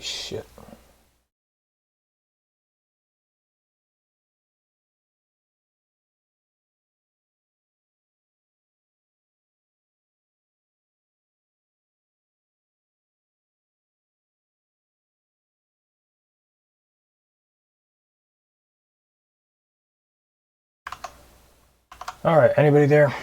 Shit. All right, anybody there?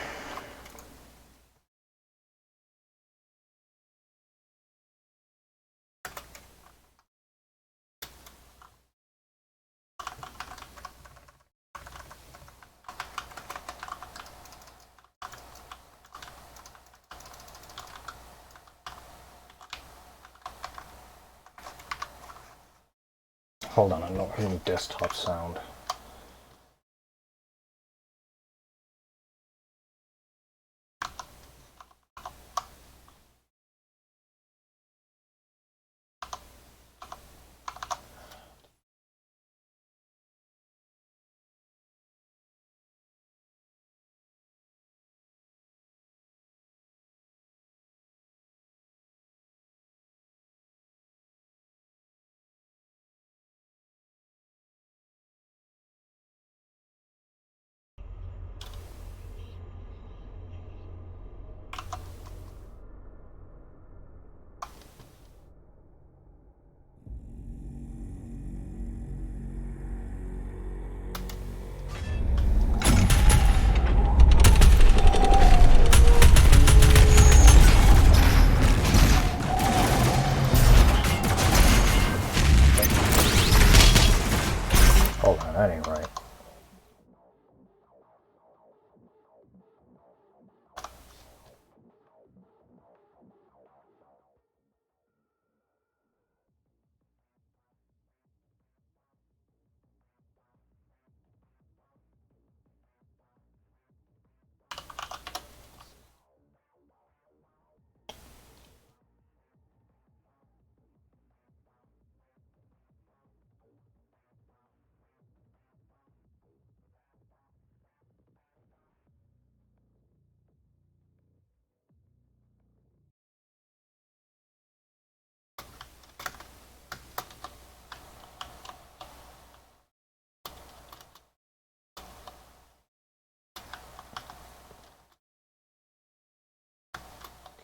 Hold on, I'm not hearing desktop sound. Hold on, that ain't right.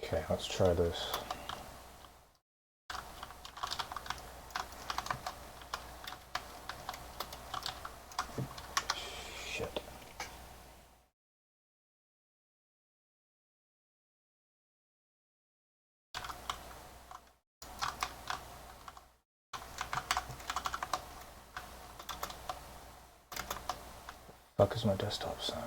Okay, let's try this. Shit. Fuck is my desktop sound?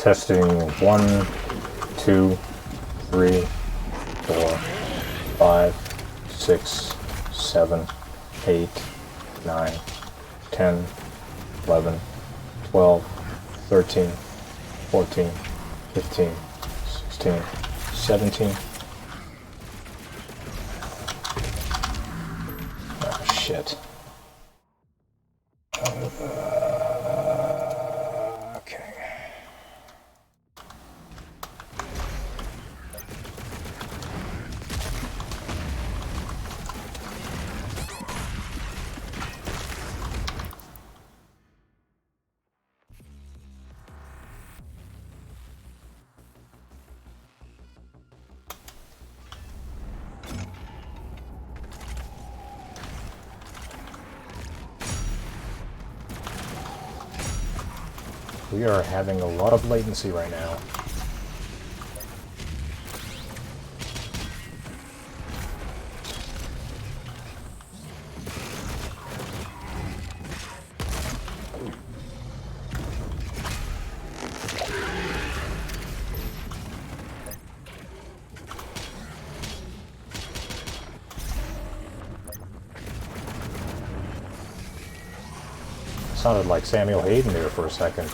Testing 1, 2, 3, 4, 5, 6, 7, 8, 9, 10, 11, 12, 13, 14, 15, 16, 17. Oh, shit. Okay. We are having a lot of latency right now. Sounded like Samuel Hayden there for a second.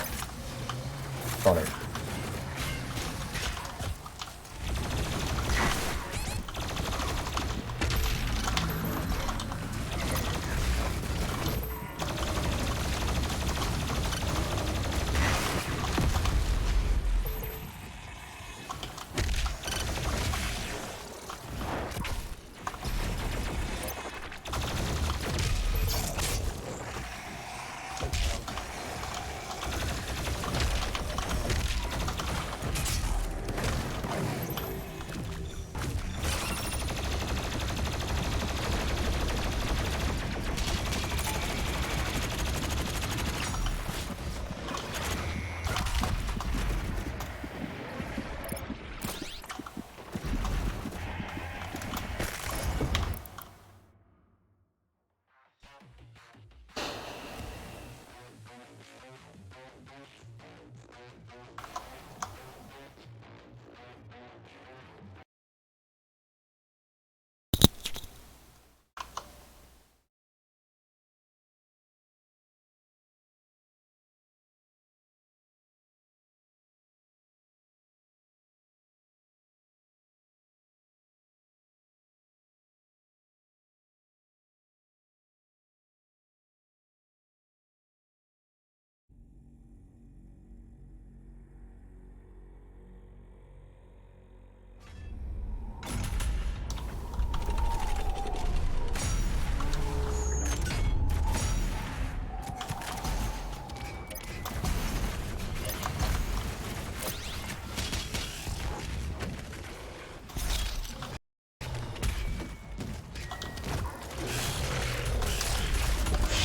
Funny.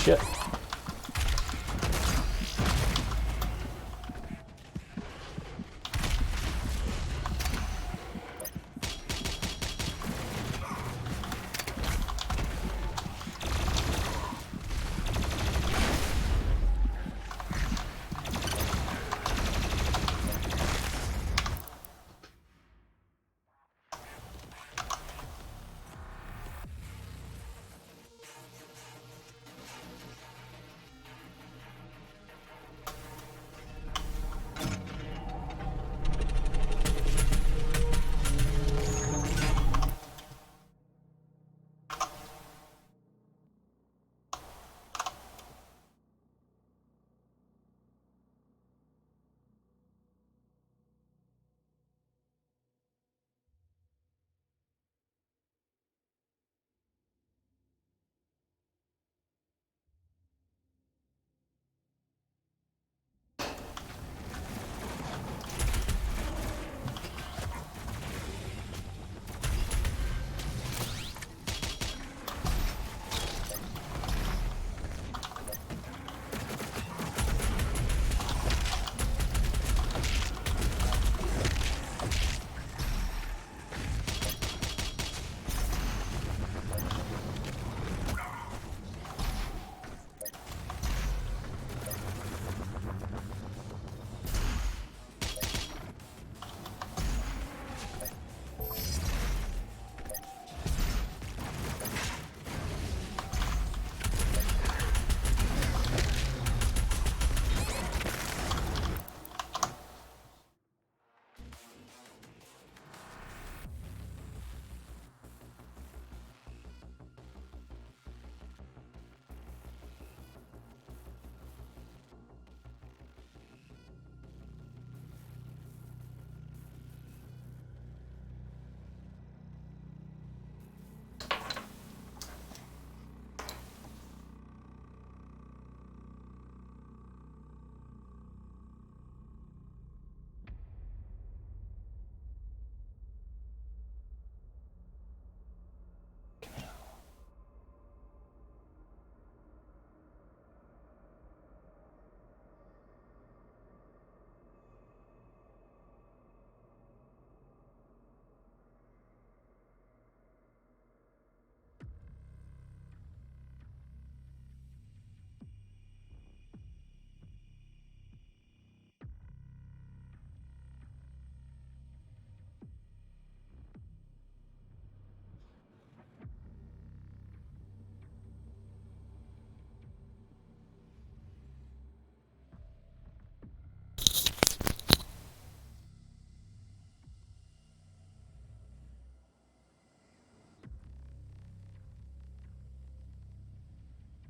shit.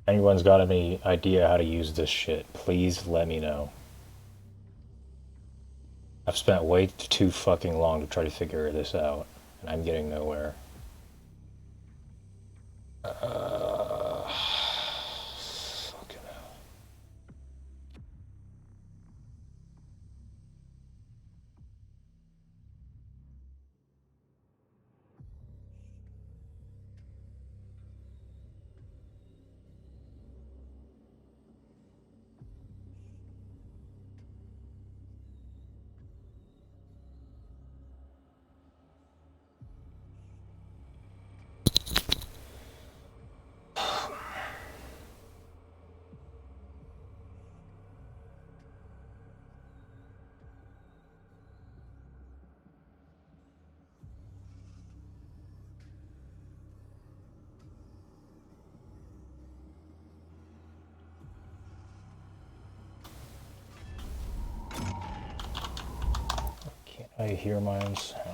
Anyone's got any idea how to use this shit, please let me know. I've spent way too fucking long to try to figure this out, and I'm getting nowhere. Fucking hell. Can't I hear my own sound?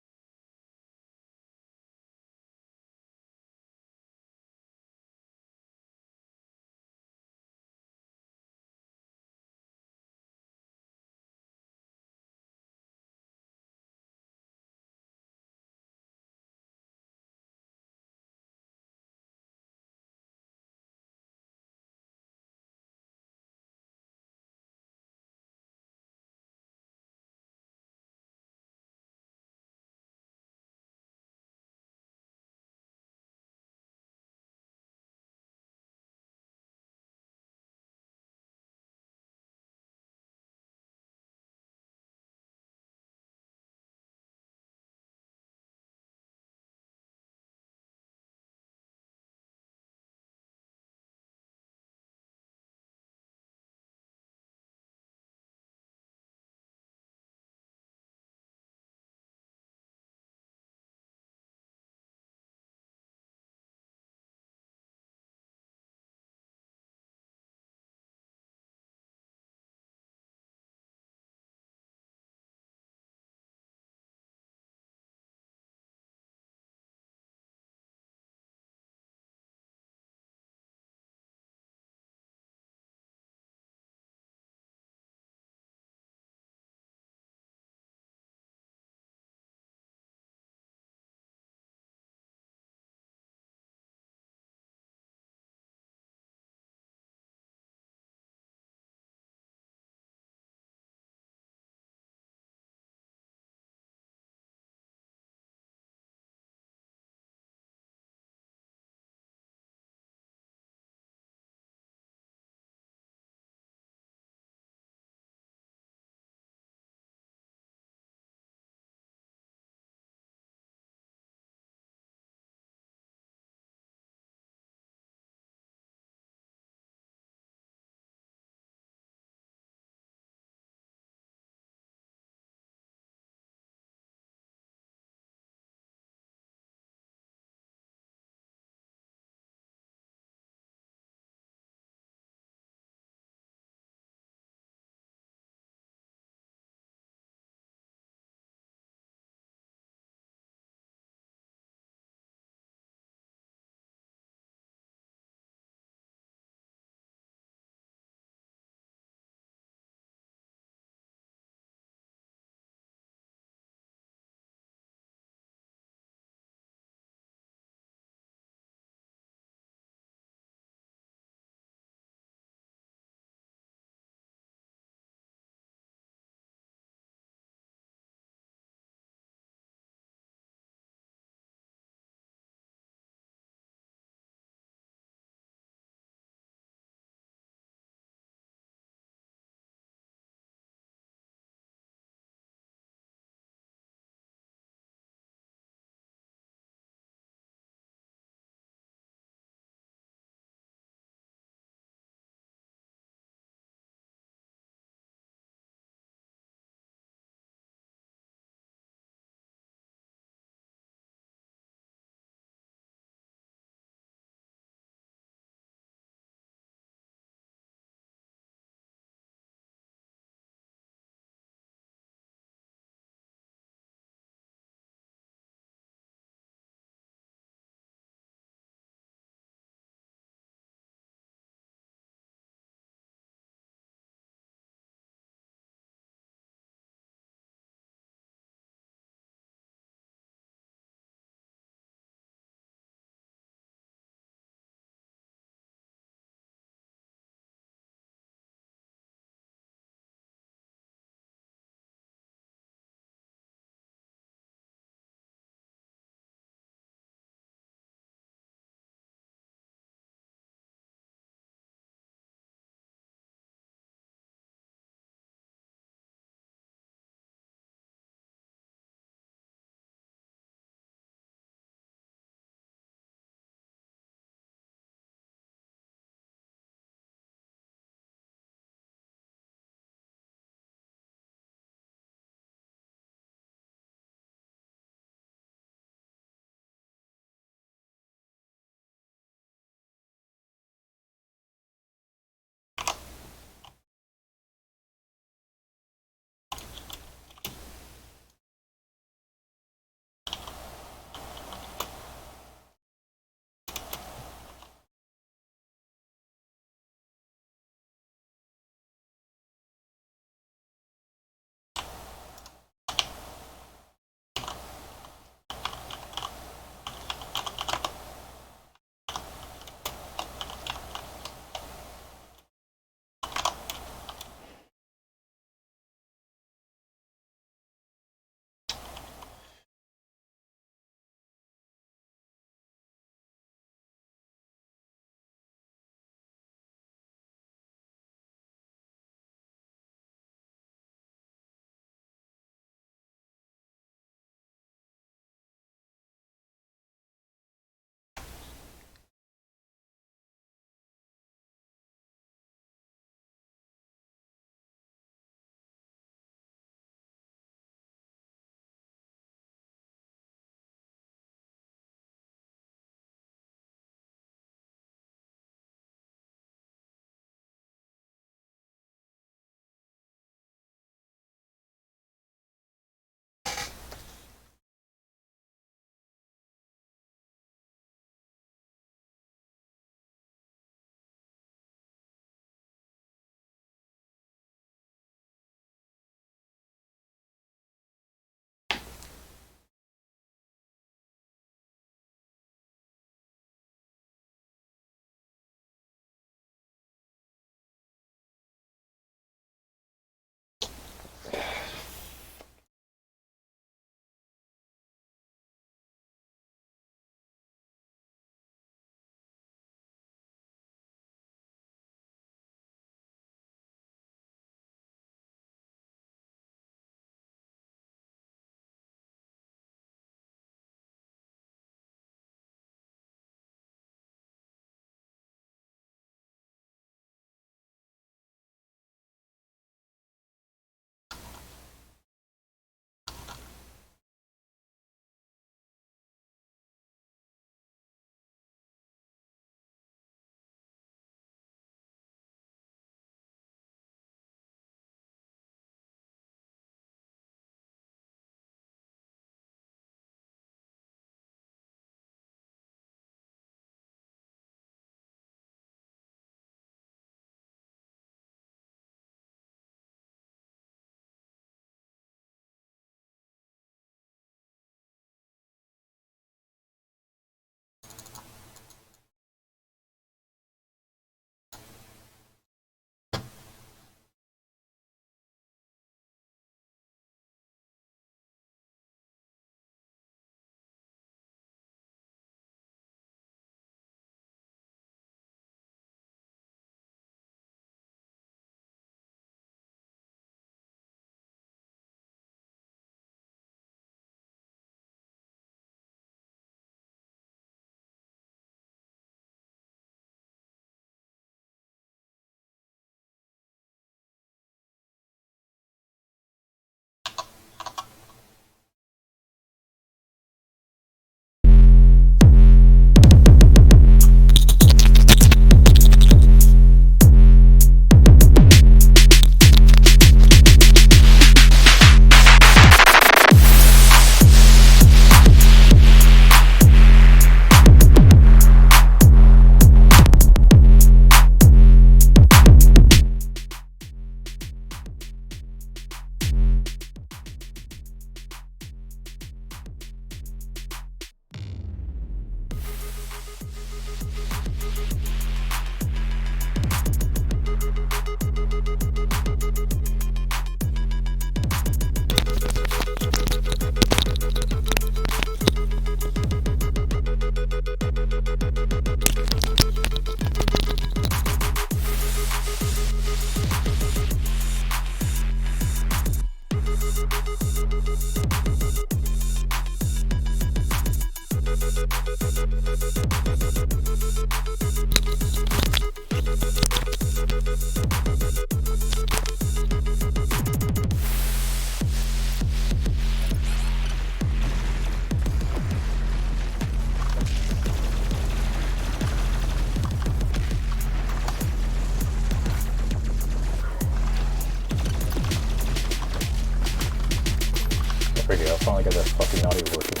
Frick it, I'll finally get that fucking audio working.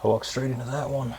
I walked straight into that one.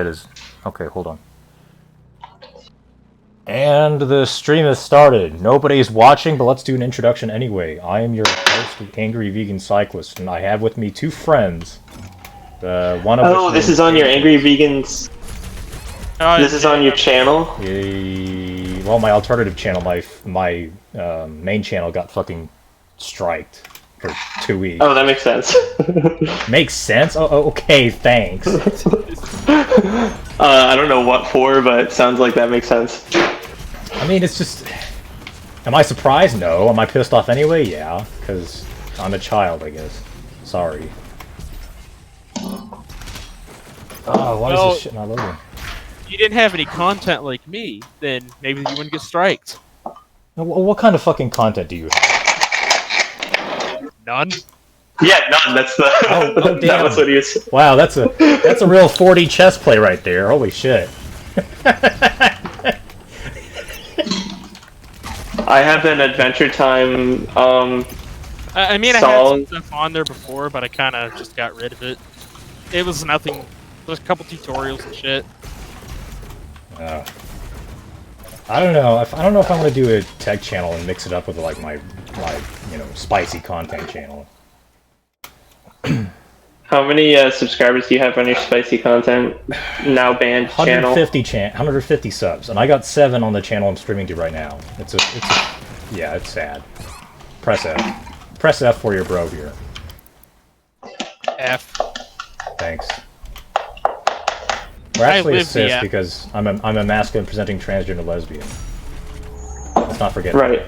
It is. Okay, hold on. And the stream has started. Nobody's watching, but let's do an introduction anyway. I am your host, Angry Vegan Cyclist, and I have with me two friends. One of which this is on your Angry Vegans. This is on your channel. Well, my alternative channel, my main channel got fucking striked for 2 weeks. Oh, that makes sense. Makes sense? Oh, okay, thanks. I don't know what for, but it sounds like that makes sense. I mean, it's just... Am I surprised? No. Am I pissed off anyway? Yeah, because I'm a child, I guess. Sorry. Oh, why is this shit not loading? If you didn't have any content like me, then maybe you wouldn't get striked. What kind of fucking content do you have? None? Yeah, none. That's the. Oh, damn. That's what he was. Wow, that's a real 4D chess play right there. Holy shit. I have an Adventure Time. I mean, I had song. some stuff on there before, but I kind of just got rid of it. It was nothing. There's a couple tutorials and shit. I don't know. I don't know if I'm gonna do a tech channel and mix it up with like my spicy content channel. How many subscribers do you have on your spicy content now banned channel? 150 subs, and I got 7 on the channel I'm streaming to right now. Yeah, it's sad. Press F. Press F for your bro here. F. Thanks. Or actually live assist the because I'm a masculine presenting transgender lesbian. Let's not forget. Right.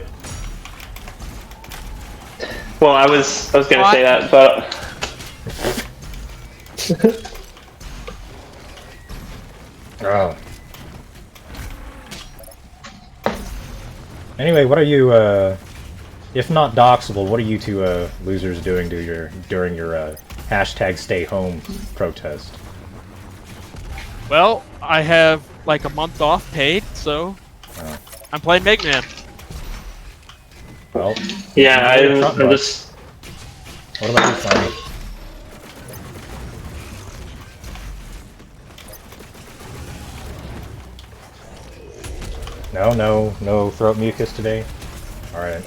Well, I was gonna say that, but. Oh. Anyway, what are you, if not doxable, what are you two, losers doing during your, hashtag stay home protest? Well, I have like a month off paid, so I'm playing Mega Man. Well, Yeah, I'm just. What about you, Sonny? No throat mucus today? Alright.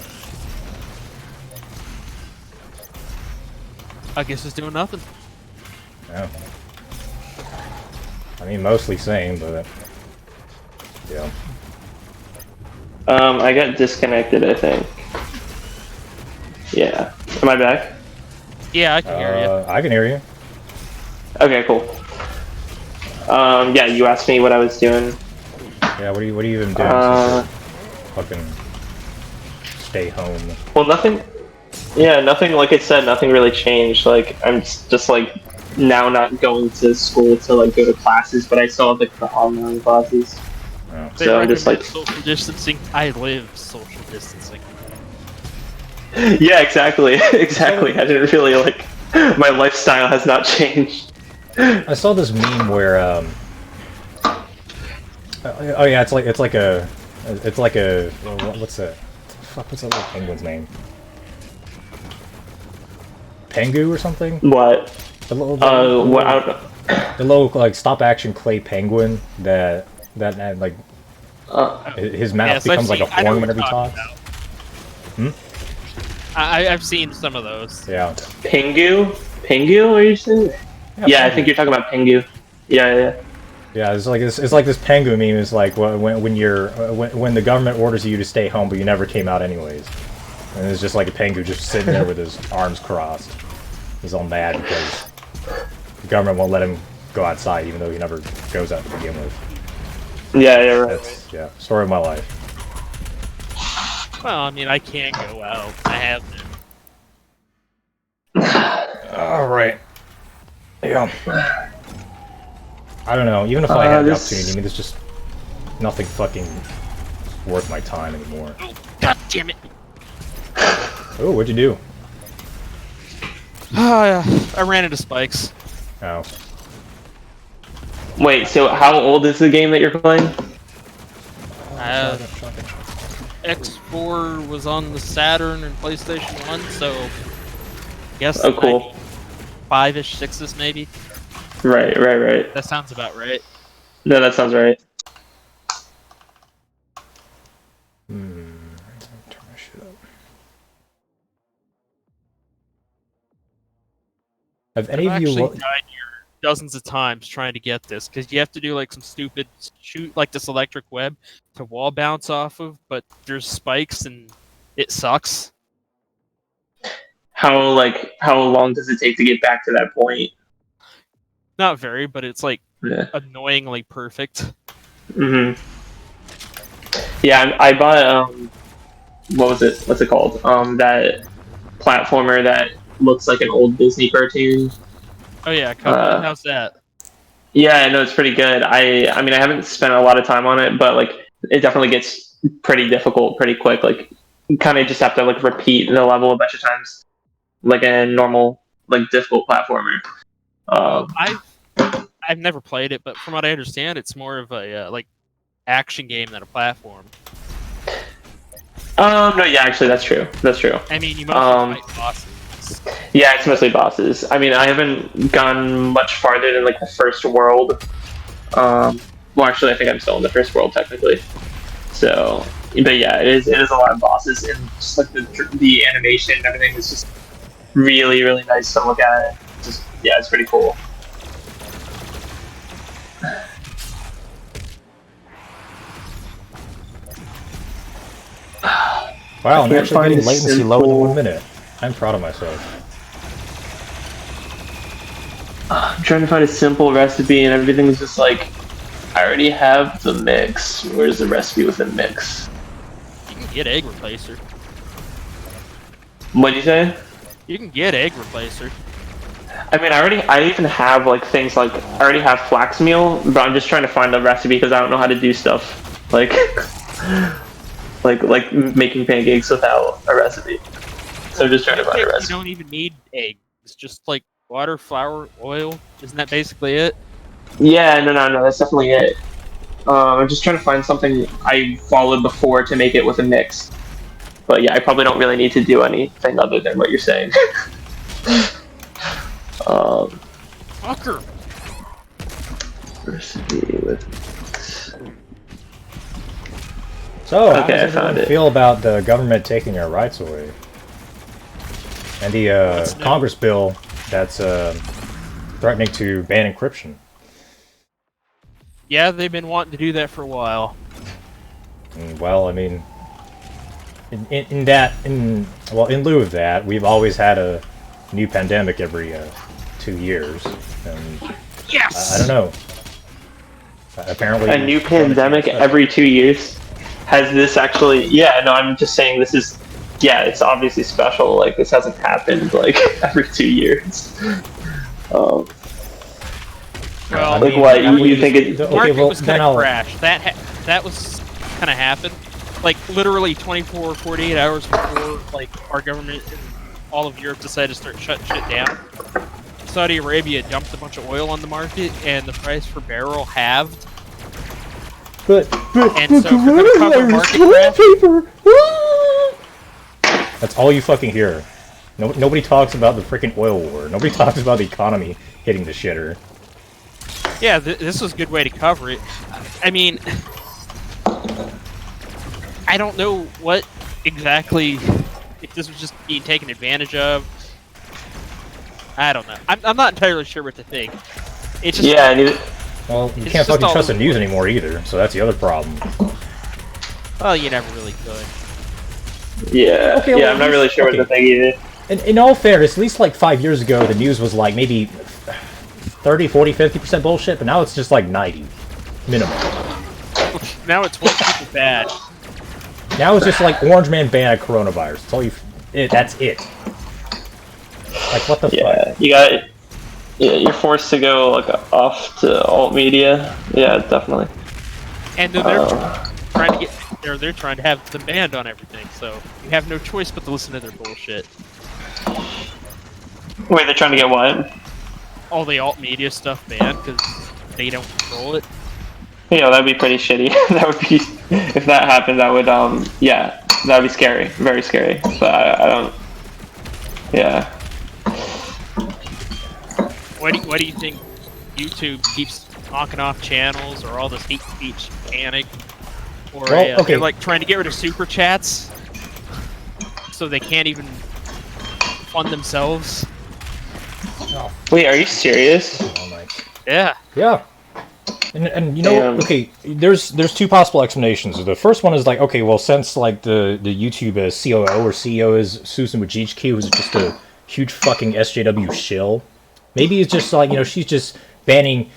I guess it's doing nothing. Yeah. I mean, mostly same, but... Yeah. I got disconnected, I think. Yeah. Am I back? Yeah, I can hear you. I can hear you. Okay, cool. Yeah, you asked me what I was doing. Yeah, what are you even doing since you're fucking stay home? Well, nothing. Yeah, nothing. Like I said, nothing really changed. Like I'm just like now not going to school to like go to classes, but I still have like the online classes. Oh. So I'm just like social distancing. I live social distancing. Yeah, exactly, exactly. I didn't really like. My lifestyle has not changed. I saw this meme where oh yeah, it's like a what's that? Fuck, what's that little penguin's name? Pengu or something? What? The little, what? I don't know. The little like stop action clay penguin that like his mouth becomes like a horn whenever he talks. I've seen some of those. Yeah. Pingu? Pingu? Are you saying? Yeah, I think you're talking about Pingu. Yeah. Yeah, it's like this penguin meme. Is like when the government orders you to stay home, but you never came out anyways, and it's just like a penguin just sitting there with his arms crossed. He's all mad because the government won't let him go outside, even though he never goes out to begin with. Yeah, right. That's story of my life. Well, I mean, I can't go out. I have been. All right. Yeah. I don't know. Even if I had the opportunity, I mean, there's just nothing fucking worth my time anymore. Oh, God damn it! Oh, what'd you do? I ran into spikes. Oh. Wait, so how old is the game that you're playing? X4 was on the Saturn and PlayStation 1, so I guess Oh, cool. 5-ish, 6-ish maybe. Right. That sounds about right. No, that sounds right. Turn my shit up. Have any I've of you actually looked? died here dozens of times trying to get this because you have to do like some stupid shoot like this electric web to wall bounce off of, but there's spikes and it sucks. How long does it take to get back to that point? Not very, but it's like Yeah. annoyingly perfect. Mhm. Yeah, I bought what was it? What's it called? That platformer that looks like an old Disney cartoon. Oh yeah, Covenant. How's that? Yeah, I know it's pretty good. I mean I haven't spent a lot of time on it, but like it definitely gets pretty difficult pretty quick. Like you kind of just have to like repeat the level a bunch of times, like a normal like difficult platformer. Well, I've never played it, but from what I understand, it's more of a like action game than a platform. No, yeah, actually that's true. That's true. I mean, you mostly fight bosses. Yeah, it's mostly bosses. I mean, I haven't gone much farther than like the first world. Well, actually, I think I'm still in the first world technically. So, but yeah, it is a lot of bosses, and just like the animation and everything is just really nice to look at. Just yeah, it's pretty cool. Wow, I'm can't actually find getting a latency lower than simple- 1 minute. I'm proud of myself. I'm trying to find a simple recipe, and everything's just like, I already have the mix. Where's the recipe with the mix? You can get egg replacer. What'd you say? You can get egg replacer. I mean, I even have like things like I already have flax meal, but I'm just trying to find the recipe because I don't know how to do stuff like like making pancakes without a recipe. So I'm just trying to find a You recipe. don't even need eggs. It's just like water, flour, oil. Isn't that basically it? Yeah, no, that's definitely it. I'm just trying to find something I followed before to make it with a mix. But yeah, I probably don't really need to do anything other than what you're saying. Fucker. Recipe with. So, how Okay, I does found everyone it. feel about the government taking our rights away? And the That's new. Congress bill that's threatening to ban encryption. Yeah, they've been wanting to do that for a while. Well, I mean, in lieu of that, we've always had a new pandemic every 2 years, and Yes. I don't know. Apparently, A new pandemic every 2 years. Has this actually? Yeah, no, I'm just saying this is. Yeah, it's obviously special. Like this hasn't happened like every 2 years. Well, like what you think it? the Okay, market well, was then kind I'll. of crashed. That was kind of happened. Like literally 24, 48 hours before like our government and all of Europe decided to start shutting shit down. Saudi Arabia dumped a bunch of oil on the market, and the price per barrel halved. But And so for the cover market crash, that's all you fucking hear. Nobody talks about the freaking oil war. Nobody talks about the economy hitting the shitter. yeah, this was a good way to cover it. I mean, I don't know what exactly, if this was just being taken advantage of. I don't know. I'm not entirely sure what to think. It's just Yeah, Well, you It's can't just fucking all trust the over news the place. anymore either, so that's the other problem. well, you never really could. yeah, Okay, yeah. well, I'm not really sure what to think either. In all fairness, at least like 5 years ago, the news was like maybe 30, 40, 50% bullshit, but now it's just like 90 minimum. Now it's what people bad. Now it's just like Orange Man banned coronavirus. That's all that's it. Like, what the Yeah, fuck? you got. Yeah, you're forced to go like off to alt media. Yeah, definitely. And then they're trying to get, they're trying to have them banned on everything. So you have no choice but to listen to their bullshit. Wait, they're trying to get what? All the alt media stuff banned because they don't control it. You know, that'd be pretty shitty. That would be if that happened. That would yeah, that would be scary, very scary. But I don't. Yeah. What do you think YouTube keeps knocking off channels, or all this hate speech panic, or Well, okay. they're like trying to get rid of super chats, so they can't even fund themselves. Oh, Wait, are you serious? oh my. Yeah. Yeah. And you know, okay, there's two possible explanations. The first one is like, okay, well, since like the YouTube COO or CEO is Susan Wojcicki, who's just a huge fucking SJW shill, maybe it's just like, you know, she's just banning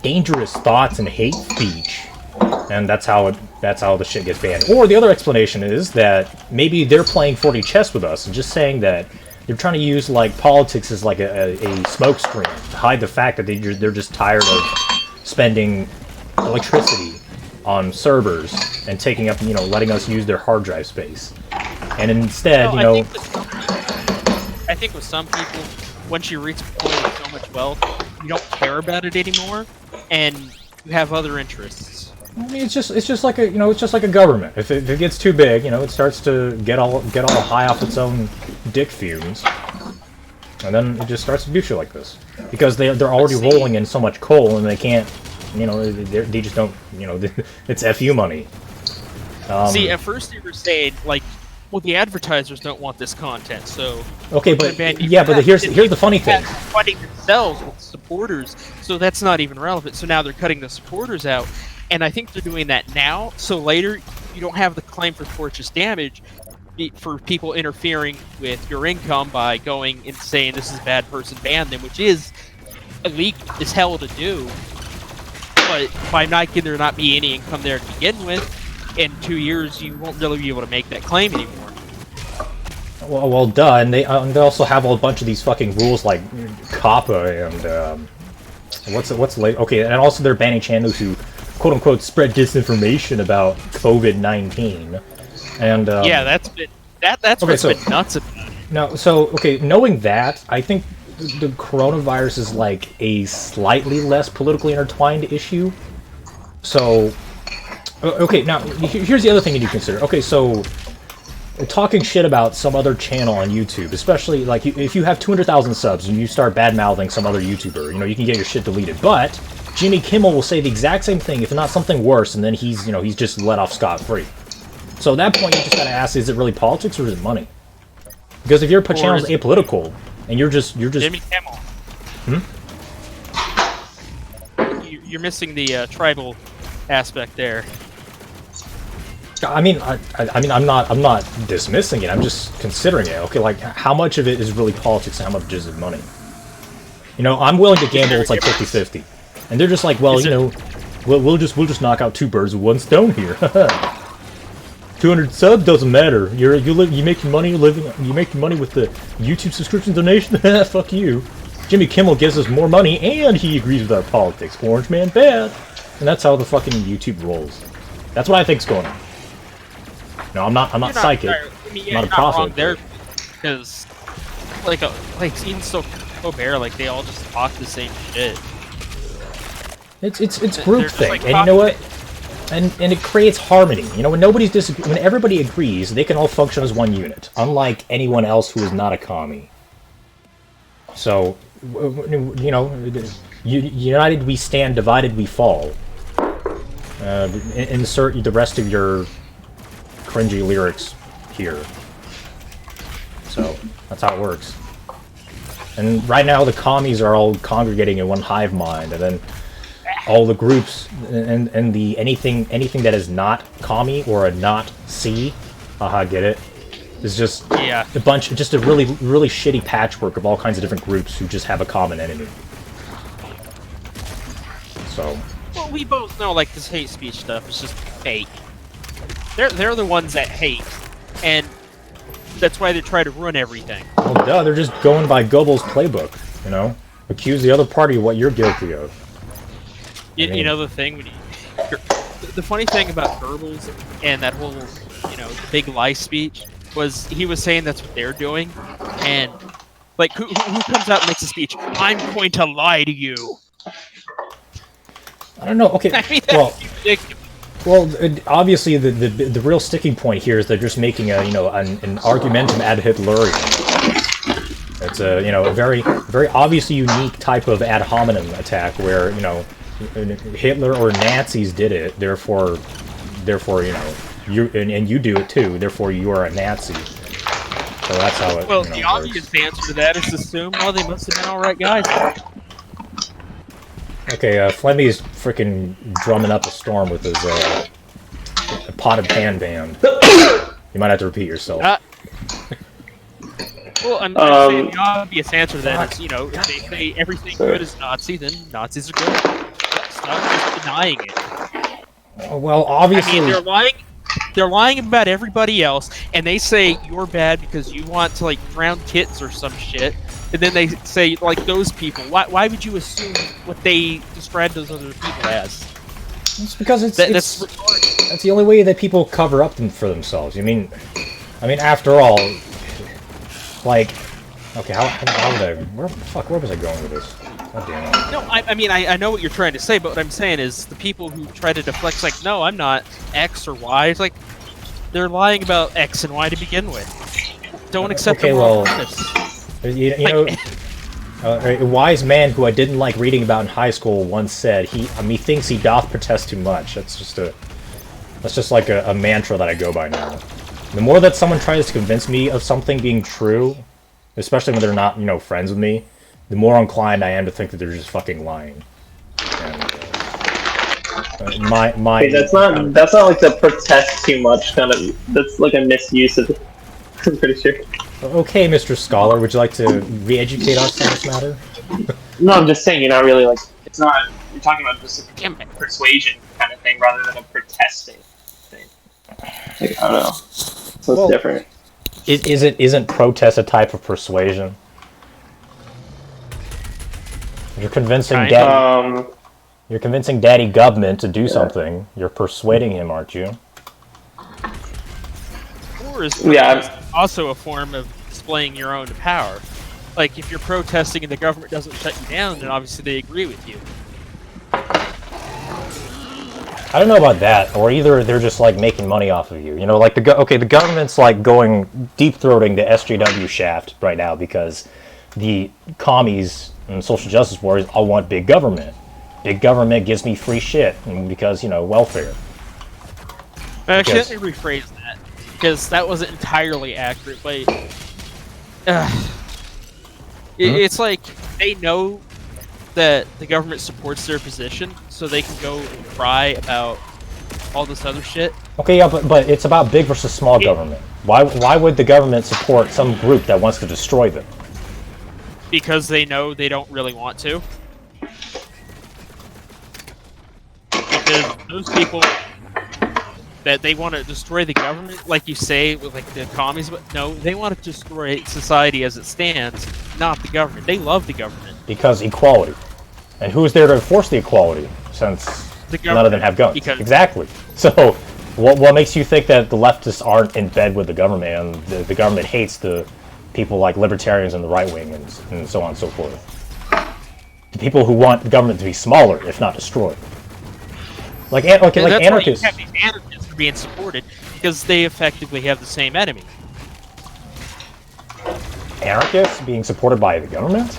dangerous thoughts and hate speech, and that's how the shit gets banned. Or the other explanation is that maybe they're playing 4D chess with us and just saying that they're trying to use like politics as like a smoke screen to hide the fact that they're just tired of spending electricity on servers and taking up, you know, letting us use their hard drive space. And instead, you know, I think with some people, once you reach a point of so much wealth, you don't care about it anymore, and you have other interests. I mean, it's just like a, you know, it's just like a government. If it gets too big, you know, it starts to get all high off its own dick fumes, and then it just starts to do shit like this because they're already rolling in so much coal, and they can't, you know, they just don't, you know, it's FU money. See, at first you were saying like, well, the advertisers don't want this content, so okay, but yeah, but here's the funny thing. Funding themselves with supporters, so that's not even relevant. So now they're cutting the supporters out, and I think they're doing that now. So later, you don't have the claim for tortious damage for people interfering with your income by going and saying this is a bad person, ban them, which is illegal as hell to do. But by not there not be any income there to begin with, in 2 years you won't really be able to make that claim anymore. Well, duh, and they also have a bunch of these fucking rules like COPPA and what's late. Okay, and also they're banning channels who quote unquote spread disinformation about COVID-19. And yeah, that's what's been nuts about it. No, so okay, knowing that, I think the coronavirus is like a slightly less politically intertwined issue. So, okay, now here's the other thing you need to consider. Okay, so talking shit about some other channel on YouTube, especially like if you have 200,000 subs and you start bad-mouthing some other YouTuber, you know, you can get your shit deleted. But Jimmy Kimmel will say the exact same thing, if not something worse, and then he's just let off scot-free. So at that point, you just gotta ask, is it really politics or is it money? Because if your channel's apolitical and you're just Jimmy Kimmel. You're missing the tribal aspect there. I mean, I'm not dismissing it. I'm just considering it. Okay, like how much of it is really politics and how much is it money? You know, I'm willing to gamble. It's like 50-50, and they're just like, well, you know, we'll just knock out two birds with one stone here. 200 subs doesn't matter. You make your money you make your money with the YouTube subscription donation. Fuck you. Jimmy Kimmel gives us more money and he agrees with our politics. Orange man bad, and that's how the fucking YouTube rolls. That's what I think's going on. No, I'm not psychic. I'm not a prophet. There, because like even so Colbert, like they all just talk the same shit. It's groupthink, like, and you know what? And it creates harmony. You know, when when everybody agrees, they can all function as one unit, unlike anyone else who is not a commie. So, you know, united we stand, divided we fall. Insert the rest of your cringy lyrics here. So that's how it works. And right now the commies are all congregating in one hive mind, and then all the groups and the anything that is not commie or a not C, haha, get it? Is just a bunch, just a really shitty patchwork of all kinds of different groups who just have a common enemy. So. Well, we both know like this hate speech stuff is just fake. They're the ones that hate, and that's why they try to ruin everything. Well, duh, they're just going by Goebbels' playbook, you know? Accuse the other party of what you're guilty of. You know the thing, the funny thing about Goebbels and that whole, you know, big lie speech was he was saying that's what they're doing, and like who comes out and makes a speech? I'm going to lie to you. I don't know. Okay, I mean, well, obviously the real sticking point here is they're just making a, you know, an argumentum ad Hitlerian. It's a a very obviously unique type of ad hominem attack where Hitler or Nazis did it. Therefore you and you do it too. Therefore you are a Nazi. So that's how it. Well, the obvious answer to that is to assume, well, they must have been all right guys. Okay, Flemy's freaking drumming up a storm with his potted pan band. You might have to repeat yourself. Well, I'm saying the obvious answer to that is, if they say everything good is Nazi, then Nazis are good. Stop just denying it. Well, obviously, I mean, they're lying about everybody else, and they say you're bad because you want to drown kids or some shit. And then they say those people. Why would you assume what they describe those other people as? It's because that's the only way that people cover up for themselves. I mean, after all, okay, how would I? Where was I going with this? God damn it. No, I mean, I know what you're trying to say, but what I'm saying is the people who try to deflect, no, I'm not X or Y. It's they're lying about X and Y to begin with. Don't accept okay, them well, a wise man who I didn't like reading about in high school once said, he thinks he doth protest too much. That's just like a mantra that I go by now. The more that someone tries to convince me of something being true, especially when they're not, friends with me, the more inclined I am to think that they're just fucking lying. And, my Wait, that's not like the protest too much kind of. That's like a misuse of it. I'm pretty sure. Okay, Mr. Scholar, would you like to re-educate us on this matter? No, I'm just saying, you're not really it's not. You're talking about just a persuasion kind of thing rather than a protesting thing. I don't know. So it's different. Isn't protest a type of persuasion? You're convincing you're convincing Daddy Government to do something. You're persuading him, aren't you? Or is protest also a form of displaying your own power? If you're protesting and the government doesn't shut you down, then obviously they agree with you. I don't know about that, or either they're just making money off of you. The government's going deep-throating the SJW shaft right now because the commies and social justice warriors all want big government. Big government gives me free shit because welfare. Actually, let me rephrase that because that wasn't entirely accurate. But it's they know that the government supports their position, so they can go and cry about all this other shit. Okay, yeah, but it's about big versus small government. Why would the government support some group that wants to destroy them? Because they know they don't really want to. Because those people that they want to destroy the government, like you say, with the commies, but no, they want to destroy society as it stands, not the government. They love the government. Because equality. And who's there to enforce the equality, since none of them have guns? Exactly. So, what makes you think that the leftists aren't in bed with the government, and the government hates the people like libertarians and the right wing, and so on and so forth? The people who want the government to be smaller, if not destroyed. Anarchists. Why you have these anarchists being supported, because they effectively have the same enemy. Anarchists being supported by the government?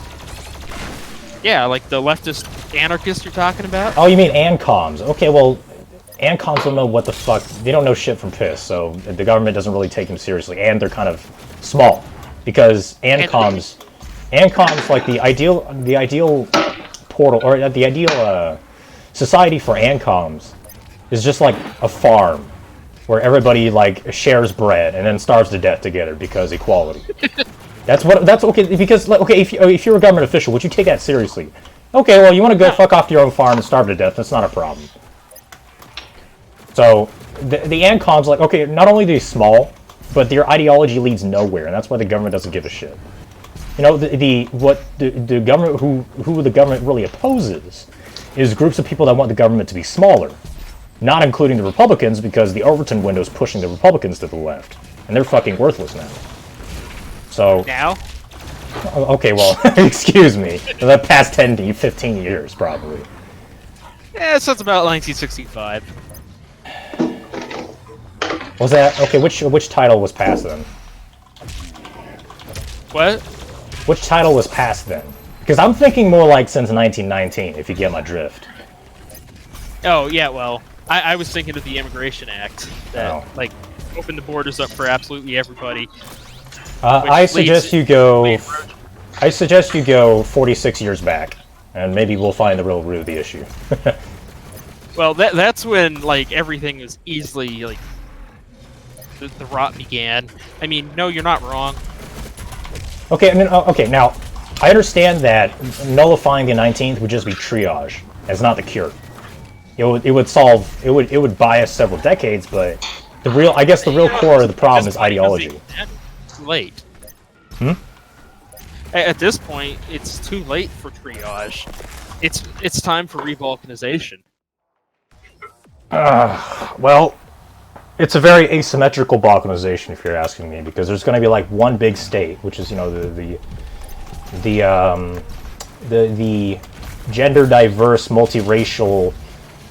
Yeah, the leftist anarchists you're talking about? Oh, you mean ANCOMs. Okay, well, ANCOMs don't know what the fuck. They don't know shit from piss, so the government doesn't really take them seriously, and they're kind of small. Because ANCOMs, the ideal portal, or the ideal society for ANCOMs is just a farm where everybody shares bread and then starves to death together because equality. That's okay, because if you're a government official, would you take that seriously? Okay, well, you want to go fuck off to your own farm and starve to death, that's not a problem. So the ANCOMs, okay, not only are they small, but their ideology leads nowhere, and that's why the government doesn't give a shit. The government who the government really opposes is groups of people that want the government to be smaller, not including the Republicans, because the Overton window is pushing the Republicans to the left, and they're fucking worthless now. So now? Okay, well, excuse me. For the past 10 to 15 years, probably. Yeah, so it's about 1965. Was that okay? Which title was passed then? What? Which title was passed then? Because I'm thinking more like since 1919, if you get my drift. Oh yeah, well, I was thinking of the Immigration Act that like opened the borders up for absolutely everybody. I suggest you go. I suggest you go 46 years back, and maybe we'll find the real root of the issue. Well, that's when like everything was easily like the rot began. I mean, no, you're not wrong. Okay, I mean, okay, now I understand that nullifying the 19th would just be triage. It's not the cure. It would buy us several decades, but I guess the real core of the problem is ideology. It's too late. Hmm? At this point, it's too late for triage. It's time for revolcanization. Well, it's a very asymmetrical balkanization, if you're asking me, because there's going to be like one big state, which is, you know, the gender diverse, multiracial,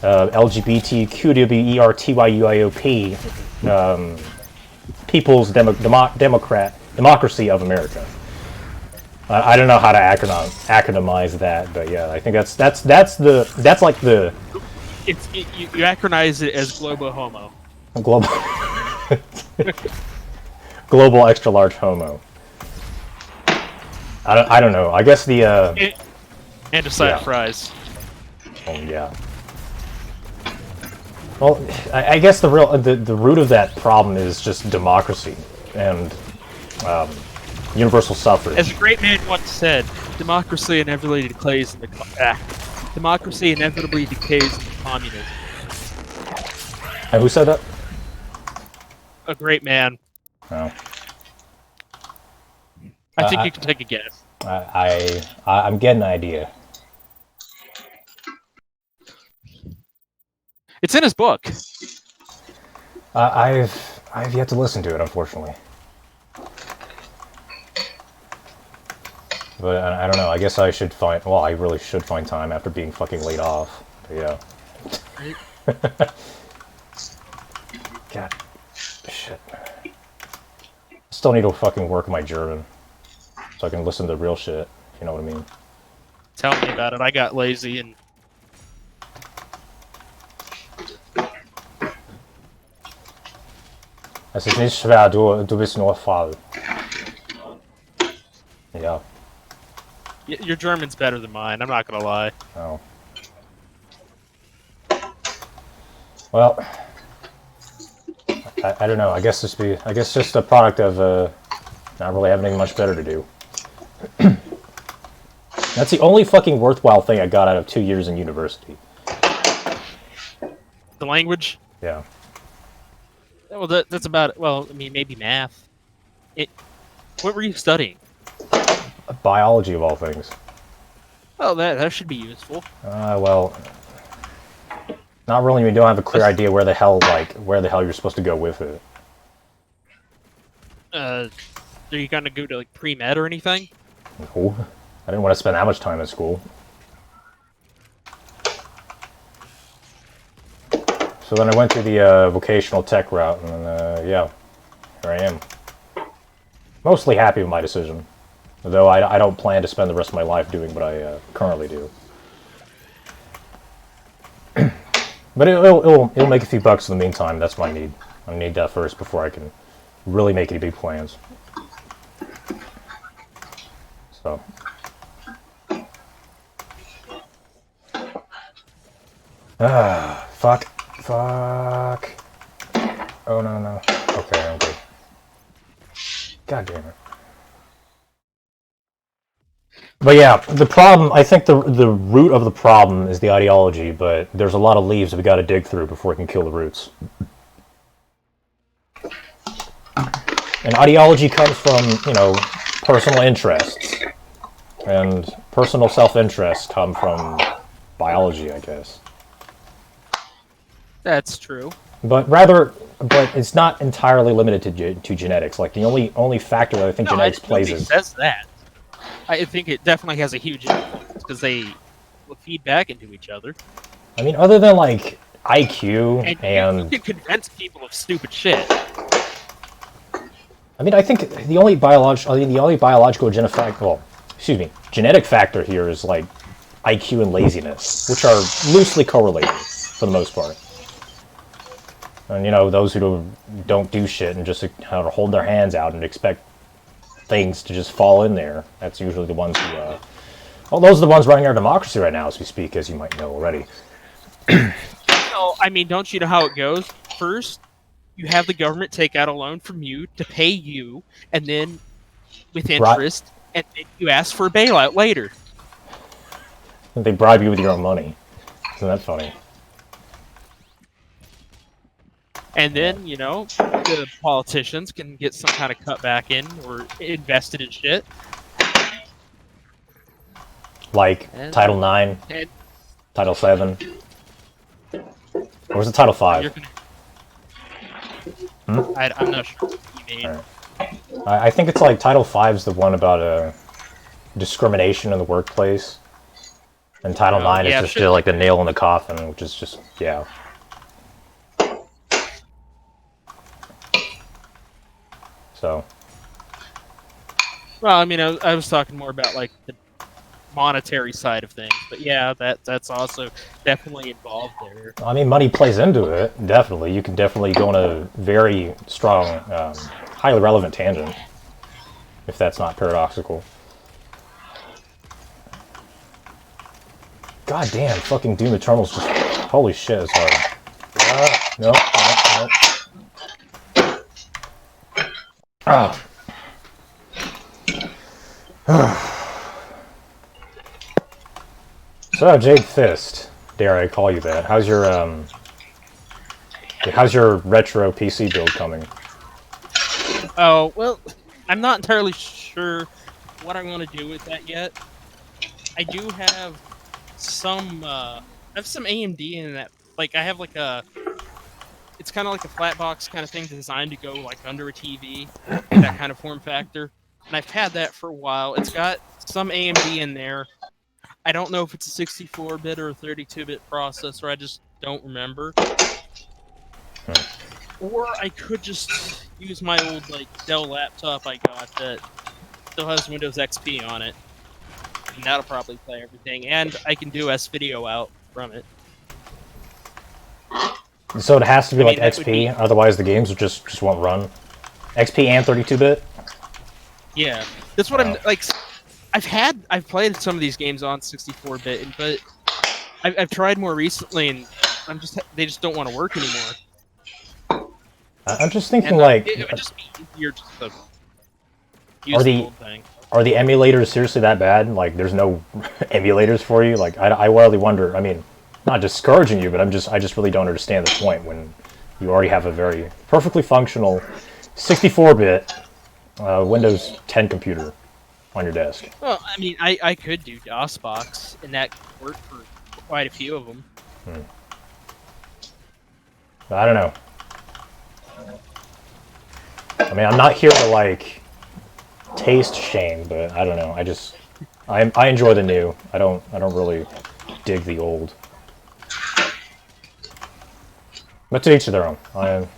LGBTQWERTYUIOP People's Democracy of America. I don't know how to acronymize that, but yeah, I think that's like the. You acronize it as Globo Homo. Global global extra large homo. I don't know. I guess the and a side of fries. Oh yeah. Well, I guess the root of that problem is just democracy and universal suffrage. As a great man once said, democracy inevitably decays in democracy inevitably decays into communism. And who said that? A great man. No. I think you can take a guess. I'm getting an idea. It's in his book. I've yet to listen to it, unfortunately. But I don't know. I guess I should find. Well, I really should find time after being fucking laid off. But yeah. God. Shit. Still need to fucking work on my German, so I can listen to real shit. If you know what I mean. Tell me about it. I got lazy and. Es ist nicht schwer. Du bist nur faul. Yeah. Your German's better than mine. I'm not gonna lie. Oh. Well, I don't know. I guess just a product of not really having anything much better to do. That's the only fucking worthwhile thing I got out of 2 years in university. The language? Yeah. Well, that's about it. Well, I mean, maybe math. What were you studying? Biology of all things. Oh, that should be useful. Well, not really. We don't have a clear idea where the hell you're supposed to go with it. Are you gonna go to like pre-med or anything? No, I didn't want to spend that much time at school. So then I went through the vocational tech route, and yeah, here I am. Mostly happy with my decision, though I don't plan to spend the rest of my life doing what I currently do. But it'll make a few bucks in the meantime. That's my need. I need that first before I can really make any big plans. So. Fuck. Oh no. Okay, I'm good. God damn it. But yeah, the problem, I think the root of the problem is the ideology, but there's a lot of leaves we gotta dig through before we can kill the roots. And ideology comes from, you know, personal interests. And personal self-interests come from biology, I guess. That's true. But it's not entirely limited to genetics. Like, the only factor that I think genetics plays is... says that. I think it definitely has a huge influence, because they feed back into each other. I mean, other than, like, IQ and... You can convince people of stupid shit. I mean, I think the only biological excuse me, genetic factor here is like IQ and laziness, which are loosely correlated for the most part. And you know, those who don't do shit and just kind of hold their hands out and expect things to just fall in there, that's usually the ones who, well, those are the ones running our democracy right now as we speak, as you might know already. So, I mean, don't you know how it goes? First, you have the government take out a loan from you to pay you, and then with interest, and then you ask for a bailout later. They bribe you with your own money. Isn't that funny? And then, you know, the politicians can get some kind of cutback in or invested in shit. Like Title IX, Title VII, or was it Title V? I'm not sure what you mean. Right. I think it's like Title V is the one about discrimination in the workplace, and Title IX is just like the nail in the coffin, which is just, yeah. So. Well, I mean, I was talking more about like the monetary side of things, but yeah, that's also definitely involved there. I mean, money plays into it, definitely. You can definitely go on a very strong, highly relevant tangent, if that's not paradoxical. God damn, fucking Doom Eternal's just, holy shit, it's hard. Nope. Ah. So, Jade Fist, dare I call you that? How's your retro PC build coming? Oh, well, I'm not entirely sure what I want to do with that yet. I do have some, AMD in that. Like, I have like it's kind of like a flat box kind of thing designed to go like under a TV, that kind of form factor. And I've had that for a while. It's got some AMD in there. I don't know if it's a 64-bit or a 32-bit processor. I just don't remember. Or I could just use my old like Dell laptop I got that still has Windows XP on it, and that'll probably play everything. And I can do S-video out from it. So it has to be like XP, otherwise the games just won't run. XP and 32-bit. Yeah, that's what I'm like. I've played some of these games on 64-bit, but I've tried more recently, and they just don't want to work anymore. I'm just thinking like, it would just be easier just to use the old thing. Are the emulators seriously that bad? Like, there's no emulators for you? Like, I really wonder. I mean, not discouraging you, but I just really don't understand the point when you already have a very perfectly functional 64-bit Windows 10 computer on your desk. Well, I mean, I could do DOSBox, and that could work for quite a few of them. I don't know. I mean, I'm not here to like taste shame, but I don't know. I enjoy the new. I don't really dig the old. But to each their own. I'm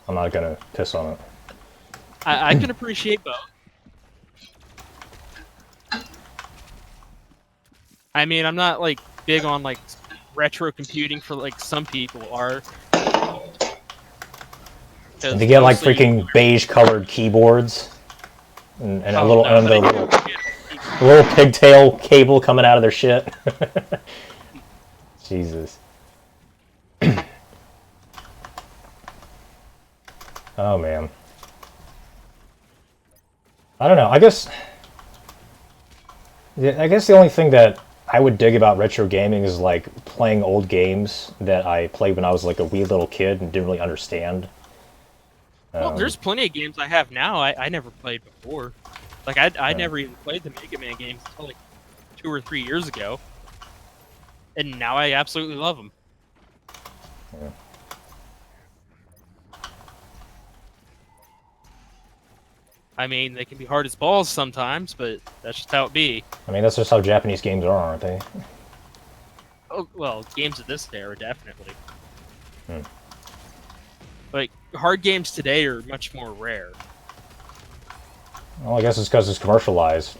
not gonna piss on it. I can appreciate both. I mean, I'm not like big on like retro computing for like some people are. And they get like freaking beige-colored keyboards, and a little pigtail cable coming out of their shit. Jesus. Oh man. I don't know. I guess the only thing that I would dig about retro gaming is like playing old games that I played when I was like a wee little kid and didn't really understand. Well, there's plenty of games I have now I never played before. Like, I never even played the Mega Man games until like 2 or 3 years ago. And now I absolutely love them. Yeah. I mean, they can be hard as balls sometimes, but that's just how it be. I mean, that's just how Japanese games are, aren't they? Oh, well, games of this era, definitely. Like, hard games today are much more rare. Well, I guess it's because it's commercialized.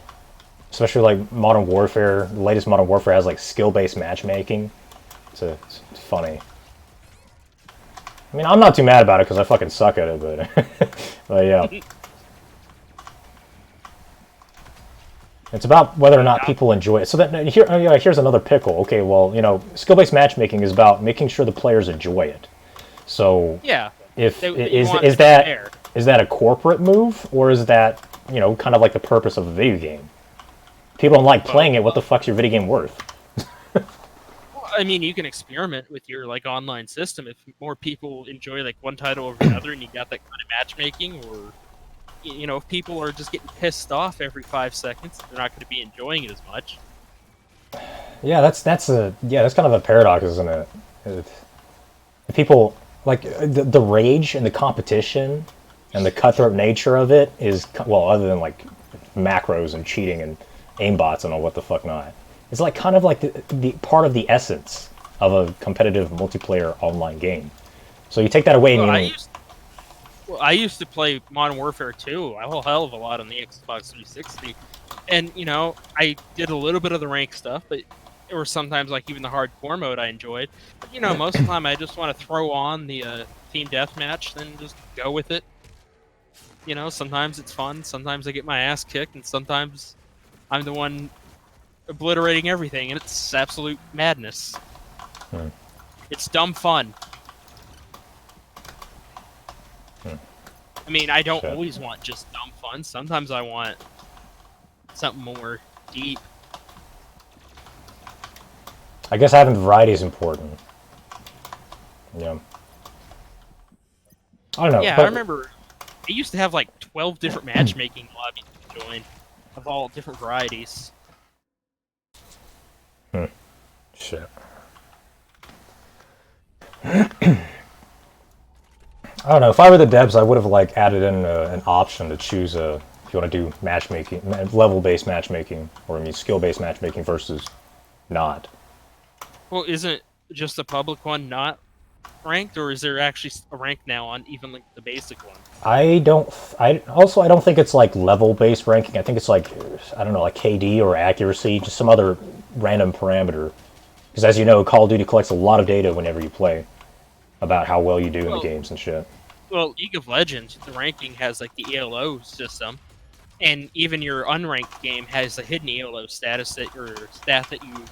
Especially like Modern Warfare. The latest Modern Warfare has like skill-based matchmaking. It's funny. I mean, I'm not too mad about it because I fucking suck at it, but yeah. It's about whether or not people enjoy it. So that here, here's another pickle. Okay, well, skill-based matchmaking is about making sure the players enjoy it. So Yeah. if You is want it is to be that fair. is that a corporate move, or is that kind of like the purpose of a video game? People don't like playing it. What the fuck's your video game worth? Well, I mean, you can experiment with your like online system if more people enjoy like one title over another, and you got that kind of matchmaking, or if people are just getting pissed off every 5 seconds, they're not going to be enjoying it as much. Yeah, that's kind of a paradox, isn't it? People like the rage and the competition and the cutthroat nature of it is, well, other than like macros and cheating and aimbots and all what the fuck not. It's like kind of like the part of the essence of a competitive multiplayer online game. So you take that away and I used to play Modern Warfare 2 a whole hell of a lot on the Xbox 360, and I did a little bit of the rank stuff, but or sometimes like even the hardcore mode I enjoyed. But most of the time I just want to throw on the team deathmatch, then just go with it. Sometimes it's fun, sometimes I get my ass kicked, and sometimes I'm the one obliterating everything, and it's absolute madness. It's dumb fun. I mean, I don't always want just dumb fun. Sometimes I want something more deep. I guess having variety is important. Yeah. I don't know. Yeah, I remember I used to have like 12 different matchmaking lobbies to join of all different varieties. Shit. I don't know. If I were the devs, I would have like added in an option to choose if you want to do matchmaking, level-based matchmaking, or skill-based matchmaking versus not. Well, isn't just the public one not ranked, or is there actually a rank now on even like the basic one? I don't think it's like level-based ranking. I think it's like, I don't know, like KD or accuracy, just some other random parameter. Because as you know, Call of Duty collects a lot of data whenever you play about how well you do in the games and shit. Well, League of Legends, the ranking has like the ELO system, and even your unranked game has a hidden ELO status that you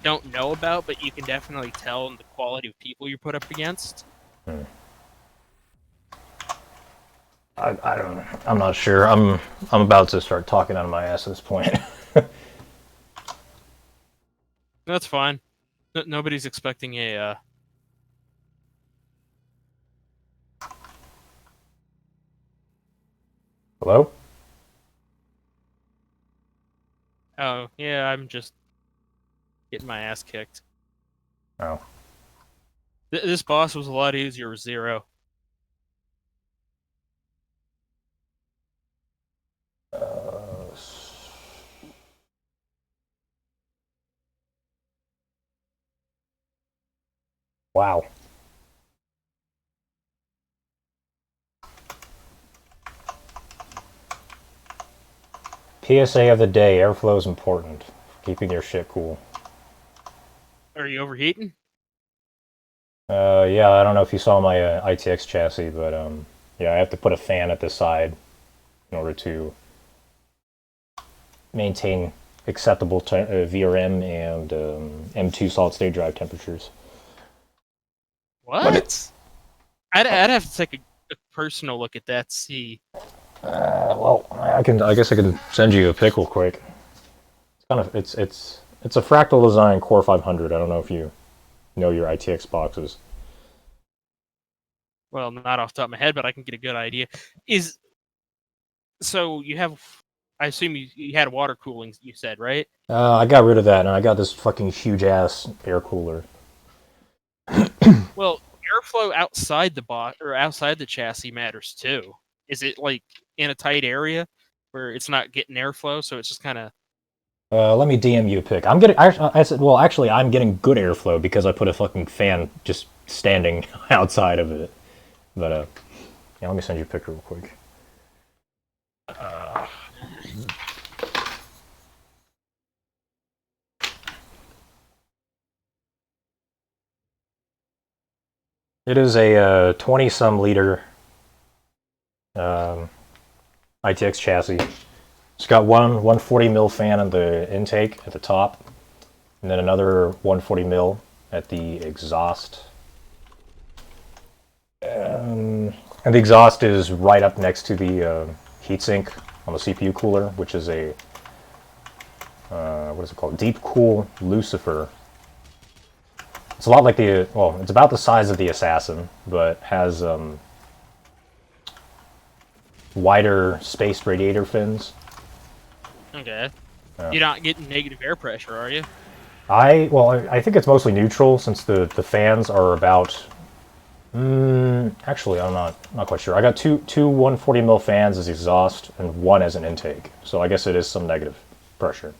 don't know about, but you can definitely tell in the quality of people you put up against. I don't know. I'm not sure. I'm about to start talking out of my ass at this point. That's fine. Nobody's expecting a. Hello? Oh yeah, I'm just getting my ass kicked. Oh. This boss was a lot easier with Zero. Wow. PSA of the day, airflow is important. Keeping your shit cool. Are you overheating? Yeah, I don't know if you saw my ITX chassis, but yeah, I have to put a fan at the side in order to maintain acceptable VRM and M2 solid state drive temperatures. What? I'd have to take a personal look at that. See. Well, I guess I can send you a pickle quick. It's kind of it's a fractal design Core 500. I don't know if you know your ITX boxes. Well, not off the top of my head, but I can get a good idea. So you have? I assume you had water cooling. You said, right? I got rid of that, and I got this fucking huge ass air cooler. Well, airflow outside the box or outside the chassis matters too. Is it like in a tight area where it's not getting airflow, so it's just kind of? Let me DM you a pic. I'm getting. I said, well, actually, I'm getting good airflow because I put a fucking fan just standing outside of it. But yeah, let me send you a picture real quick. It is a 20-some liter ITX chassis. It's got one 140 mil fan on the intake at the top, and then another 140 mil at the exhaust. And the exhaust is right up next to the heatsink on the CPU cooler, which is a what is it called? Deep Cool Lucifer. It's a lot like the, well, it's about the size of the Assassin, but has wider spaced radiator fins. Okay. You're not getting negative air pressure, are you? I think it's mostly neutral, since the fans are about. Actually, I'm not quite sure. I got two 140 mil fans as exhaust and one as an intake, so I guess it is some negative pressure.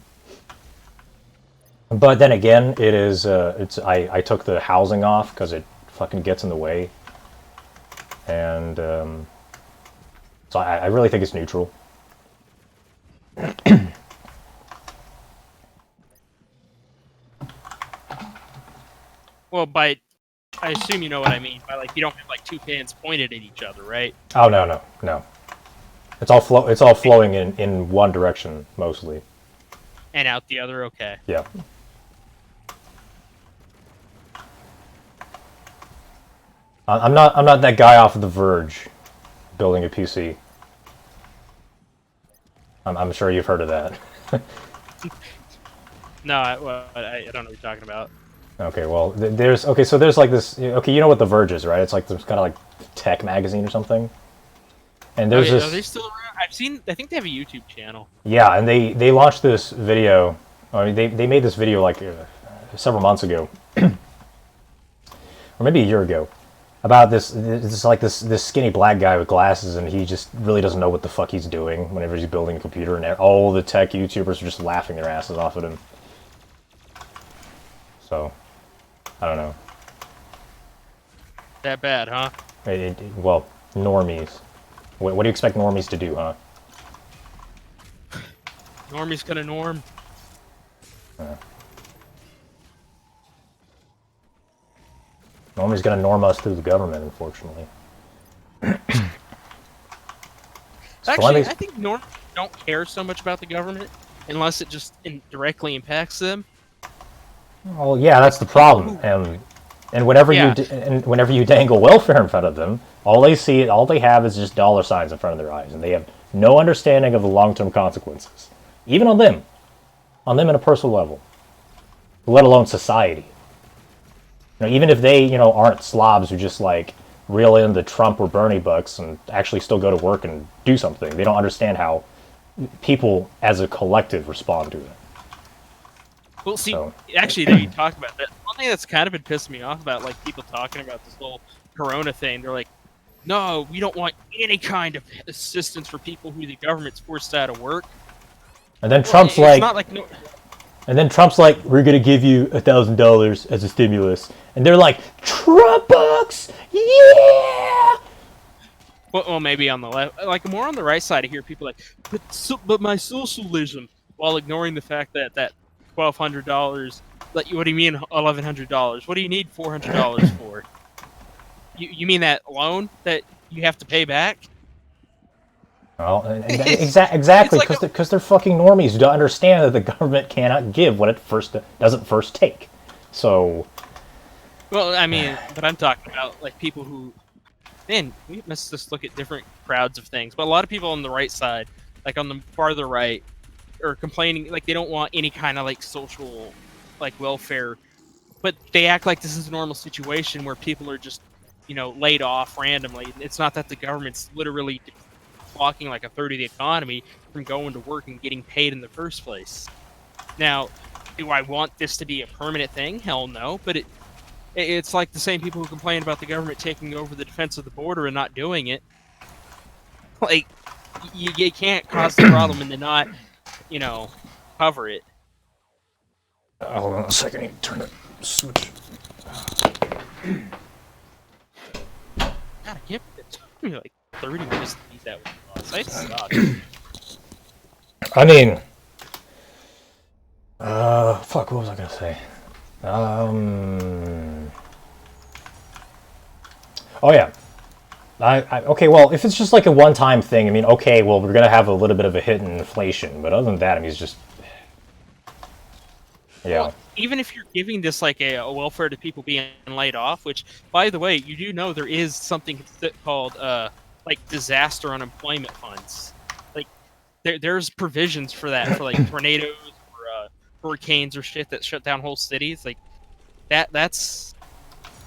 But then again, it is. I took the housing off because it fucking gets in the way, and so I really think it's neutral. Well, I assume you know what I mean. By like, you don't have like two fans pointed at each other, right? Oh no. It's all flowing in one direction mostly. And out the other, okay. Yeah. I'm not that guy off of The Verge, building a PC. I'm sure you've heard of that. No, I don't know what you're talking about. Okay, well, there's like this. Okay, you know what The Verge is, right? It's like this kind of like tech magazine or something. And there's this. Are they still around? I think they have a YouTube channel. Yeah, and they launched this video. I mean, they made this video like several months ago, or maybe a year ago, about this. It's like this skinny black guy with glasses, and he just really doesn't know what the fuck he's doing whenever he's building a computer, and all the tech YouTubers are just laughing their asses off at him. So, I don't know. That bad, huh? Well, normies. What do you expect normies to do, huh? Normie's gonna norm. Normie's gonna norm us through the government, unfortunately. Actually, I think normies don't care so much about the government unless it just directly impacts them. Well, yeah, that's the problem. And whenever you dangle welfare in front of them, all they have is just dollar signs in front of their eyes, and they have no understanding of the long-term consequences, even on them in a personal level, let alone society. You know, even if they, aren't slobs who just like reel in the Trump or Bernie bucks and actually still go to work and do something, they don't understand how people as a collective respond to it. Well, see, actually, that you talk about that. One thing that's kind of been pissing me off about, like, people talking about this whole Corona thing, they're like, no, we don't want any kind of assistance for people who the government's forced out of work. And then Trump's like, not like no. And then Trump's like, we're gonna give you $1,000 as a stimulus, and they're like, Trump bucks, yeah. Well, maybe on the left, like more on the right side, I hear people like, but my socialism, while ignoring the fact that $1,200. What do you mean $1,100? What do you need $400 for? You mean that loan that you have to pay back? Well, exactly, because they're fucking normies who don't understand that the government cannot give what it doesn't first take. So. Well, I mean, but I'm talking about like people who, man, we must just look at different crowds of things. But a lot of people on the right side, like on the farther right, are complaining like they don't want any kind of like social, like welfare, but they act like this is a normal situation where people are just, laid off randomly. It's not that the government's literally blocking like a third of the economy from going to work and getting paid in the first place. Now, do I want this to be a permanent thing? Hell no. But it's like the same people who complain about the government taking over the defense of the border and not doing it. Like, you can't cause the problem and then not, cover it. Hold on a second. I need to turn the switch. God, I can't. It took me like 30 minutes to beat that one. Sites suck. I mean, fuck. What was I gonna say? Oh yeah. Okay, well, if it's just like a one-time thing, I mean, okay, well, we're gonna have a little bit of a hit in inflation, but other than that, I mean, it's just, yeah. Well, even if you're giving this like a welfare to people being laid off, which, by the way, you do know there is something called like disaster unemployment funds. Like there's provisions for that for like tornadoes or hurricanes or shit that shut down whole cities. Like that's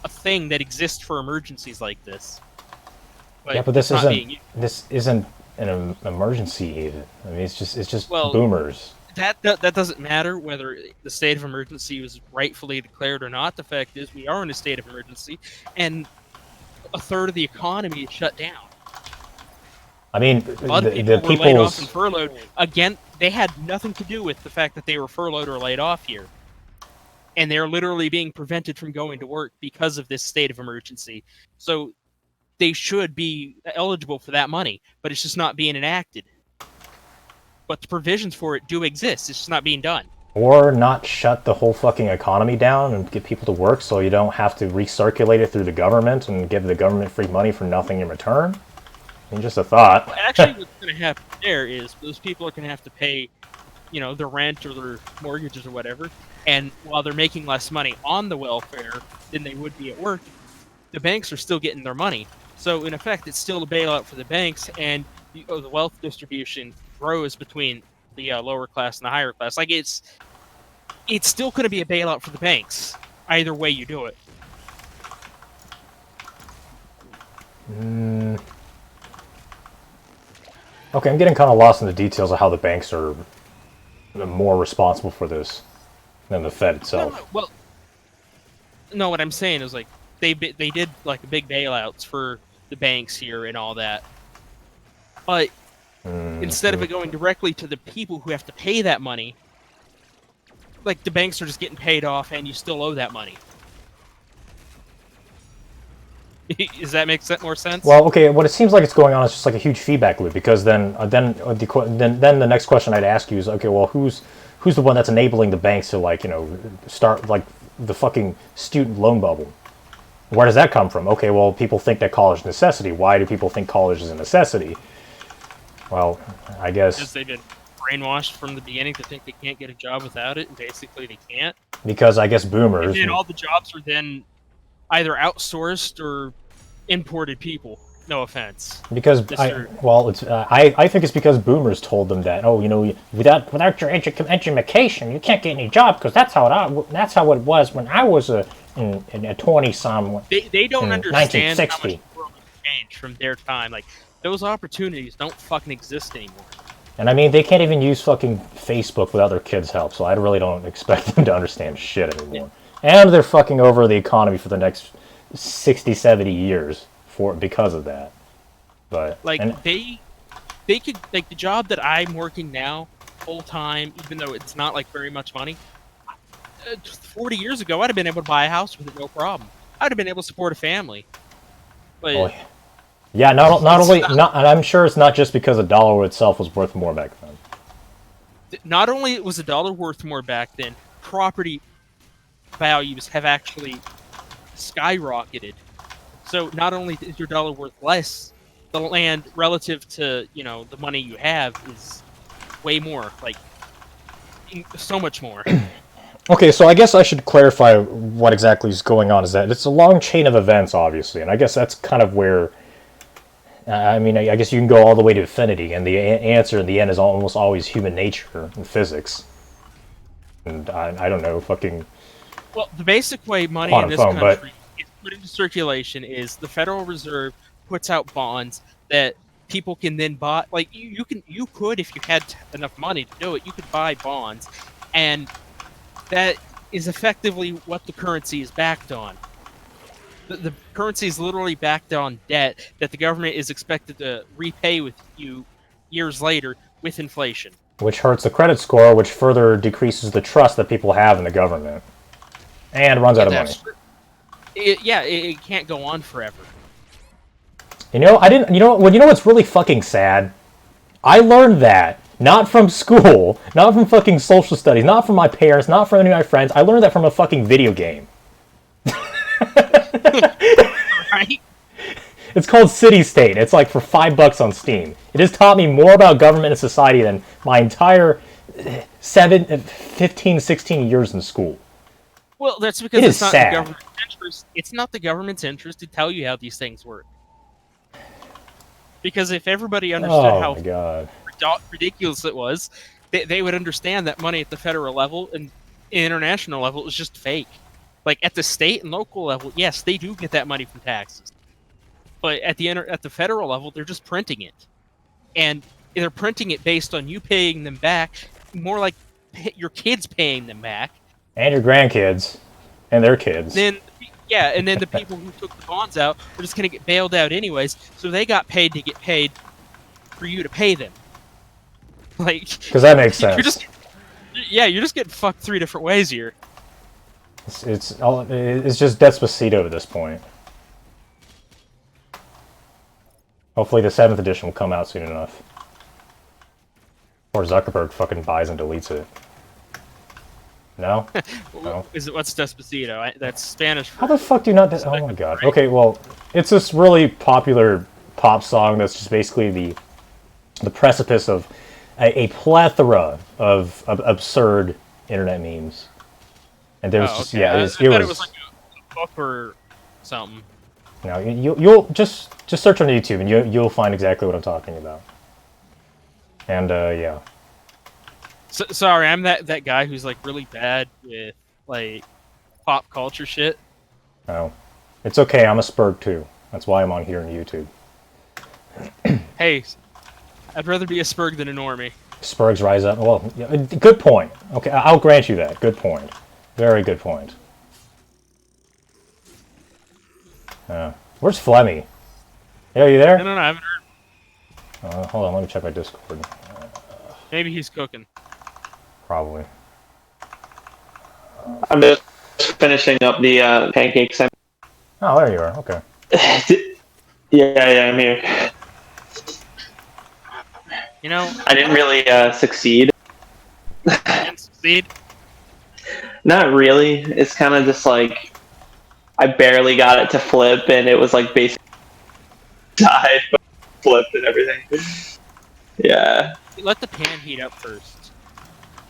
a thing that exists for emergencies like this. Yeah, but this isn't an emergency even. I mean, it's just Well, boomers. That doesn't matter whether the state of emergency was rightfully declared or not. The fact is, we are in a state of emergency, and a third of the economy is shut down. I mean, A lot of people were laid off and furloughed. Again, they had nothing to do with the fact that they were furloughed or laid off here. And they're literally being prevented from going to work because of this state of emergency. So they should be eligible for that money, but it's just not being enacted. But the provisions for it do exist. It's just not being done. Or not shut the whole fucking economy down and get people to work so you don't have to recirculate it through the government and give the government free money for nothing in return. I mean, just a thought. Well, actually, what's going to happen there is those people are going to have to pay, their rent or their mortgages or whatever. And while they're making less money on the welfare than they would be at work, the banks are still getting their money. So in effect, it's still a bailout for the banks, and the wealth distribution grows between the lower class and the higher class. Like it's still going to be a bailout for the banks, either way you do it. Okay, I'm getting kind of lost in the details of how the banks are more responsible for this than the Fed itself. No, what I'm saying is like they did like big bailouts for the banks here and all that, but instead of it going directly to the people who have to pay that money, like the banks are just getting paid off, and you still owe that money. Does that make more sense? Well, okay. What it seems like it's going on is just like a huge feedback loop, because then the next question I'd ask you is, okay, well, who's the one that's enabling the banks to start like the fucking student loan bubble? Where does that come from? Okay, well, people think that college is a necessity. Why do people think college is a necessity? Well, I guess because they've been brainwashed from the beginning to think they can't get a job without it, and basically they can't. Because I guess boomers. And then all the jobs are then either outsourced or imported people. No offense. Because I think it's because boomers told them that, without your education you can't get any job, because that's how it was when I was a 20-some. They don't understand 1960. how much the world has changed from their time. Like those opportunities don't fucking exist anymore. And I mean, they can't even use fucking Facebook without their kids' help, so I really don't expect them to understand shit anymore. Yeah. And they're fucking over the economy for the next 60, 70 years because of that. But they could, like, the job that I'm working now full time, even though it's not like very much money. 40 years ago, I'd have been able to buy a house with it, no problem. I'd have been able to support a family. But yeah, and I'm sure it's not just because a dollar itself was worth more back then. Not only was a dollar worth more back then, property values have actually skyrocketed. So not only is your dollar worth less, the land relative to, the money you have is way more, like so much more. Okay, so I guess I should clarify what exactly is going on. Is that it's a long chain of events, obviously, and I guess that's kind of where. I guess you can go all the way to infinity, and the answer in the end is almost always human nature and physics. And I don't know, fucking. Well, the basic way money in this country is put into circulation is the Federal Reserve puts out bonds that people can then buy. Like you could, if you had enough money to do it, you could buy bonds, and that is effectively what the currency is backed on. The currency is literally backed on debt that the government is expected to repay with you years later with inflation. Which hurts the credit score, which further decreases the trust that people have in the government. And runs out of money. It can't go on forever. What's really fucking sad? I learned that not from school, not from fucking social studies, not from my parents, not from any of my friends. I learned that from a fucking video game. Right? called City State. It's like for $5 on Steam. It has taught me more about government and society than my entire 15, 16 years in school. Well, that's because It it's is not sad. the government's interest. It's not the government's interest to tell you how these things work. Because if everybody understood Oh how my god. ridiculous it was, they would understand that money at the federal level and international level is just fake. Like at the state and local level, yes, they do get that money from taxes, but at the federal level, they're just printing it, and they're printing it based on you paying them back, more like your kids paying them back, And your grandkids. And their kids. then yeah, and then the people who took the bonds out are just gonna get bailed out anyways, so they got paid to get paid for you to pay them. Like, Because that makes sense. you're just getting fucked 3 different ways here. It's just Despacito at this point. Hopefully the 7th edition will come out soon enough. Or Zuckerberg fucking buys and deletes it. No? No. What's Despacito? That's Spanish. How the fuck do you not... Oh my god. Okay, well, it's this really popular pop song that's just basically the precipice of a plethora of absurd internet memes. And there's just... Okay. Yeah, I it thought was... it was like a book or something. No, you'll just search on YouTube and you'll find exactly what I'm talking about. And yeah. Sorry, I'm that guy who's like really bad with like pop culture shit. Oh, it's okay. I'm a Spurg too. That's why I'm on here on YouTube. Hey, I'd rather be a Spurg than a normie. Spurgs rise up. Well, yeah, good point. Okay, I'll grant you that. Good point. Very good point. Where's Flemmy? Hey, are you there? No, I haven't heard. Hold on, let me check my Discord. Maybe he's cooking. Probably. I'm just finishing up the pancakes. Oh, there you are. Okay. Yeah, I'm here. You know, I didn't really succeed. didn't succeed. Not really. It's kind of just like I barely got it to flip, and it was like basically died, but flipped and everything. Yeah, Let the pan heat up first.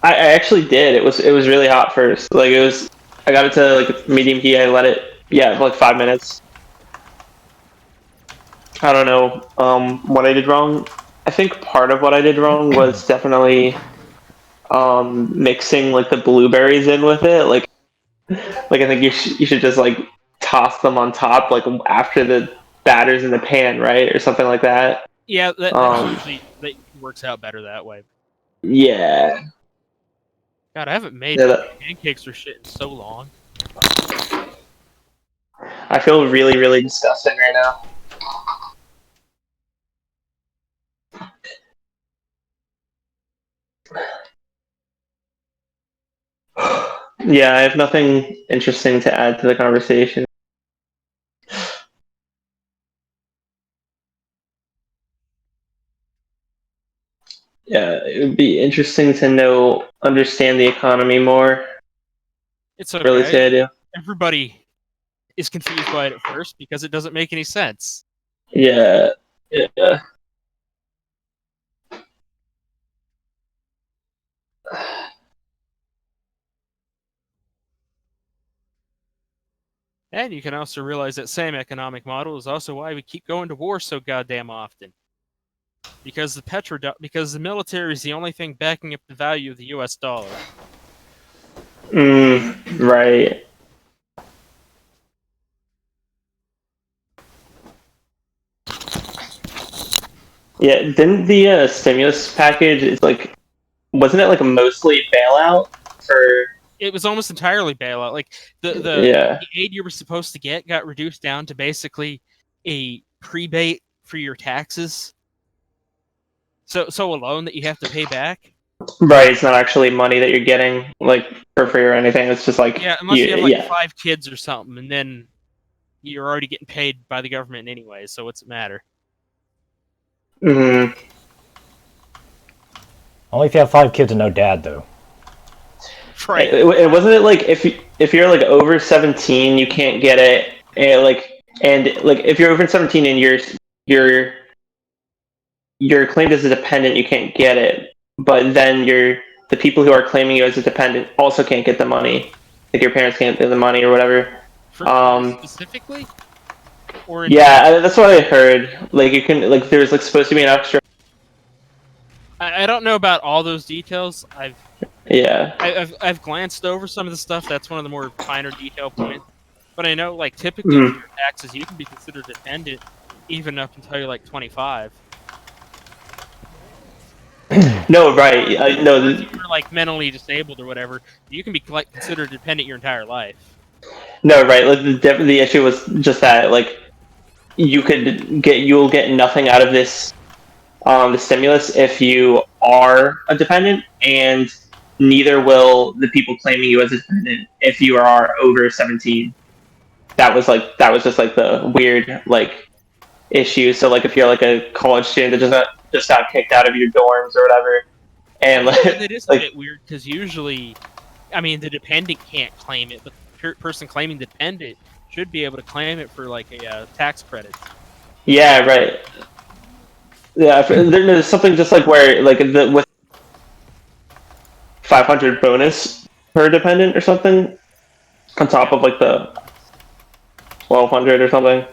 I actually did. It was really hot first. Like it was. I got it to like medium heat. I let it. Yeah, for like 5 minutes. I don't know what I did wrong. I think part of what I did wrong was definitely mixing like the blueberries in with it. Like I think you should just like toss them on top like after the batter's in the pan, right, or something like that. Yeah, that usually that works out better that way. Yeah. God, I haven't made pancakes or shit in so long. I feel really, really disgusting right now. Yeah, I have nothing interesting to add to the conversation. Yeah, it would be interesting to understand the economy more. It's okay. Really say I do. Everybody is confused by it at first because it doesn't make any sense. Yeah. And you can also realize that same economic model is also why we keep going to war so goddamn often. Because the military is the only thing backing up the value of the US dollar. Right. Yeah, didn't the stimulus package, it's like, wasn't it like a mostly bailout for... It was almost entirely bailout. Like the aid you were supposed to get got reduced down to basically a prebate for your taxes. So a loan that you have to pay back. Right, it's not actually money that you're getting like for free or anything. It's just like unless you have like 5 kids or something, and then you're already getting paid by the government anyway. So what's it matter? Mm-hmm. Only if you have 5 kids and no dad, though. Right. It wasn't it like if you're like over 17, you can't get it. Like And like if you're over 17 and you're claimed as a dependent, you can't get it. But then the people who are claiming you as a dependent also can't get the money. Like your parents can't get the money or whatever. For you specifically, or in Yeah, general? that's what I heard. Like you can like there's like supposed to be an extra. I don't know about all those details. Yeah. I've glanced over some of the stuff. That's one of the more finer detail points. But I know, like, typically for Mhm. your taxes, you can be considered dependent even up until you're like 25. No, right. Or if No, you're like mentally disabled or whatever, you can be like considered dependent your entire life. no, right. Like the issue was just that like you'll get nothing out of this the stimulus if you are a dependent, and neither will the people claiming you as a dependent if you are over 17. That was just like the weird like issue. So like if you're like a college student that just got kicked out of your dorms or whatever, and Yeah, like that is a like bit weird because usually, I mean, the dependent can't claim it, but the person claiming the dependent should be able to claim it for like a tax credit. yeah, right. Yeah, there's something just like where like with 500 bonus per dependent or something on top Yeah, of like the 1200 or something.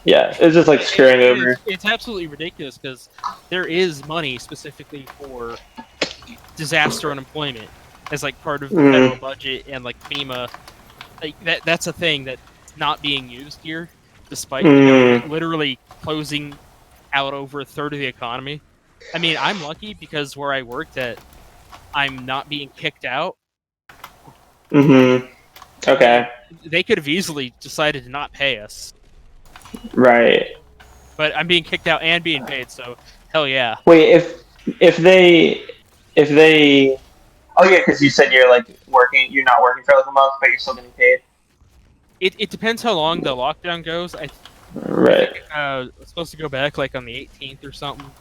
Yeah, it's just like screwing over. it's absolutely ridiculous because there is money specifically for disaster unemployment as like part of the federal Mm, budget and like FEMA. Like that's a thing that's not being used here, despite the government mm, literally closing out over a third of the economy. I mean, I'm lucky because where I worked at, I'm not being kicked out. mm-hmm. I mean, Okay, they could have easily decided to not pay us, right. but I'm being kicked out and being paid, so hell yeah. Wait, if they if they oh yeah, because you said you're not working for like a month, but you're still getting paid. It depends how long the lockdown goes. I Right. think it's supposed to go back like on the 18th or something,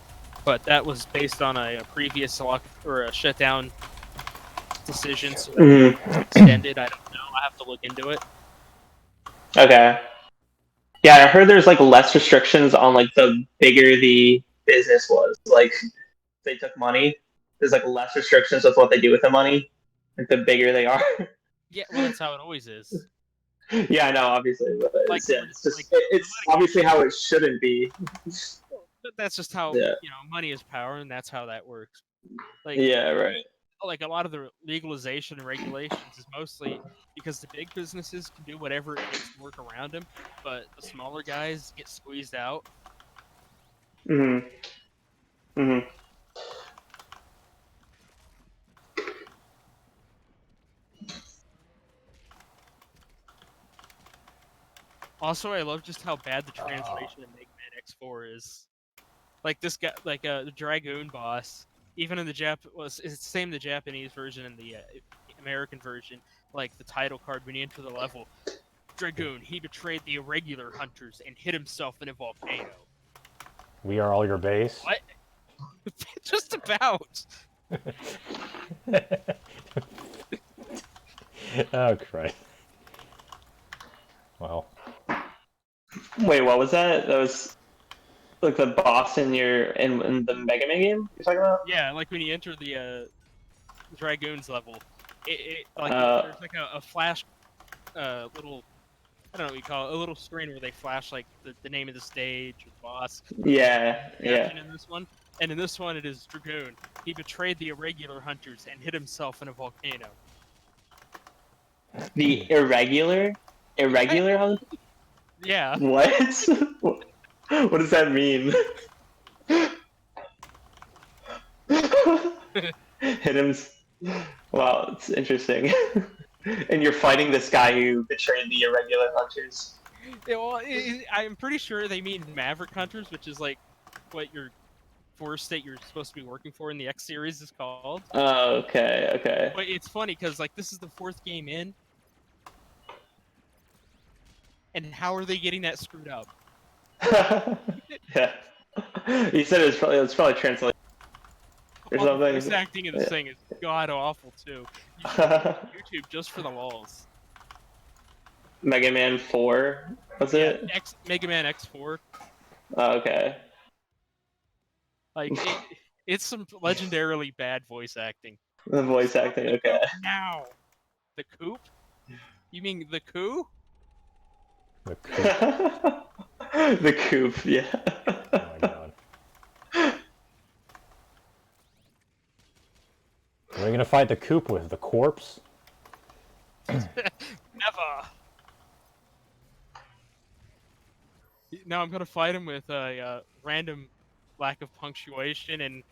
but that was based on a previous lock or a shutdown decision, so that Hmm. extended. I don't know. I have to look into it. Okay. Yeah, I heard there's like less restrictions on like the bigger the business was. Like if they took money, there's like less restrictions with what they do with the money. Like the bigger they are. Yeah, well, that's how it always is. Yeah, I know, obviously, but Like, it's like just the it's obviously how it shouldn't be. that's just how Yeah. money is power, and that's how that works. Like, Yeah. Right. like a lot of the legalization and regulations is mostly because the big businesses can do whatever it takes to work around them, but the smaller guys get squeezed out. Hmm. Hmm. Also, I love just how bad the translation in Mega Man X4 is. Like this guy, like the Dragoon boss, even in the it's the same in the Japanese version and the American version. Like the title card when you enter the level, Dragoon, he betrayed the irregular hunters and hid himself in a volcano. We are all your base. What? Just about. Oh Christ. Well, Wait, what was that? That was like the boss in the Mega Man game you're talking about? Yeah, like when you enter the Dragoons level, Uh, there's like a flash little, I don't know what you call it, a little screen where they flash like the name of the stage or the boss. yeah, yeah. Caption in this one, and in this one it is Dragoon. He betrayed the irregular hunters and hid himself in a volcano. The irregular hunt? Yeah. What? What does that mean? Hit him. Wow, it's interesting. And you're fighting this guy who betrayed the irregular hunters. Yeah, well, I'm pretty sure they mean Maverick Hunters, which is like what your force that you're supposed to be working for in the X series is called. Oh, okay, okay. But it's funny because like this is the fourth game in, and how are they getting that screwed up? Yeah. You said it's probably translated or All the something. voice acting in this Yeah. thing is god awful too. You should go to YouTube just for the lulls. Mega Man 4, was it? Mega Man X4. Oh, okay. Like it's some legendarily bad voice acting. The voice Stop acting, the okay. coop now. The coop? You mean the coup? The coop. The coop, yeah. Oh my god. What are you gonna fight the coop with? The corpse? Never. Now I'm gonna fight him with a random lack of punctuation and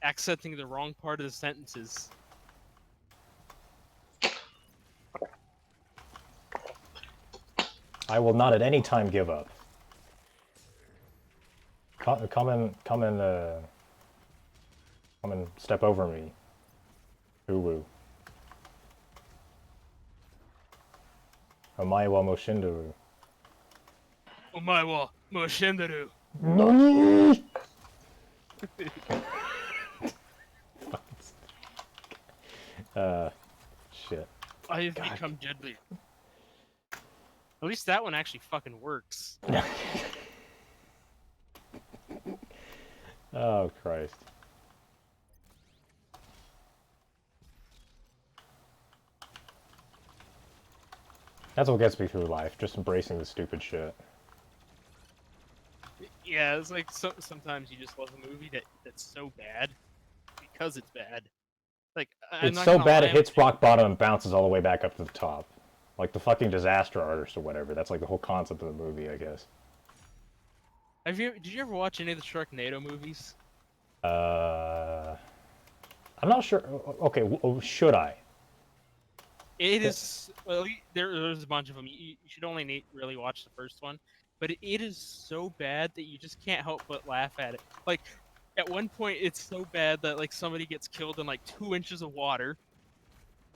accenting the wrong part of the sentences. I will not at any time give up. Come and step over me. Uwu. Omae wa moshinderu. Omae wa moshinderu. NANI?! Shit. I have become deadly. At least that one actually fucking works. Oh, Christ. That's what gets me through life, just embracing the stupid shit. Yeah, it's like sometimes you just love a movie that's so bad because it's bad. Like I'm It's not so gonna bad lie, it hits rock bottom and bounces all the way back up to the top. Like the fucking disaster artist or whatever. That's like the whole concept of the movie, I guess. Did you ever watch any of the Sharknado movies? I'm not sure. Okay, should I? It is well, there's a bunch of them. You should only really watch the first one, but it is so bad that you just can't help but laugh at it. Like at one point, it's so bad that like somebody gets killed in like 2 inches of water,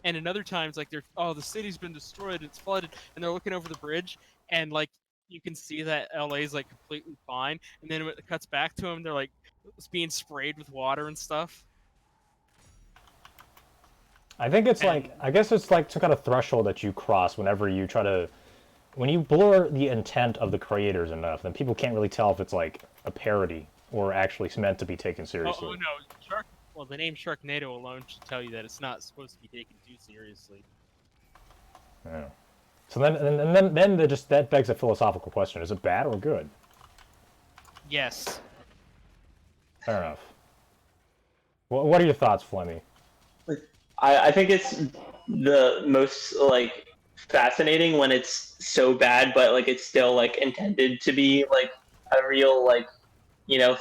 and another time it's like the city's been destroyed, it's flooded, and they're looking over the bridge, and like you can see that LA's like completely fine, and then when it cuts back to them, they're like it's being sprayed with water and stuff. I think it's like, I guess it's like some kind of threshold that you cross whenever you try to, when you blur the intent of the creators enough, then people can't really tell if it's like a parody or actually meant to be taken seriously. Oh no, well, the name Sharknado alone should tell you that it's not supposed to be taken too seriously. Yeah. So then that begs a philosophical question: is it bad or good? Yes. Fair enough. Well, what are your thoughts, Flemmy? I think it's the most like fascinating when it's so bad, but like it's still like intended to be like a real like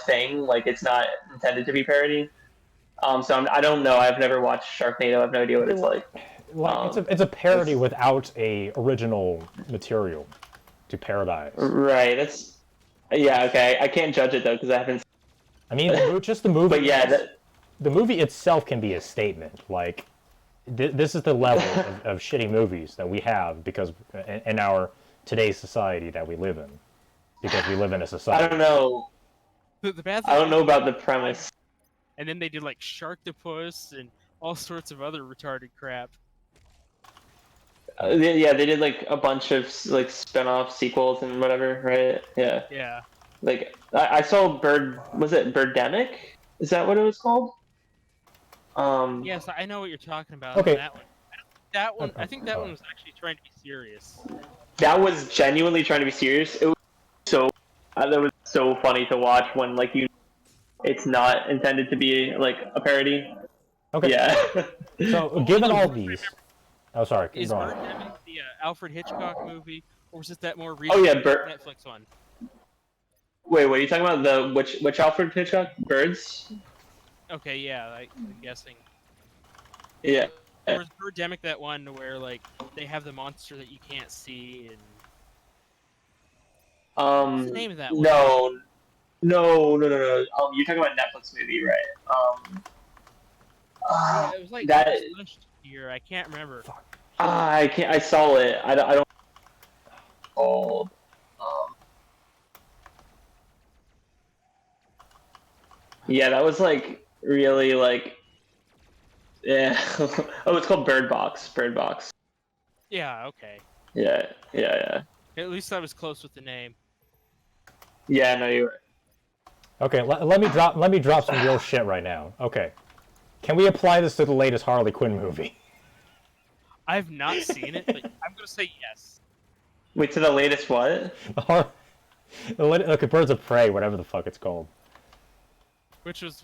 thing. Like it's not intended to be parody. I don't know. I've never watched Sharknado. I have no idea what it's like. It's a parody without a original material to parodize. Right. Yeah. Okay. I can't judge it though because I haven't. I mean, just the movie. But yeah, the movie itself can be a statement. Like, this is the level of shitty movies that we have because in our today's society that we live in, because we live in a society. I don't know. The bad thing I don't know about the premise. And then they did like Sharktopus and all sorts of other retarded crap. Yeah, they did like a bunch of like spin-off sequels and whatever, right? Yeah. Yeah. Like I saw was it Birdemic? Is that what it was called? Yes, I know what you're talking about. Okay. That one. I think that one was actually trying to be serious. That was genuinely trying to be serious. It was that was so funny to watch when like it's not intended to be like a parody. Okay. Yeah. So given all these, oh sorry, is go on. Birdemic the Alfred Hitchcock movie, or was it that more recent Netflix one? Wait, what are you talking about? The which Alfred Hitchcock? Birds? Okay, yeah, I'm guessing. Yeah. Or was Birdemic that one where like they have the monster that you can't see and what's the name of that one? No. You're talking about Netflix movie, right? Yeah, it was like that last year. I can't remember. I can't. I saw it. I don't. Called. Yeah, that was like really like. Yeah. Oh, it's called Bird Box. Bird Box. Yeah. Okay. Yeah. At least I was close with the name. Yeah, no, you're right. Okay, let me drop some real shit right now. Okay, can we apply this to the latest Harley Quinn movie? I've not seen it, but I'm gonna say yes. Wait, to the latest what? Okay, Birds of Prey, whatever the fuck it's called. Which was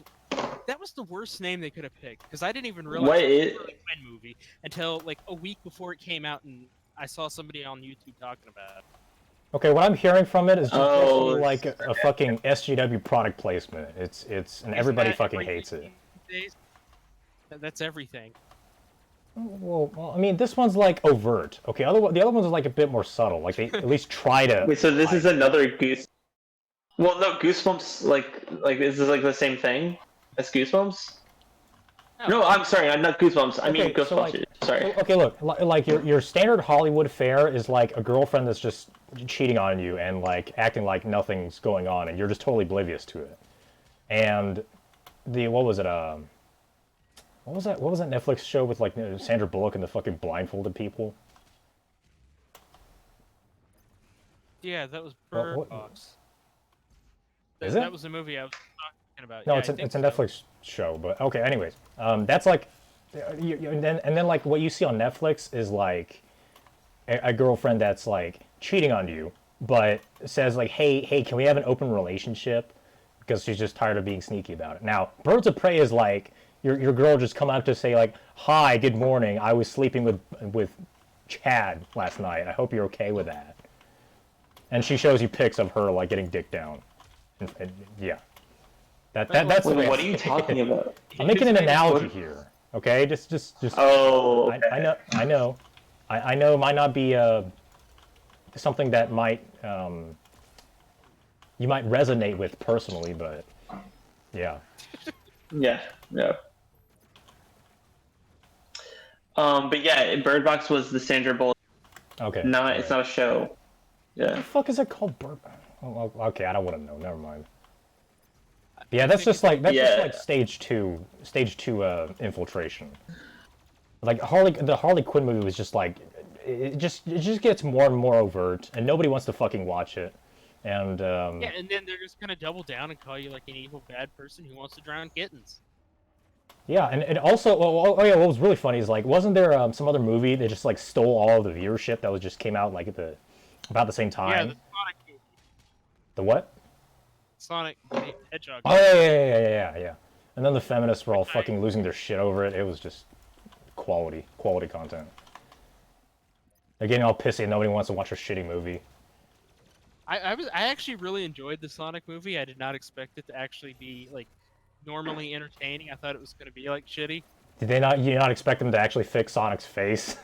that was the worst name they could have picked because I didn't even realize What it was a is? Harley Quinn movie until like a week before it came out, and I saw somebody on YouTube talking about it. Okay, what I'm hearing from it is just Oh, basically like a fucking SGW product placement. And everybody Isn't that fucking everything hates it. these days? That's everything. Well, I mean, this one's like overt. Okay, the other ones are like a bit more subtle. Like they at least try to. Wait, so this is another Goose. Well, no, Goosebumps. Like is this like the same thing as Goosebumps? No, I'm sorry, I'm not Goosebumps. I mean Okay, so like, Ghostbusters. Sorry. okay, look, like your standard Hollywood fare is like a girlfriend that's just cheating on you and like acting like nothing's going on, and you're just totally oblivious to it. And what was it? What was that Netflix show with like Sandra Bullock and the fucking blindfolded people? Yeah, that was What- Bird Box. Is That it? was the movie I was talking about. No, Yeah, it's I a think it's a so. Netflix show, but okay. Anyways, that's like, and then like what you see on Netflix is like a girlfriend that's like cheating on you, but says like, hey, can we have an open relationship? Because she's just tired of being sneaky about it. Now, Birds of Prey is like your girl just come out to say like, hi, good morning. I was sleeping with Chad last night. I hope you're okay with that. And she shows you pics of her like getting dick down. And yeah. That's the Wait, way what I are you see it. talking about? I'm making an His name is analogy what? here. Okay, just. Oh, okay. I know. I know it might not be something that might you might resonate with personally, but yeah. Yeah. But yeah, Bird Box was the Sandra Bullock. Okay. It's alright. not a show. What Yeah. the fuck is it called? Oh, okay, I don't want to know. Never mind. Yeah, I that's think just like Yeah. stage two infiltration. Like the Harley Quinn movie was just like it just gets more and more overt, and nobody wants to fucking watch it. And Yeah, and then they're just gonna double down and call you like an evil bad person who wants to drown kittens. yeah, and also, oh yeah, what was really funny is like, wasn't there some other movie that just like stole all of the viewership that was just came out like about the same Yeah, time? the Sonic movie. The what? Sonic the Hedgehog. Oh yeah. And then the feminists were all fucking losing their shit over it. It was just quality content. They're getting all pissy and nobody wants to watch a shitty movie. I actually really enjoyed the Sonic movie. I did not expect it to actually be like normally entertaining. I thought it was gonna be like shitty. Did you not expect them to actually fix Sonic's face?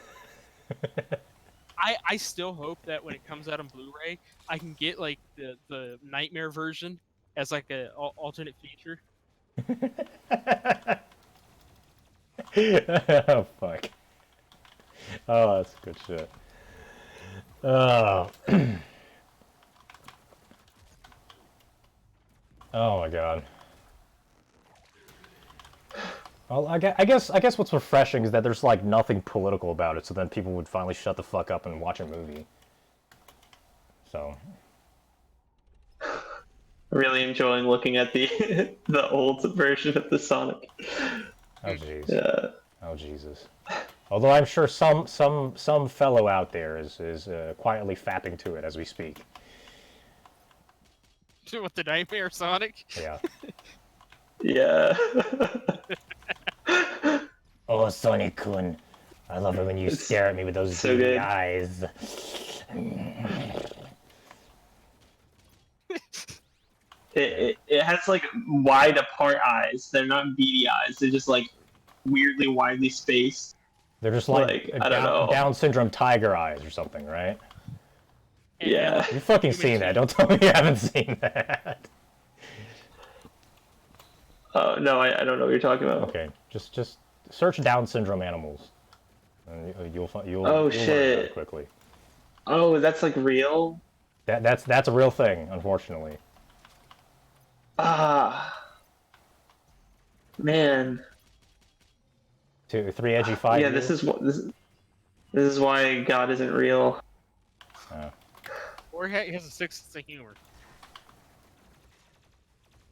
I still hope that when it comes out on Blu-ray, I can get like the Nightmare version as like a alternate feature. Oh fuck. Oh, that's good shit. Oh. Oh my god. Well, I guess what's refreshing is that there's like nothing political about it, so then people would finally shut the fuck up and watch a movie. So. Really enjoying looking at the the old version of the Sonic. Oh jeez. Yeah. Oh Jesus. Although I'm sure some fellow out there is quietly fapping to it as we speak. With the Nightmare Sonic. Yeah. Yeah. Oh, Sonic-kun. I love it when you stare at me with those so beady good. eyes. It has like wide apart eyes. They're not beady eyes. They're just like weirdly widely spaced. They're just like, Like, I don't know. Down syndrome tiger eyes or something, right? And Yeah. You've fucking Human seen that. teeth. Don't tell me you haven't seen that. No, I don't know what you're talking about. Okay, just search Down syndrome animals, and you'll Oh, learn about shit. it quickly. Oh, that's like real? That's a real thing, unfortunately. Ah. Man. 3 edgy 5. Yeah, this is why God isn't real. Or he has a sixth sense of humor.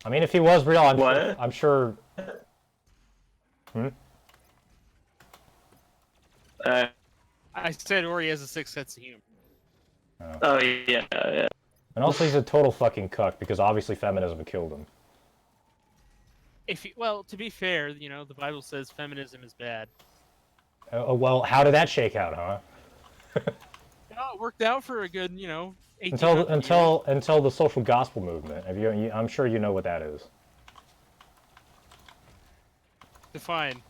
I mean, if he was real, What? I'm sure. Uh, I said, or he has a sixth sense of humor. oh yeah, yeah. And also, he's a total fucking cuck because obviously feminism killed him. Well, to be fair, you know, the Bible says feminism is bad. Well, how did that shake out, huh? Well, it worked out for a good, 1800 years. Until the social gospel movement. I'm sure you know what that is. Define.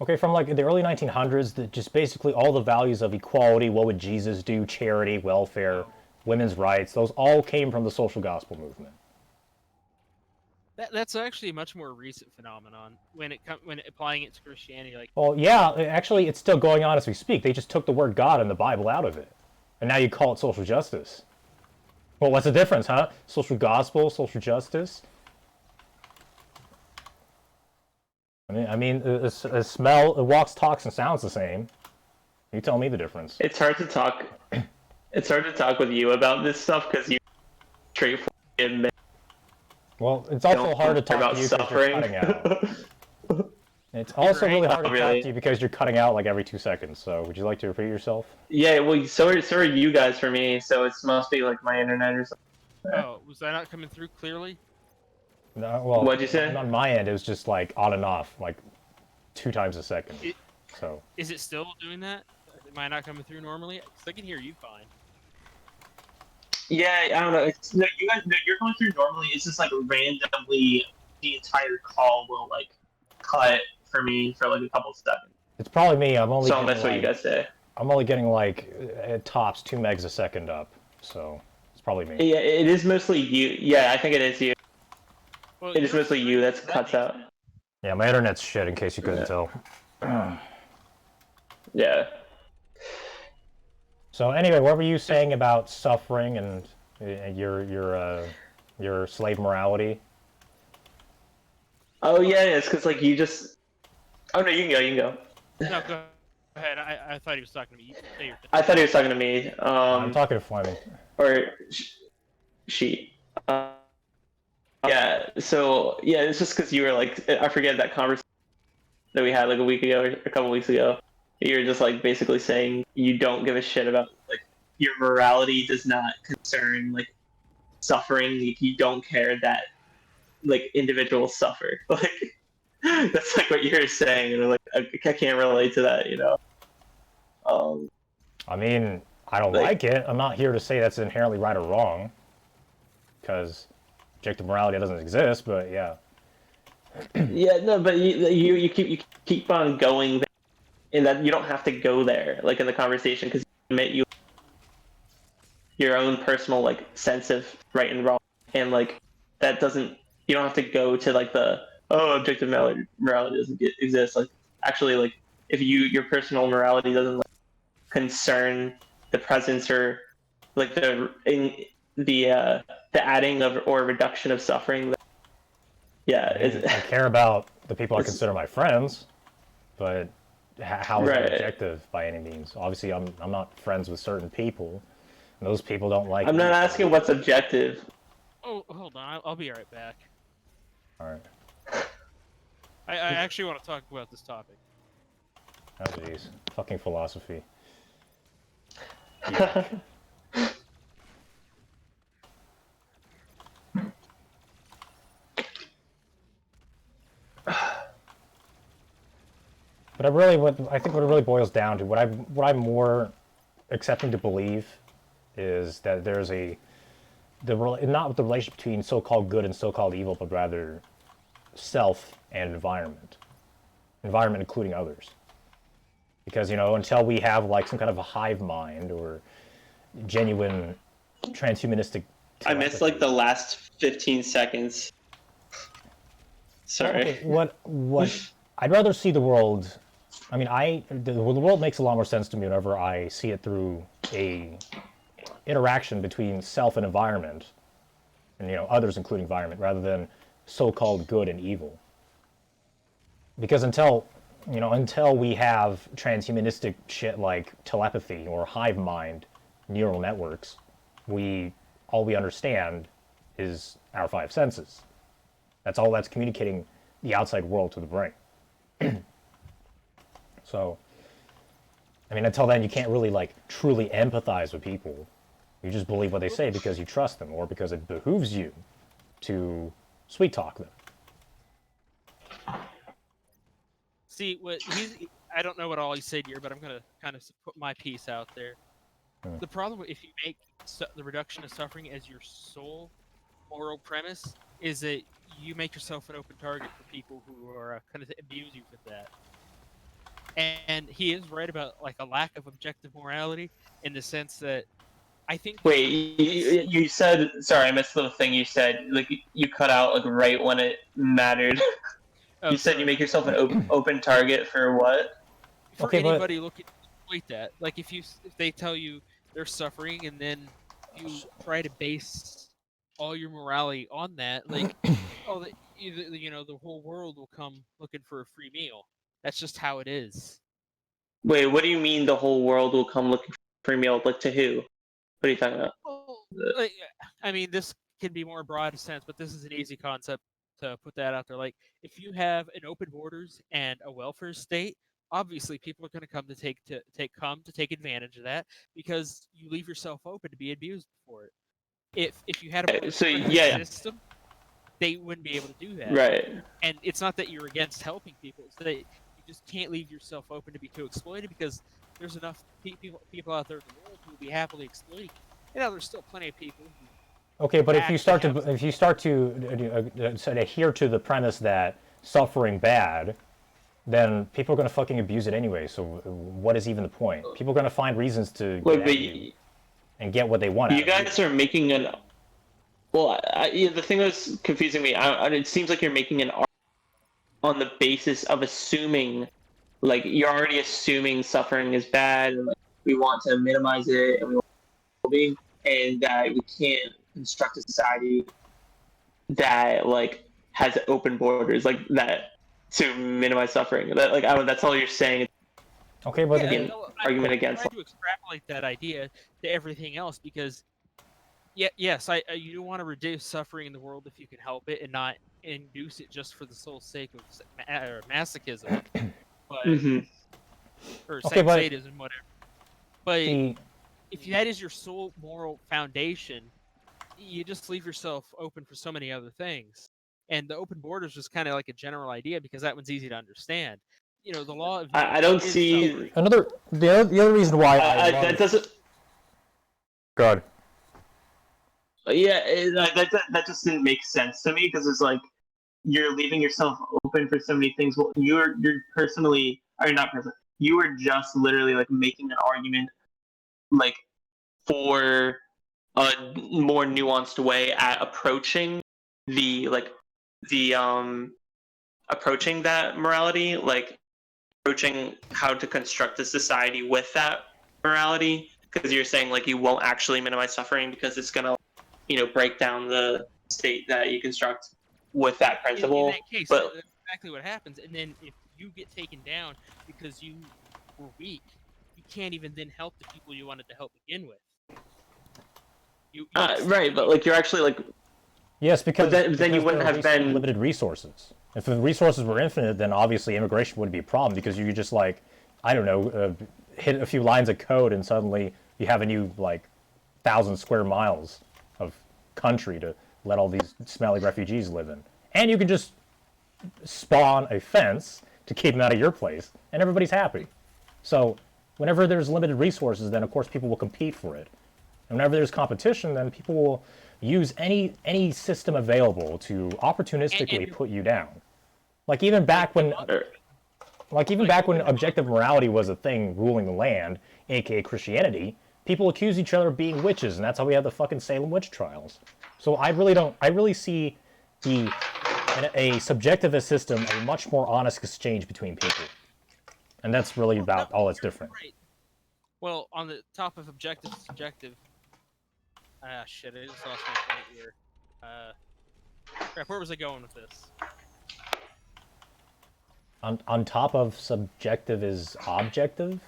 Okay, from like the early 1900s, just basically all the values of equality, what would Jesus do, charity, welfare, women's rights, those all came from the social gospel movement. That's actually a much more recent phenomenon when applying it to Christianity. Like, Well, yeah, actually, it's still going on as we speak. They just took the word God in the Bible out of it, and now you call it social justice. Well, what's the difference, huh? Social gospel, social justice. I mean, a smell, it walks, talks, and sounds the same. You tell me the difference. It's hard to talk. It's hard to talk with you about this stuff because you straightforward admit Well, it's also don't hard to care talk about to you because you're suffering. cutting out. It's also really hard to really? talk to you because you're cutting out like every 2 seconds. So, would you like to repeat yourself? Yeah, well, so are you guys for me. So it must be like my internet or something. oh, was that not coming through clearly? No, well, What'd you say? On my end, it was just like on and off, like 2 times a second. So. Is it still doing that? Am I not coming through normally? Because I can hear you fine. Yeah, I don't know. No, you guys, no, you're going through normally. It's just like randomly, the entire call will like cut for me for like a couple seconds. It's probably me. I'm only. So getting, that's what like, you guys say. I'm only getting like at tops 2 megs a second up, so it's probably me. Yeah, it is mostly you. Yeah, I think it is you. Well, It is mostly you that cuts out. Yeah, my internet's shit. In case you couldn't tell. Yeah. So anyway, what were you saying about suffering and your slave morality? Oh yeah, it's because like you just. Oh no, you can go. You can go. No, go ahead. I thought he was talking to me. You can say your thing. I thought he was talking to me. I'm talking to Fleming. Or she. Yeah. So yeah, it's just because you were like, I forget that conversation that we had like a week ago or a couple weeks ago. You were just like basically saying you don't give a shit about like your morality does not concern like suffering. Like, you don't care that like individuals suffer. Like that's like what you're saying, and like I can't relate to that, you know. I mean, I don't like it. I'm not here to say that's inherently right or wrong, because objective morality doesn't exist. But yeah. Yeah, no, but you keep on going, and that you don't have to go there, like in the conversation, because you admit your own personal like sense of right and wrong, and like that doesn't, you don't have to go to like the objective morality doesn't exist. Like actually, like if your personal morality doesn't like, concern the presence or like the adding of or reduction of suffering. Yeah, I care about the people I consider my friends, but how is that objective by any means? Obviously, I'm not friends with certain people, and those people don't like. I'm not asking what's objective. Oh, hold on. I'll be right back. All right. I actually want to talk about this topic. Oh jeez, fucking philosophy. But I think what it really boils down to, what I'm more accepting to believe, is that there's not the relationship between so-called good and so-called evil, but rather self and environment, including others. Because until we have like some kind of a hive mind or genuine transhumanistic telepathy. I missed like the last 15 seconds. Sorry. What I'd rather see the world. I mean, the world makes a lot more sense to me whenever I see it through a interaction between self and environment, and others including environment, rather than so-called good and evil. Because until we have transhumanistic shit like telepathy or hive mind neural networks, all we understand is our five senses. That's all that's communicating the outside world to the brain. So, I mean, until then, you can't really like truly empathize with people. You just believe what they say because you trust them, or because it behooves you to sweet talk them. See, I don't know what all he said here, but I'm gonna kind of put my piece out there. The problem if you make the reduction of suffering as your sole moral premise is that you make yourself an open target for people who are kind of abuse you for that. And he is right about like a lack of objective morality in the sense that I think. Wait, you said, sorry, I missed the thing you said. Like you cut out like right when it mattered. Oh, You said you sorry. make yourself an open target for what? For Okay, but anybody looking to exploit that. Like if they tell you they're suffering and then you try to base all your morality on that, like oh, the whole world will come looking for a free meal. That's just how it is. Wait, what do you mean the whole world will come looking for a meal? Like to who? What are you talking about? Well, like, I mean, this can be more broad sense, but this is an easy concept to put that out there. Like, if you have an open borders and a welfare state, obviously people are going to come to take advantage of that because you leave yourself open to be abused for it. If you had a more So restrictive yeah, system, they wouldn't be able to do that. right. And it's not that you're against helping people; it's that you just can't leave yourself open to be too exploited because there's enough people out there in the world who will be happily exploiting. There's still plenty of people who okay, but if you start to some. adhere to the premise that suffering bad, then people are going to fucking abuse it anyway. So what is even the point? People are going to find reasons to get Wait, at you and get what they want out you of you. guys are making an. Well, the thing that's confusing me, it seems like you're making an argument on the basis of assuming, like you're already assuming suffering is bad, and like, we want to minimize it, and we want well-being, and that we can't construct a society that like has open borders like that to minimize suffering. That like I don't, that's all you're saying. Okay, but Again, argument I against. tried to extrapolate that idea to everything else because, yes, you do want to reduce suffering in the world if you can help it and not induce it just for the sole sake of masochism, but Mm-hmm. or okay, but sadism, whatever. But the if that is your sole moral foundation, you just leave yourself open for so many other things. And the open borders was kind of like a general idea because that one's easy to understand. The law of I nature don't is see. suffering. the other reason why I love That doesn't. God. Yeah, that just didn't make sense to me because it's like you're leaving yourself open for so many things. Well, you're personally, or not personally, you were just literally like making an argument like for a more nuanced way at approaching the like the approaching that morality, like approaching how to construct a society with that morality, because you're saying like you won't actually minimize suffering because it's gonna break down the state that you construct with that In principle. that case, But that's exactly what happens. And then if you get taken down because you were weak, you can't even then help the people you wanted to help begin with. right, but like you're actually like. Yes, because then you wouldn't there are have been limited resources. If the resources were infinite, then obviously immigration wouldn't be a problem because you could just like, I don't know, hit a few lines of code and suddenly you have a new like 1,000 square miles of country to let all these smelly refugees live in, and you can just spawn a fence to keep them out of your place, and everybody's happy. So whenever there's limited resources, then of course people will compete for it. And whenever there's competition, then people will use any system available to opportunistically put you down. Like even back when objective morality was a thing ruling the land, aka Christianity, people accused each other of being witches, and that's how we had the fucking Salem witch trials. So I really see a subjectivist system a much more honest exchange between people. And that's really about all that's different. Right. Well, on the top of objective to subjective. Shit, I just lost my point here. Crap, where was I going with this? On top of subjective is objective?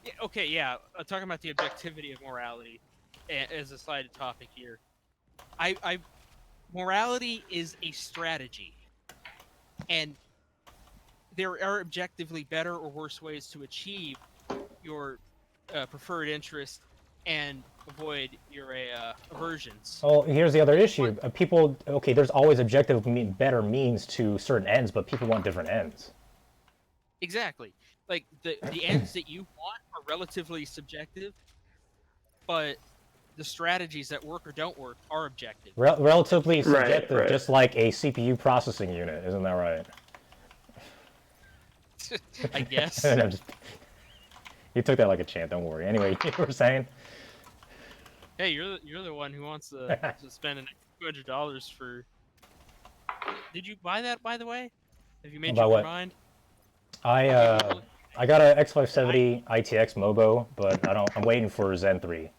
Yeah, okay, yeah. Talking about the objectivity of morality as a side topic here. Morality is a strategy, and there are objectively better or worse ways to achieve your preferred interest and avoid your aversions. Oh, here's the other issue. People, okay, there's always objective better means to certain ends, but people want different ends. Exactly. Like the ends that you want are relatively subjective, but the strategies that work or don't work are objective. Relatively Right, subjective, right. just like a CPU processing unit, isn't that right? I guess. No, you took that like a chant. Don't worry. Anyway, you were saying. Hey, you're the one who wants to spend an extra $200 for. Did you buy that, by the way? Have you made About your what? mind? I got a X570 ITX Mobo, but I'm waiting for Zen 3.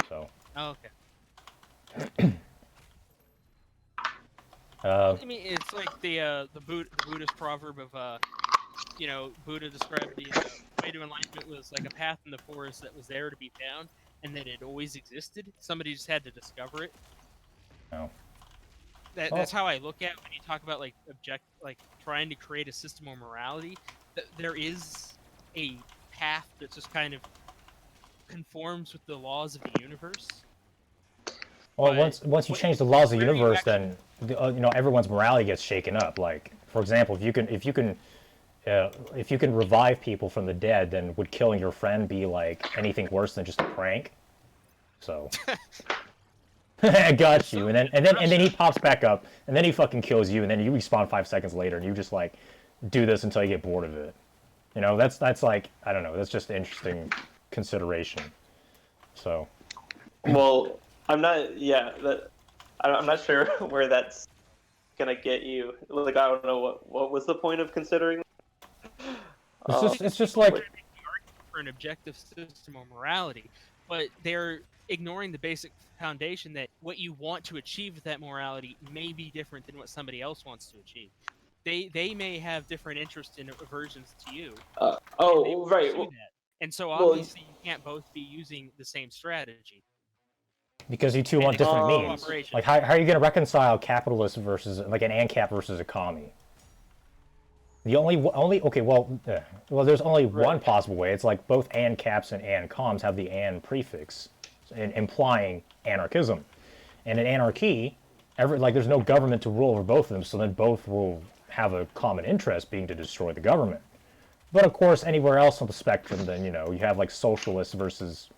So. Oh, okay. I mean, it's like the Buddhist proverb of Buddha described the way to enlightenment was like a path in the forest that was there to be found, and that it always existed. Somebody just had to discover it. No. That's how I look at when you talk about like trying to create a system of morality. There is a path that just kind of conforms with the laws of the universe. Well, once you change the laws of the universe, then everyone's morality gets shaken up. Like, for example, if you can revive people from the dead, then would killing your friend be like anything worse than just a prank? So, I got you, and then he pops back up, and then he fucking kills you, and then you respawn 5 seconds later, and you just like do this until you get bored of it. You know, that's like, I don't know, that's just an interesting consideration. So, Well, I'm not. Yeah, I'm not sure where that's gonna get you. Like, I don't know what was the point of considering. it's just like For an objective system of morality, but they're ignoring the basic foundation that what you want to achieve with that morality may be different than what somebody else wants to achieve. They may have different interests and aversions to you. Oh, right. Well, And so obviously you can't both be using the same strategy. because you two want different means. Cooperation. Like, how are you going to reconcile capitalist versus like an ANCAP versus a commie? The only okay, well, there's only one possible way. It's like both ANCAPs and ANCOMs have the "an" prefix, implying anarchism. And in anarchy, there's no government to rule over both of them, so then both will have a common interest being to destroy the government. But of course, anywhere else on the spectrum, then you have like socialists versus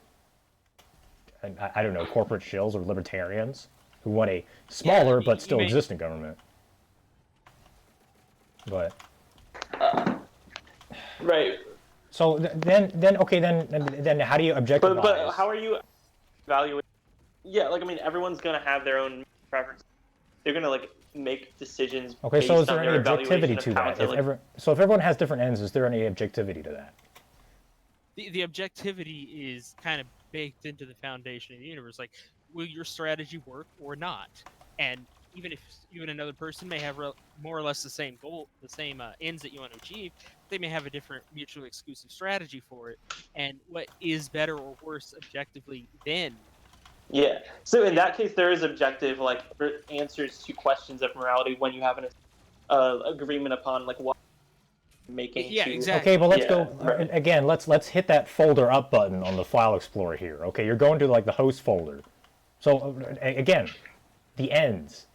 I don't know, corporate shills or libertarians who want a smaller but still existing government. But right. so then how do you objectivize? But how are you evaluating? Yeah, like, I mean, everyone's gonna have their own preference. They're gonna like make decisions. Okay, so is based on there any their objectivity evaluation to of that? how to, So if everyone has different ends, is there any objectivity to that? The objectivity is kind of baked into the foundation of the universe. Like, will your strategy work or not? And even if you and another person may have more or less the same goal, the same ends that you want to achieve, they may have a different mutually exclusive strategy for it. And what is better or worse objectively then? Yeah. So in that case, there is objective like answers to questions of morality when you have an agreement upon like what making. Yeah, exactly. Okay, but let's go again. Let's hit that folder up button on the file explorer here. Okay, you're going to like the host folder. So again, the ends.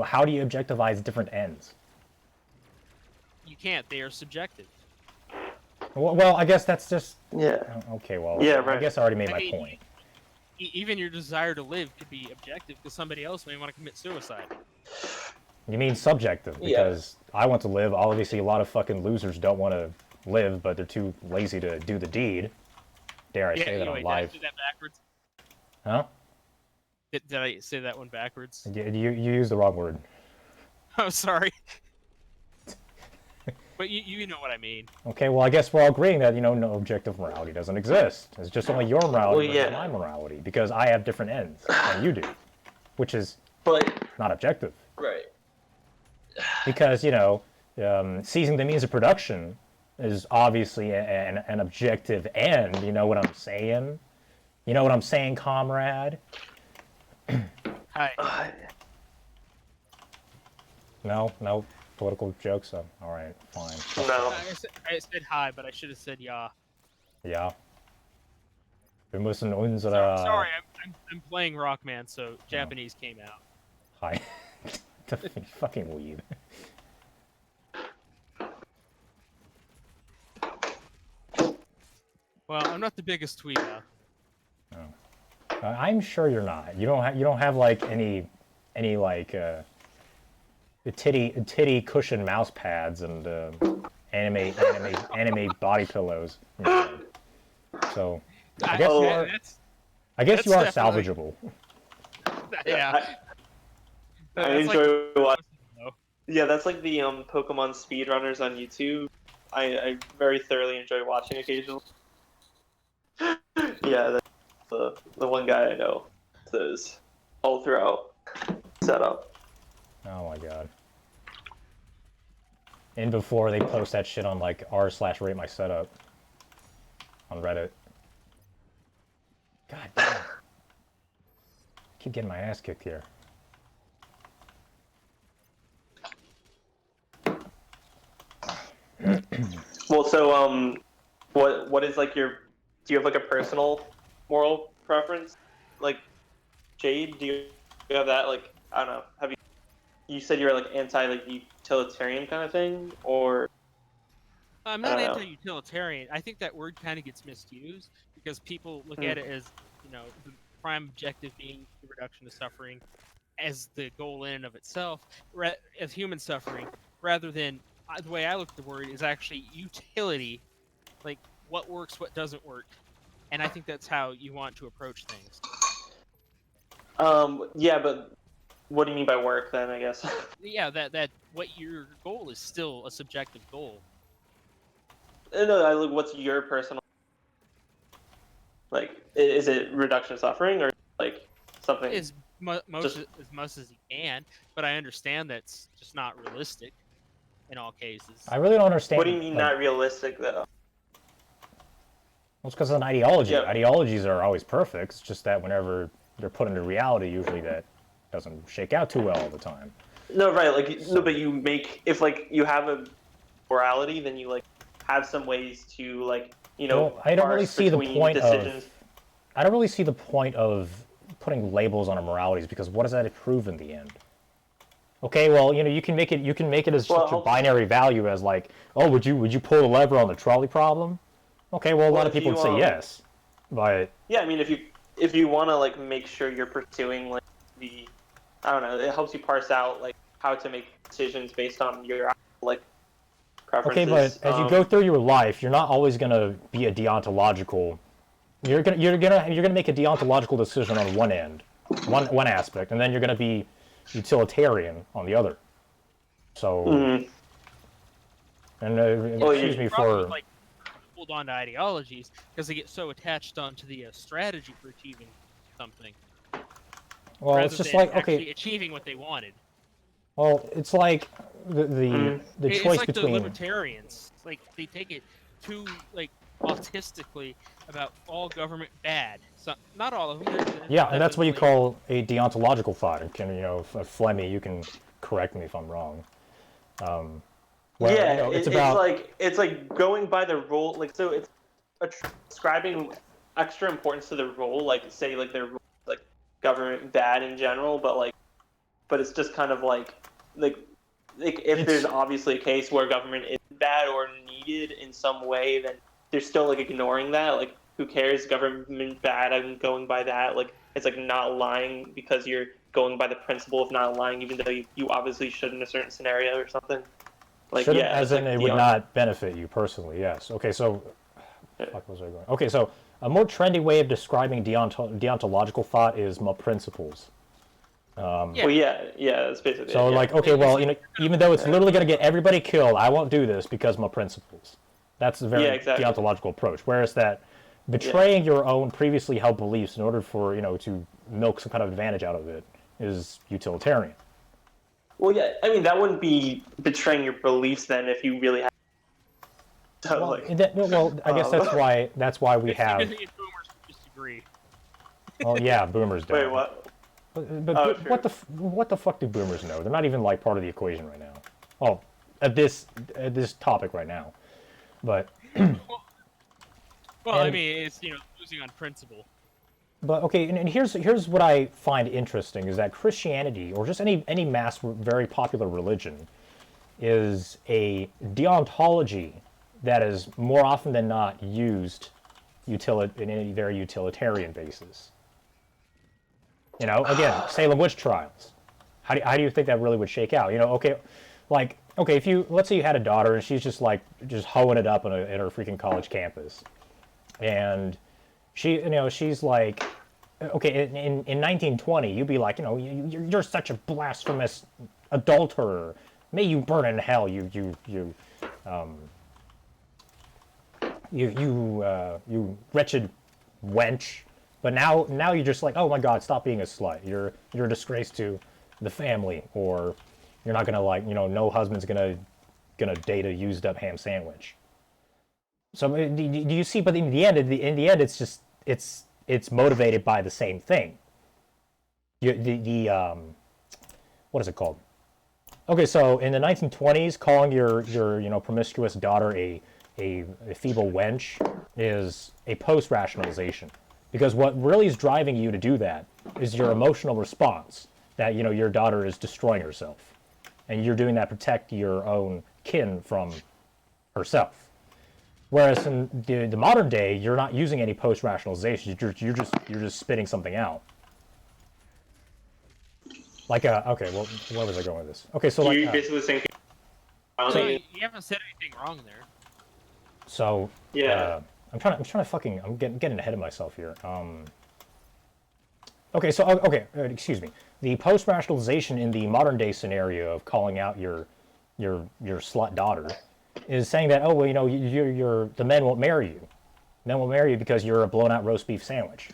How do you objectivize different ends? You can't. They are subjective. Well, I guess that's just Okay, well, Yeah, right. I guess I already made my point. Even your desire to live could be objective because somebody else may want to commit suicide. You mean subjective, because I want to live. Obviously, a lot of fucking losers don't want to live, but they're too lazy to do the deed. Dare I say that on live? Did I say that backwards? Huh? Did I say that one backwards? You used the wrong word. Oh, sorry. But you know what I mean. Okay, well, I guess we're all agreeing that, no objective morality doesn't exist. It's just only your morality versus my morality, because I have different ends than you do, which is not objective. Right. Because, seizing the means of production is obviously an objective end. You know what I'm saying? You know what I'm saying, comrade? Hi. No political jokes. All right, fine. No. I said hi, but I should have said ja. Ja. Wir müssen Sorry, unsere. I'm playing Rockman, so Japanese came out. Hi. The fucking weed. Well, I'm not the biggest tweeter. I'm sure you're not. You don't have like any like the titty cushion mouse pads and anime body pillows. You know. So I guess I guess you are definitely- salvageable. Yeah. I enjoy watching. Yeah, that's like the Pokemon speedrunners on YouTube. I very thoroughly enjoy watching occasionally. Yeah, that's the one guy I know. Those all throughout setup. Oh my god. And before they post that shit on like r/rate my setup on Reddit. God damn. Keep getting my ass kicked here. Well, so what is like your? Do you have like a personal moral preference? Like, Jade, do you have that? Like, I don't know. Have you? You said you're like anti like utilitarian kind of thing, or I'm not anti-utilitarian. I think that word kind of gets misused because people look at it as, you know, the prime objective being the reduction of suffering as the goal in and of itself, as human suffering, rather than the way I look at the word is actually utility, like what works, what doesn't work, and I think that's how you want to approach things. yeah, but what do you mean by work then? I guess. Yeah, that what your goal is still a subjective goal. No, like, what's your personal? Like, is it reduction of suffering or like something? As much as you can, but I understand that's just not realistic in all cases. I really don't understand. What do you mean not realistic though? Well, it's because of an ideology. Yeah. Ideologies are always perfect. It's just that whenever they're put into reality, usually that doesn't shake out too well all the time. No, right. Like, no, but you make if like you have a morality, then you like have some ways to like Well, I don't really parse see the between point decisions. of. I don't really see the point of putting labels on our moralities because what does that prove in the end? Okay, well, you can make it as such a binary value as like, oh, would you pull the lever on the trolley problem? Okay, well, a lot of people would say yes, but yeah, I mean, if you want to like make sure you're pursuing like I don't know, it helps you parse out like how to make decisions based on your like preferences. Okay, but as you go through your life, you're not always gonna be a deontological. You're gonna make a deontological decision on one end, one aspect, and then you're gonna be utilitarian on the other. So, and excuse me for like hold on to ideologies because they get so attached onto the strategy for achieving something. well, it's just like okay, achieving what they wanted. well, it's like the It's choice like between the libertarians. Like they take it too like autistically about all government bad. So not all of them. yeah, and that's what you call a deontological thought. And can Flemmy, you can correct me if I'm wrong. Where, it's like going by the rule. Like so, it's ascribing extra importance to the rule. Like say like they're like government bad in general, but it's just kind of like if there's obviously a case where government is bad or needed in some way, then they're still like ignoring that. Like who cares? Government bad. I'm going by that. Like it's like not lying because you're going by the principle of not lying, even though you obviously should in a certain scenario or something. Like shouldn't, yeah, as in like it would not benefit you personally. Yes. Okay. So, fuck was I going? Okay. So a more trendy way of describing deontological thought is my principles. Well, yeah, that's basically. So like, okay, well, even though it's literally going to get everybody killed, I won't do this because my principles. That's a very deontological approach. Whereas that betraying your own previously held beliefs in order for to milk some kind of advantage out of it is utilitarian. Well, yeah, I mean that wouldn't be betraying your beliefs then if you really had So, Well, like, I guess that's why we have. Significant boomers who disagree. Well, yeah, boomers don't. wait, what? But Oh, sure. what the fuck do boomers know? They're not even like part of the equation right now. Oh, at this topic right now. But Well, I And- mean, it's losing on principle. but okay, and here's what I find interesting is that Christianity or just any mass very popular religion is a deontology that is more often than not used in any very utilitarian basis. Again, Salem witch trials. How do you think that really would shake out? Okay, if let's say you had a daughter and she's just hoeing it up at her freaking college campus, and she's like, okay, in 1920, you'd be like, you're such a blasphemous adulterer. May you burn in hell, you wretched wench. But now you're just like, oh my God, stop being a slut. You're a disgrace to the family, or you're not gonna no husband's gonna date a used up ham sandwich. So do you see? But in the end, it's just it's motivated by the same thing. What is it called? Okay, so in the 1920s, calling your promiscuous daughter a feeble wench is a post-rationalization, because what really is driving you to do that is your emotional response that your daughter is destroying herself, and you're doing that to protect your own kin from herself. Whereas in the modern day, you're not using any post-rationalization. You're just spitting something out. Okay, well, where was I going with this? Okay, so you basically saying. So you haven't said anything wrong there. So Yeah. I'm trying to fucking. I'm getting ahead of myself here. Okay, excuse me. The post-rationalization in the modern day scenario of calling out your slut daughter is saying that, oh well, you're the men won't marry you. Men won't marry you because you're a blown out roast beef sandwich.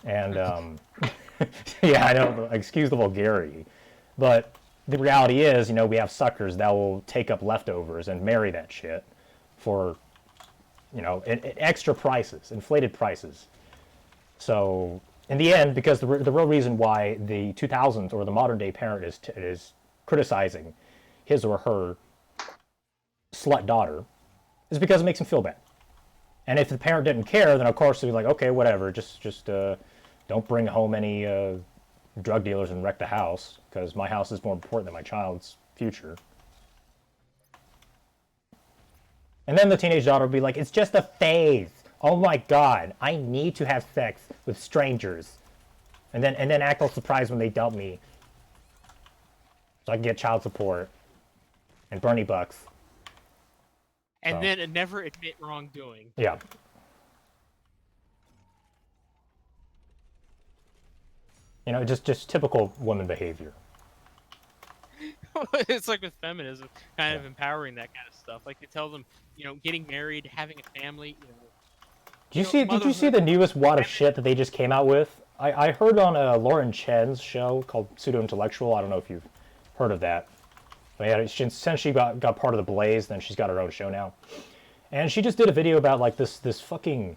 And yeah, I know. Excuse the vulgarity, but the reality is, we have suckers that will take up leftovers and marry that shit for, at extra prices, inflated prices. So in the end, because the real reason why the 2000s or the modern day parent is criticizing his or her slut daughter is because it makes him feel bad. And if the parent didn't care, then of course they'd be like, okay, whatever, just don't bring home any drug dealers and wreck the house, because my house is more important than my child's future. And then the teenage daughter would be like, it's just a phase. Oh my God, I need to have sex with strangers. And then act all surprised when they dump me, so I can get child support and Bernie bucks. And then never admit wrongdoing. Yeah. Just typical woman behavior. It's like with feminism, kind of empowering that kind of stuff. Like they tell them, getting married, having a family. Did you see the newest wad of shit that they just came out with? I heard on Lauren Chen's show called Pseudo Intellectual. I don't know if you've heard of that. But yeah, since she got part of the Blaze, then she's got her own show now. And she just did a video about like this fucking,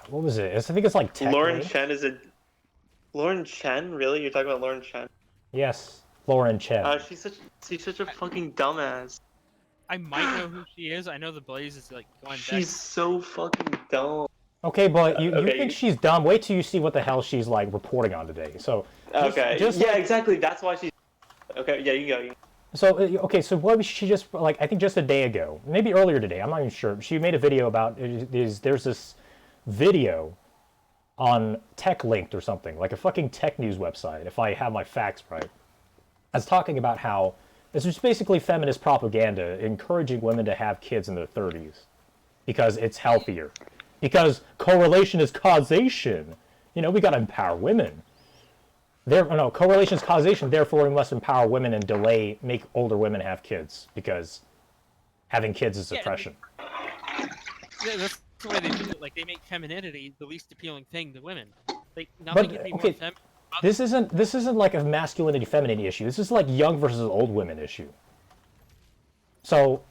what was it? I think it's like tech. Lauren Chen is a. Lauren Chen, really? You're talking about Lauren Chen? Yes, Lauren Chen. She's such a fucking dumbass. I might know who she is. I know the Blaze is like going She's so fucking dumb. Okay, but you think she's dumb? Wait till you see what the hell she's like reporting on today. So Exactly. That's why she's. Okay, yeah, you go. So what was she just like? I think just a day ago, maybe earlier today. I'm not even sure. She made a video about there's this video on Tech Linked or something, like a fucking tech news website, if I have my facts right. That's talking about how this is basically feminist propaganda encouraging women to have kids in their 30s because it's healthier. Because correlation is causation. We gotta empower women. Correlation is causation, therefore we must empower women and make older women have kids, because having kids is oppression. That's the way they do it. Like they make femininity the least appealing thing to women. Like nothing can be more feminine. This isn't like a masculinity femininity issue. This is like young versus old women issue. So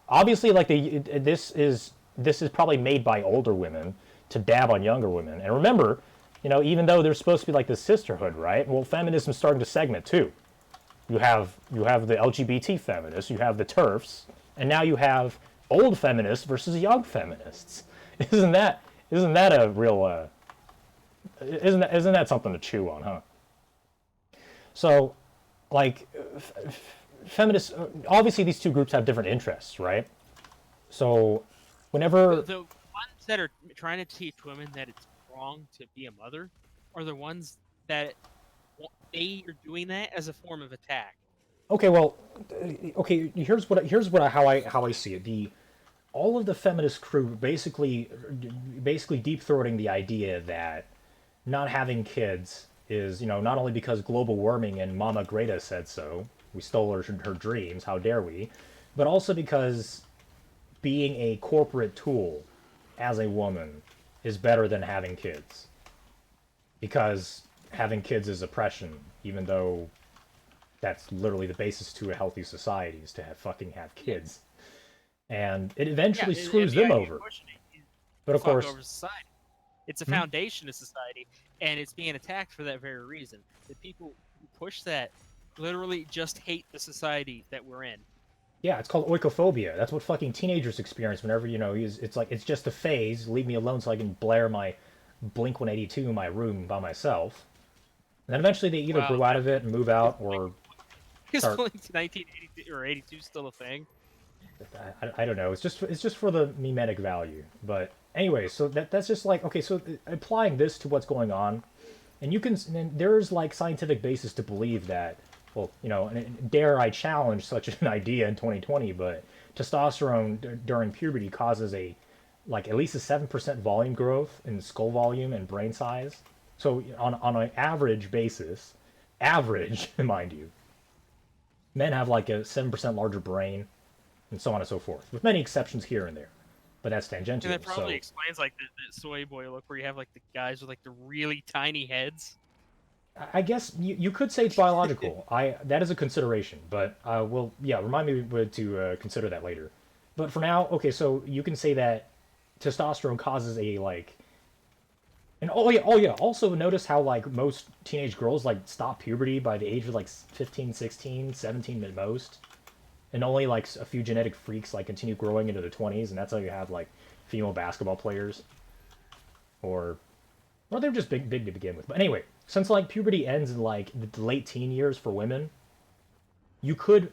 obviously, like this is probably made by older women to dab on younger women. And remember, even though there's supposed to be like this sisterhood, right? Well, feminism's starting to segment too. You have the LGBT feminists, you have the TERFs, and now you have old feminists versus young feminists. Isn't that a real isn't that something to chew on, huh? So, like, feminists, obviously these two groups have different interests, right? So, whenever The ones that are trying to teach women that it's wrong to be a mother are the ones that they are doing that as a form of attack. okay, well, here's how I see it. The all of the feminist crew basically deep throating the idea that not having kids is, not only because global warming and Mama Greta said so, we stole her dreams, how dare we, but also because being a corporate tool as a woman is better than having kids. Because having kids is oppression, even though that's literally the basis to a healthy society is to have kids. And it eventually screws them over. But of course, over society. It's a foundation of society, and it's being attacked for that very reason. The people who push that literally just hate the society that we're in. yeah, it's called oikophobia. That's what fucking teenagers experience whenever, it's like, it's just a phase, leave me alone so I can blare my Blink 182 in my room by myself. And then eventually they either grow out of it and move out, or Is start, 1982 or 82 still a thing? I don't know. It's just for the memetic value. But anyway, so that's just like, okay, so applying this to what's going on, and there's like scientific basis to believe that, well, and dare I challenge such an idea in 2020, but testosterone during puberty causes at least a 7% volume growth in skull volume and brain size. So on an average basis, mind you, men have like a 7% larger brain, and so on and so forth, with many exceptions here and there. But that's tangential. And that probably explains like the soy boy look, where you have like the guys with like the really tiny heads. I guess you could say it's biological. That is a consideration, but remind me to consider that later. But for now, okay, so you can say that testosterone causes and oh yeah. Also notice how like most teenage girls like stop puberty by the age of like 15, 16, 17 at most, and only like a few genetic freaks like continue growing into the 20s, and that's how you have like female basketball players, or well, they're just big to begin with. But anyway, since like puberty ends in like the late teen years for women, you could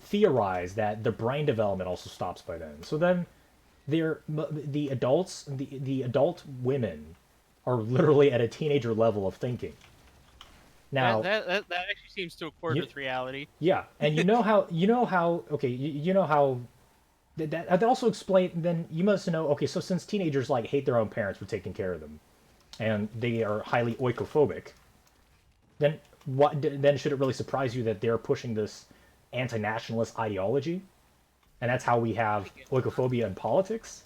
theorize that the brain development also stops by then. So then, the adult women are literally at a teenager level of thinking. Now that actually seems to accord with reality. Yeah, and you know how okay, you know how that also explain. Then you must know, okay, so since teenagers like hate their own parents for taking care of them, and they are highly oikophobic, then should it really surprise you that they're pushing this anti-nationalist ideology, and that's how we have oikophobia in politics?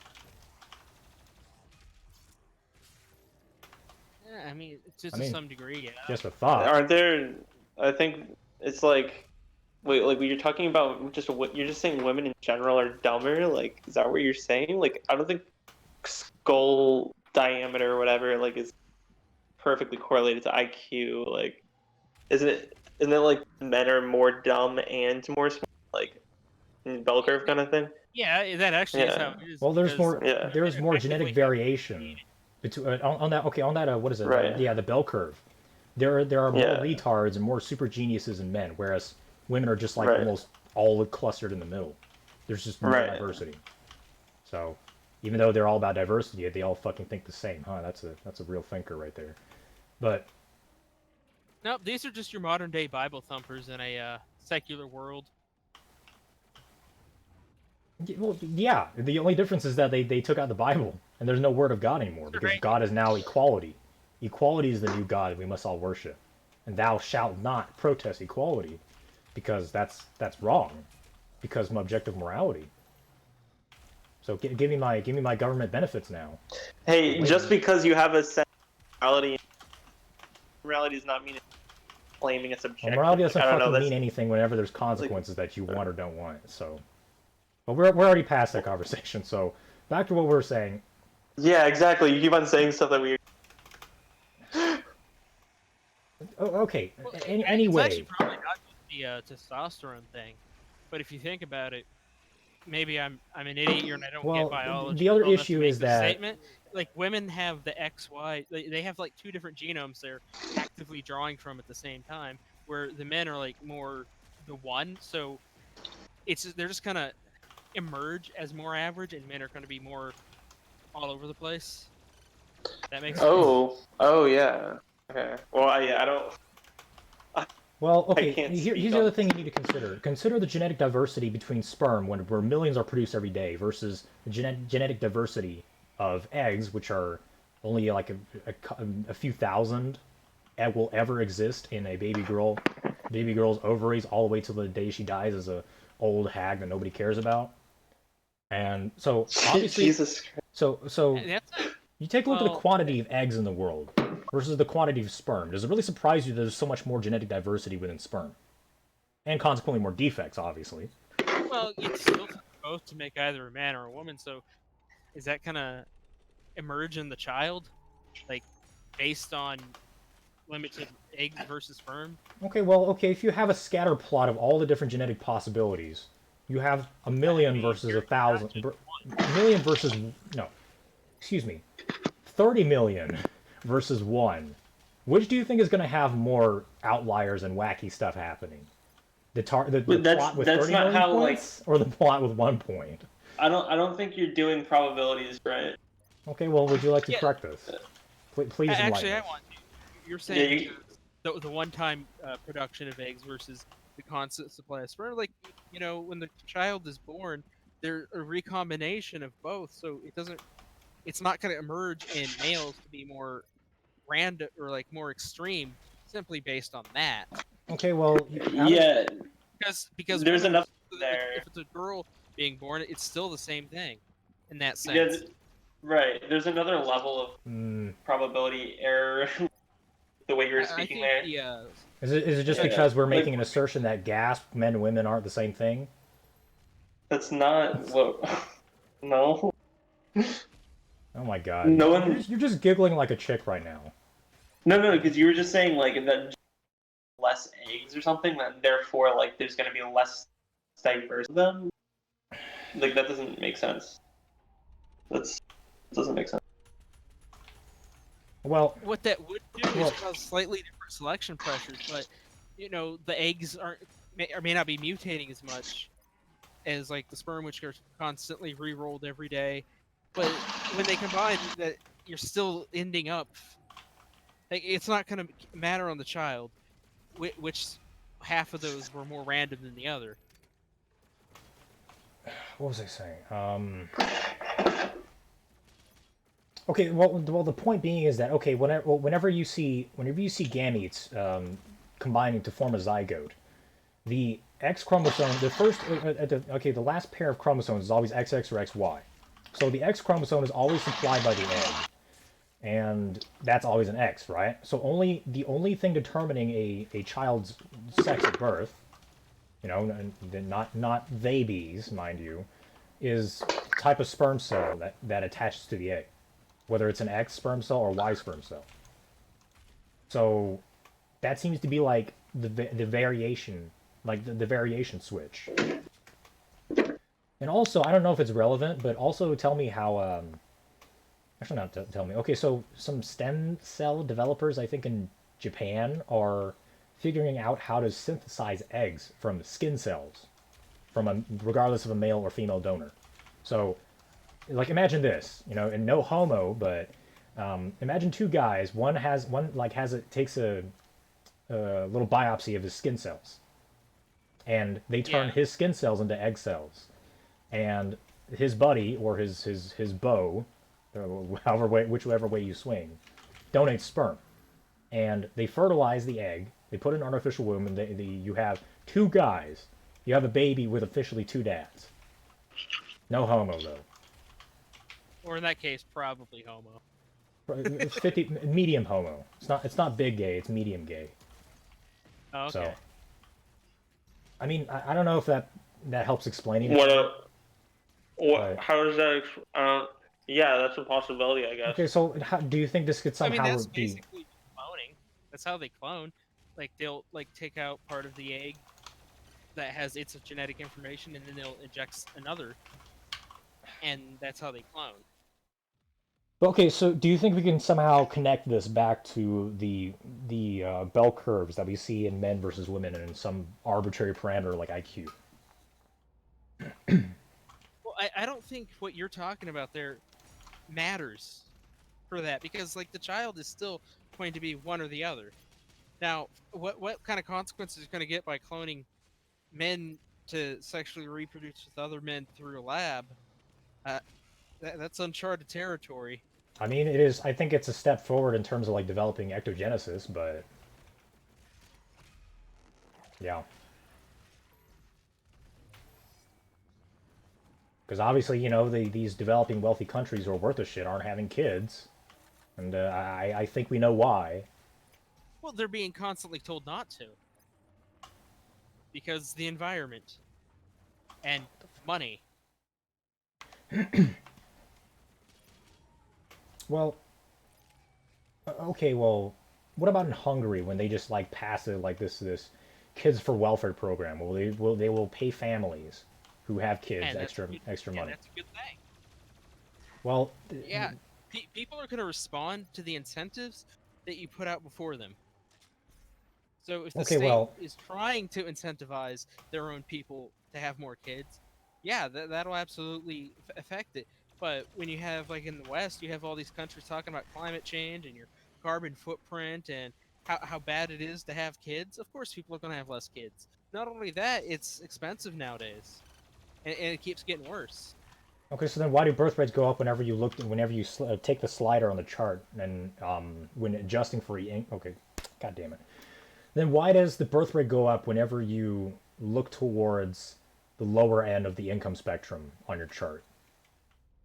Yeah, I mean, it's just to some degree, yeah. Just a thought. Aren't there? I think it's like, wait, like when you're talking about you're just saying women in general are dumber. Like, is that what you're saying? Like, I don't think skull diameter or whatever like is perfectly correlated to IQ. Like, isn't it like men are more dumb and more smart, like in bell curve kind of thing? Yeah, that actually is how it is. Well, there's more genetic variation between on that. Okay, on that. What is it? Right. The bell curve. There are more retards and more super geniuses in men, whereas women are just like almost all clustered in the middle. There's just more diversity. So even though they're all about diversity, they all fucking think the same, huh? That's a real thinker right there. But no, these are just your modern day Bible thumpers in a secular world. well, yeah, the only difference is that they took out the Bible and there's no word of God anymore, because God is now equality. Equality is the new God we must all worship, and thou shalt not protest equality, because that's wrong, because of objective morality. So give me my government benefits now. Hey, just because you have a sense of morality does not mean it's claiming it's objective. Well, morality doesn't fucking mean anything whenever there's consequences that you want or don't want. So But we're already past that conversation. So back to what we were saying. Yeah, exactly. You keep on saying stuff that we. Oh, okay. Well, Any, it's actually anyway, probably not just the testosterone thing, but if you think about it, maybe I'm an idiot here and I don't get well, biology the other well enough to issue make is this that statement. Like women have the XY, they have like two different genomes they're actively drawing from at the same time, where the men are like more the one. So they're just gonna emerge as more average, and men are gonna be more all over the place. That makes sense. Oh yeah. Okay. Well, yeah, I don't. well, I okay. can't Here's speak the on other this. thing you need to consider. Consider the genetic diversity between sperm, where millions are produced every day, versus the genetic diversity of eggs, which are only like a few thousand will ever exist in a baby girl's ovaries all the way till the day she dies as a old hag that nobody cares about. And so obviously, Jesus Christ. so That's a, you take a look at the well, quantity of eggs in the world versus the quantity of sperm. Does it really surprise you that there's so much more genetic diversity within sperm? And consequently more defects, obviously. well, it's still supposed to make either a man or a woman. So is that gonna emerge in the child, like based on limited eggs versus sperm? Okay, well, okay, if you have a scatter plot of all the different genetic possibilities, you have a I million mean, versus you're a not thousand. just A million versus. No, excuse me. 30 million versus 1. Which do you think is going to have more outliers and wacky stuff happening? The But plot with that's 30 not million how like points or the plot with 1 point? I don't think you're doing probabilities right. Okay, well, would you like to yeah. correct this? Please enlighten Actually, I us. want to. You're Yeah, saying you, because the one-time production of eggs versus the constant supply of sperm, like when the child is born, they're a recombination of both, so it's not going to emerge in males to be more random or like more extreme simply based on that. Okay, well, out of yeah. Because There's women are enough there. if it's a girl being born, it's still the same thing in that Yeah, sense. right. There's another level of mm, probability error. The way you were I speaking think there. the is it just Yeah. because we're Like making an assertion that gasp men and women aren't the same thing? that's not what. No. Oh my god, No one. you're just giggling like a chick right now. No, because you were just saying like that less eggs or something, and therefore like there's gonna be less diverse of them. Like that doesn't make sense. That doesn't make sense. Well, what that would do is well, cause slightly different selection pressures, but the eggs aren't may not be mutating as much as like the sperm, which are constantly re-rolled every day. But when they combine, that you're still ending up like it's not going to matter on the child which half of those were more random than the other. what was I saying? Okay, well, the point being is that okay, whenever you see gametes combining to form a zygote, the X chromosome, the last pair of chromosomes is always XX or XY. So the X chromosome is always supplied by the egg, and that's always an X, right? So the only thing determining a child's sex at birth, not babies, mind you, is type of sperm cell that attaches to the egg, whether it's an X sperm cell or Y sperm cell. So that seems to be like the variation, like the variation switch. And also, I don't know if it's relevant, but also tell me how. Actually, not tell me. Okay, so some stem cell developers, I think in Japan, are figuring out how to synthesize eggs from skin cells, regardless of a male or female donor. So, like, imagine this, and no homo, but imagine two guys. Takes a little biopsy of his skin cells, and they turn Yeah. his skin cells into egg cells, and his buddy or his beau, whichever way you swing, donates sperm, and they fertilize the egg. They put in an artificial womb, and you have two guys. You have a baby with officially two dads. No homo though. Or in that case, probably homo. 50 medium homo. It's not big gay. It's medium gay. Oh, okay. So, I mean, I don't know if that helps explaining it. What? What? But How does that? Yeah, that's a possibility, I guess. okay, so do you think this could I mean, somehow that's be? basically cloning. That's how they clone. Like they'll like take out part of the egg that has its genetic information, and then they'll inject another, and that's how they clone. Okay, so do you think we can somehow connect this back to the bell curves that we see in men versus women and in some arbitrary parameter like IQ? Well, I don't think what you're talking about there matters for that because like the child is still going to be one or the other. Now, what kind of consequences is going to get by cloning men to sexually reproduce with other men through a lab? Uh, that's uncharted territory. I mean, it is. I think it's a step forward in terms of like developing ectogenesis, but yeah, because obviously, these developing wealthy countries who are worth a shit aren't having kids, and I think we know why. Well, they're being constantly told not to because the environment and money. Well, okay, well, what about in Hungary when they just like pass it like this kids for welfare program? Well, they will pay families who have kids And that's a extra yeah, money. that's a good thing. Well, Yeah, people are going to respond to the incentives that you put out before them. So if the okay, state well, is trying to incentivize their own people to have more kids, yeah, that'll absolutely affect it. But when you have like in the West, you have all these countries talking about climate change and your carbon footprint and how bad it is to have kids. Of course, people are going to have less kids. Not only that, it's expensive nowadays, and it keeps getting worse. okay, so then why do birth rates go up whenever you take the slider on the chart and when adjusting for okay, god damn it. Then why does the birth rate go up whenever you look towards the lower end of the income spectrum on your chart?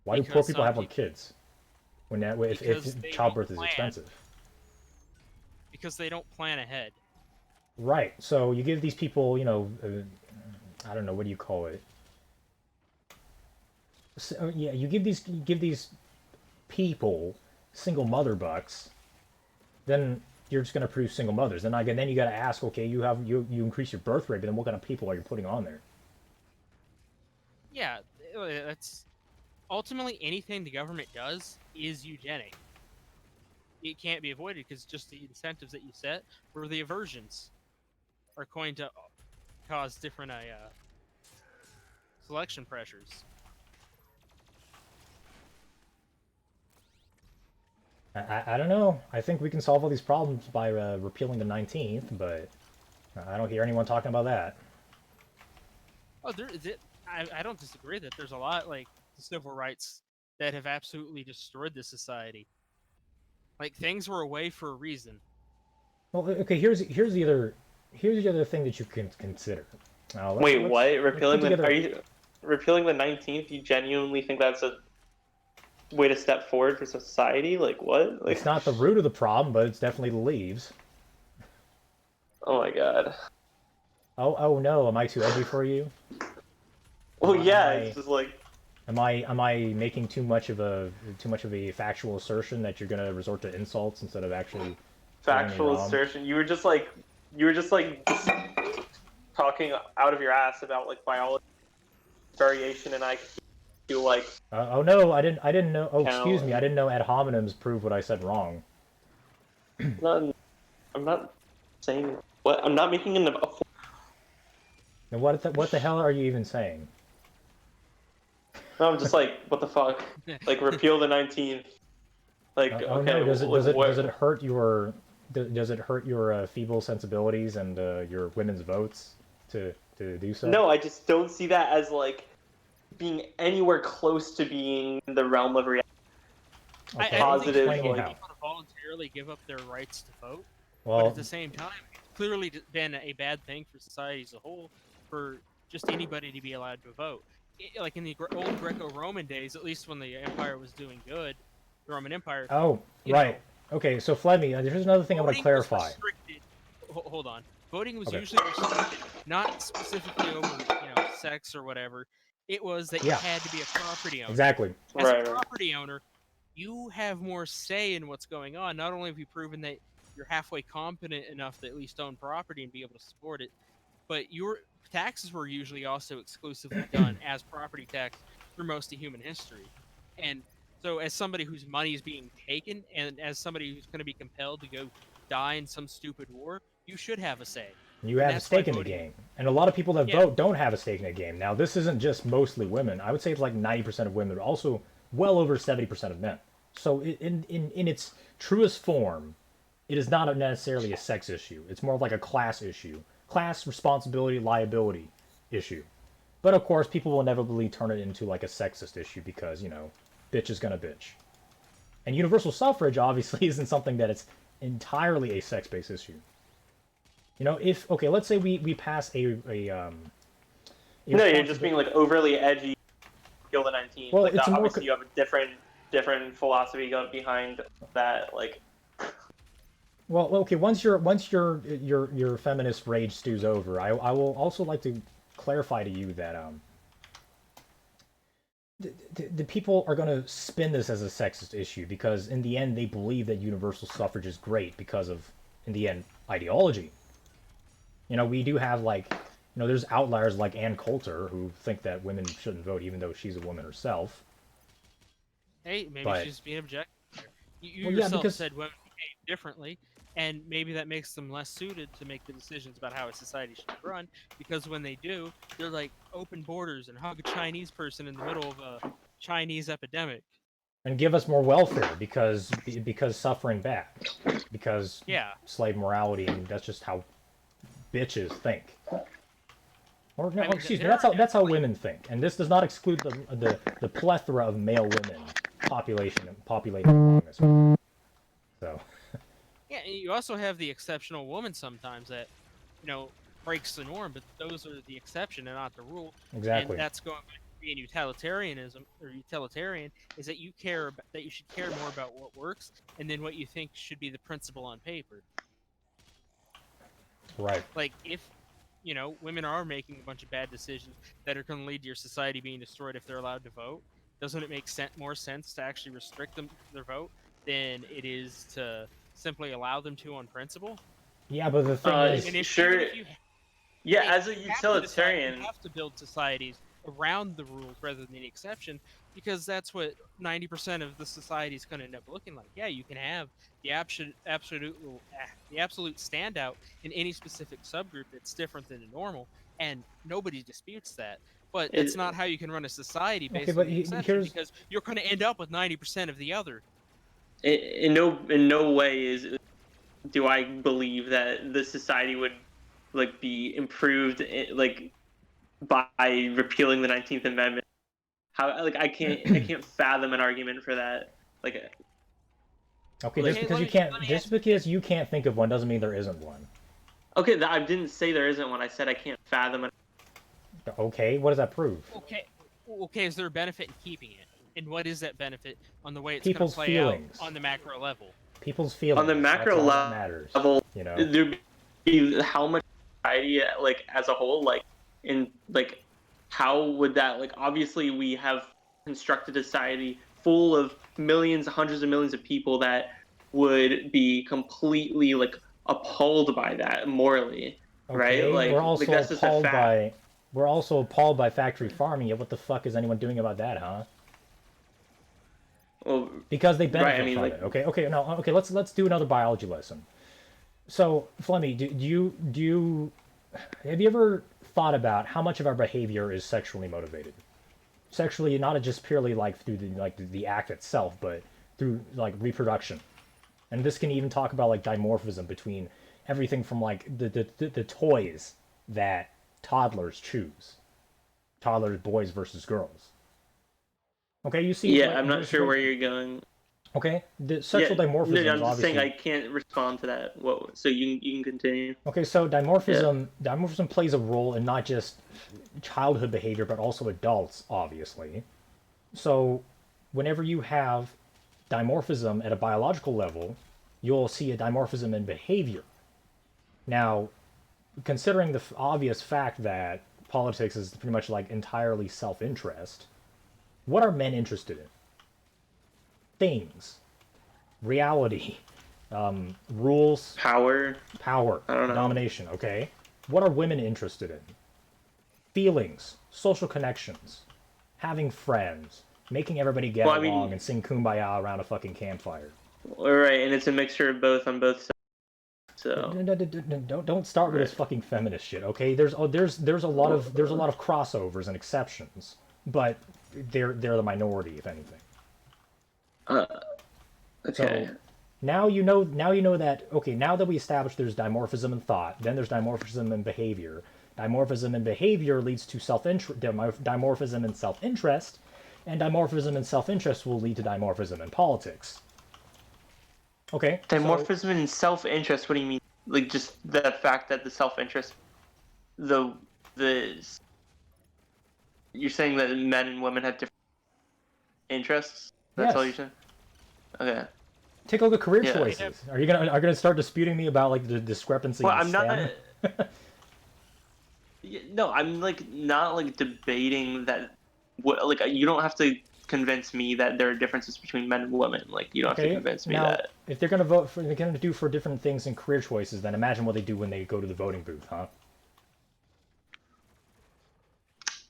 Why do poor Because people some have more people, kids because if they don't childbirth is plan, expensive? because they don't plan ahead. Right. So you give these people, I don't know, what do you call it? So, yeah, you give these people single mother bucks, then you're just going to produce single mothers. Then you got to ask, okay, you increase your birth rate, but then what kind of people are you putting on there? Yeah, that's ultimately anything the government does is eugenic. It can't be avoided because just the incentives that you set or the aversions are going to cause different selection pressures. I don't know. I think we can solve all these problems by repealing the 19th, but I don't hear anyone talking about that. Oh, there is it. I don't disagree that there's a lot like the civil rights that have absolutely destroyed this society. Like things were a way for a reason. Well, okay. Here's the other thing that you can consider. Now let's Wait, let's what? let's put Repealing the? Are together. you repealing the 19th? You genuinely think that's a way to step forward for society? Like what? It's Like, not the root of the problem, but it's definitely the leaves. oh my god. Oh no, am I too edgy for you? Am Well, I am yeah, it's I just like am I making too much of a factual assertion that you're going to resort to insults instead of actually proving me factual wrong? assertion. You were just like talking out of your ass about like biology variation, and I feel like Oh no, I didn't know. Oh, excuse me, I count. didn't know ad hominems prove what I said wrong. Not, I'm not saying what. I'm not making Then what the hell are you even saying? No, I'm just like, what the fuck? Like, repeal the 19th. Like, Oh no, okay, does it like does it does it what? hurt your does it hurt your feeble sensibilities and your women's votes to do so? No, I just don't see that as like being anywhere close to being in the realm of reality. Okay, I don't think Positive, explain me forcing how. like, people to voluntarily give up their rights to vote, but at Well, the same time, it's clearly been a bad thing for society as a whole for just anybody to be allowed to vote. Like in the old Greco-Roman days, at least when the empire was doing good, the Roman Empire, oh you right. know, Okay, so Flemmy, here's another thing I want to voting was clarify. restricted. Hold on, voting was Okay. usually restricted, not specifically over sex or whatever. It was that you Yeah. had to be a property owner. Exactly. As a Right. property owner, you have more say in what's going on. Not only have you proven that you're halfway competent enough to at least own property and be able to support it, but your taxes were usually also exclusively done as property tax for most of human history. And so, as somebody whose money is being taken, and as somebody who's going to be compelled to go die in some stupid war, you should have a say. You And have a that's why stake in the voting- game. And a lot of people that Yeah. vote don't have a stake in the game. Now, this isn't just mostly women. I would say it's like 90% of women, but also well over 70% of men. So in its truest form, it is not necessarily a sex issue. It's more of like a class issue. Class, responsibility, liability issue. But of course, people will inevitably turn it into like a sexist issue because, bitch is gonna bitch. And universal suffrage obviously isn't something that it's entirely a sex-based issue. If okay, let's say we pass No, you're just being like overly edgy. Kill the 19. Well, like it's that, a more obviously you have a different philosophy behind that. Like, well, okay. Once your feminist rage stews over, I will also like to clarify to you that the people are going to spin this as a sexist issue because in the end they believe that universal suffrage is great because of, in the end, ideology. We do have there's outliers like Ann Coulter who think that women shouldn't vote even though she's a woman herself. Hey, maybe But- she's being objective. You Well, yeah, yourself because- said women behave differently, and maybe that makes them less suited to make the decisions about how a society should be run. Because when they do, they're like open borders and hug a Chinese person in the middle of a Chinese epidemic. And give us more welfare because suffering bad, because Yeah. slave morality, and that's just how bitches think. Or no, I mean, excuse me, there that's are how women think, and this does not exclude the plethora of male women populating among us. So Yeah, and you also have the exceptional woman sometimes that, breaks the norm, but those are the exception and not the rule. exactly. And that's going back to being utilitarianism or utilitarian is that that you should care more about what works and then what you think should be the principle on paper. Right. Like if women are making a bunch of bad decisions that are going to lead to your society being destroyed if they're allowed to vote, doesn't it make more sense to actually restrict their vote than it is to simply allow them to on principle? Yeah, but the thing is, And sure. even if you Yeah, Hey, as a you have to decide- utilitarian, you have to build societies around the rules rather than the exception, because that's what 90% of the society is going to end up looking like. Yeah, you can have the the absolute standout in any specific subgroup that's different than the normal, and nobody disputes that. But it's not how you can run a society based but on the exception, here's- because you're going to end up with 90% of the other. in no way do I believe that the society would be improved by repealing the 19th Amendment. How I can't fathom an argument for that. okay, Okay, let me just ask- because you can't think of one doesn't mean there isn't one. Okay, I didn't say there isn't one. I said I can't fathom it. Okay, what does that prove? Okay, is there a benefit in keeping it? And what is that benefit on the way it's People's going to play feelings. out on the macro level? People's feelings. On the macro that's all that matters. level, You know. there'd be how much society as a whole how would that obviously we have constructed a society full of millions, hundreds of millions of people that would be completely appalled by that morally, right? We're also that's just a appalled fact. we're also appalled by factory farming. Yet what the fuck is anyone doing about that, huh? Well, Because they benefit Right, I mean, from it. Okay. Let's do another biology lesson. So, Flemmy, do you have you ever thought about how much of our behavior is sexually motivated? Sexually, not just purely through the act itself, but through reproduction. And this can even talk about dimorphism between everything from the toys that toddlers choose. Toddlers, boys versus girls. Okay, you see. yeah, I'm not sure where you're going. Okay, the sexual dimorphism. No, I'm just obviously... saying I can't respond to that. So you can continue. Okay, so dimorphism plays a role in not just childhood behavior, but also adults, obviously. So whenever you have dimorphism at a biological level, you'll see a dimorphism in behavior. Now, considering the obvious fact that politics is pretty much like entirely self-interest, what are men interested in? Things, reality, rules, Power. power, I don't know. domination. Okay, what are women interested in? Feelings, social connections, having friends, making everybody get Well, I along mean- and sing kumbaya around a fucking campfire. Right, and it's a mixture of both on both sides. So Don't start with this fucking feminist shit, okay? There's a lot of crossovers and exceptions, but they're the minority, if anything. okay. So now you know that, okay, now that we established there's dimorphism in thought, then there's dimorphism in behavior. Dimorphism in behavior leads to dimorphism in self-interest, and dimorphism in self-interest will lead to dimorphism in politics. Okay. Dimorphism and self-interest. What do you mean? Like just the fact that the self-interest, the you're saying that men and women have different interests. That's all you're Yes. saying. Okay. Take a look at career Yeah. choices. Are you gonna start disputing me about like the discrepancy Well, in I'm STEM? not. No, I'm like not like debating that. What like you don't have to convince me that there are differences between men and women. Like you don't have to Okay. convince me Now, that. if they're gonna do for different things in career choices, then imagine what they do when they go to the voting booth, huh?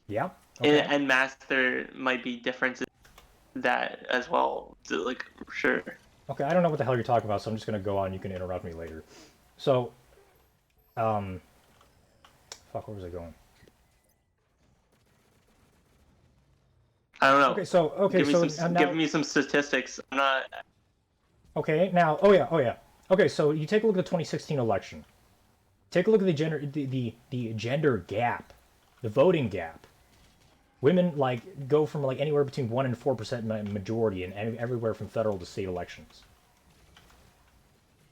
Yeah. Okay. And mass, there might be differences that as well. So, like sure. Okay, I don't know what the hell you're talking about, so I'm just gonna go on. You can interrupt me later. So, fuck, where was I going? I don't know. Okay, Give me some statistics. I'm not. Okay, now, oh yeah. Okay, so you take a look at the 2016 election. Take a look at the gender gap, the voting gap. Women like go from like anywhere between 1% and 4% majority in everywhere from federal to state elections.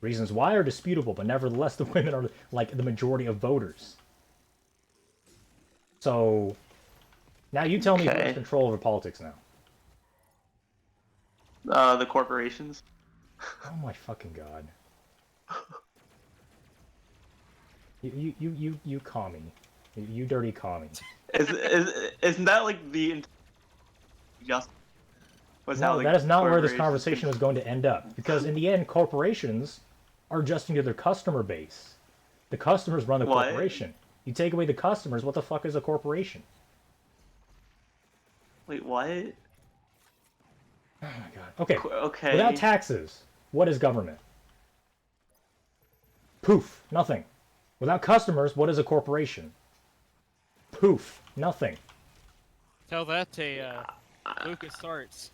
Reasons why are disputable, but nevertheless the women are like the majority of voters. So now you tell me who has control over politics now. The corporations. Oh my fucking god. You commie. You dirty commie. Isn't that like the just was No, how like, that is not where this corporations conversation was going to end up. Because in the end, corporations are adjusting to their customer base. The customers run the What? corporation. You take away the customers, what the fuck is a corporation? Wait, what? Oh my god. Okay. Okay. Without taxes, what is government? Poof, nothing. Without customers, what is a corporation? Poof, nothing. Tell that to Lucas Arts.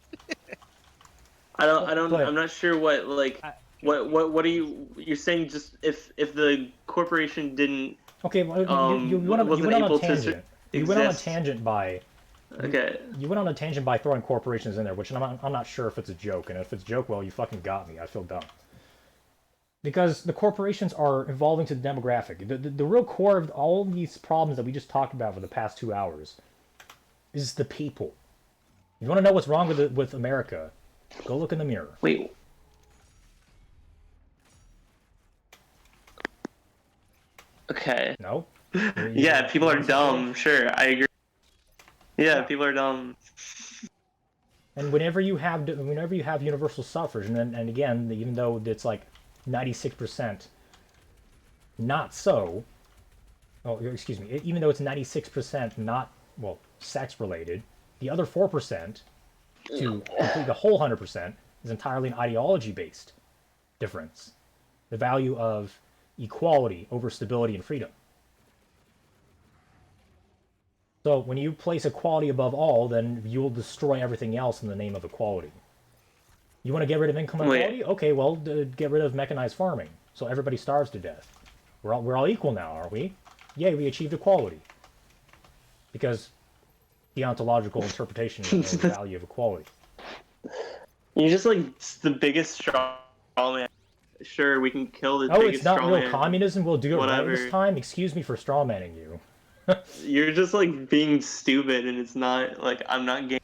But- I'm not sure what like what are you're saying? Just if the corporation didn't. Okay, well, you went on wasn't a able to tangent. You went on a exist. tangent by Okay. You went on a tangent by throwing corporations in there, which I'm not sure if it's a joke. And if it's a joke, well, you fucking got me. I feel dumb. Because the corporations are evolving to the demographic. The real core of all of these problems that we just talked about for the past 2 hours is the people. You want to know what's wrong with America? Go look in the mirror. Wait. Okay. No? Yeah, people are dumb. Sure, I agree. Yeah, Yeah. people are dumb. And whenever you have universal suffrage, and again, even though it's like 96% not so, oh, excuse me, even though it's 96% not, well, sex related, the other 4% to complete the whole 100% is entirely an ideology based difference. The value of equality over stability and freedom. So when you place equality above all, then you will destroy everything else in the name of equality. You want to get rid of income inequality? Okay, well, get rid of mechanized farming, so everybody starves to death. We're all equal now, aren't we? Yay, we achieved equality. Because the ontological interpretation of the value of equality. You're just like the biggest straw man. Sure, we can kill the Oh, biggest it's not straw real man. communism? We'll do it right Whatever. this time? Excuse me for strawmanning you. You're just like being stupid, and it's not like I'm not getting.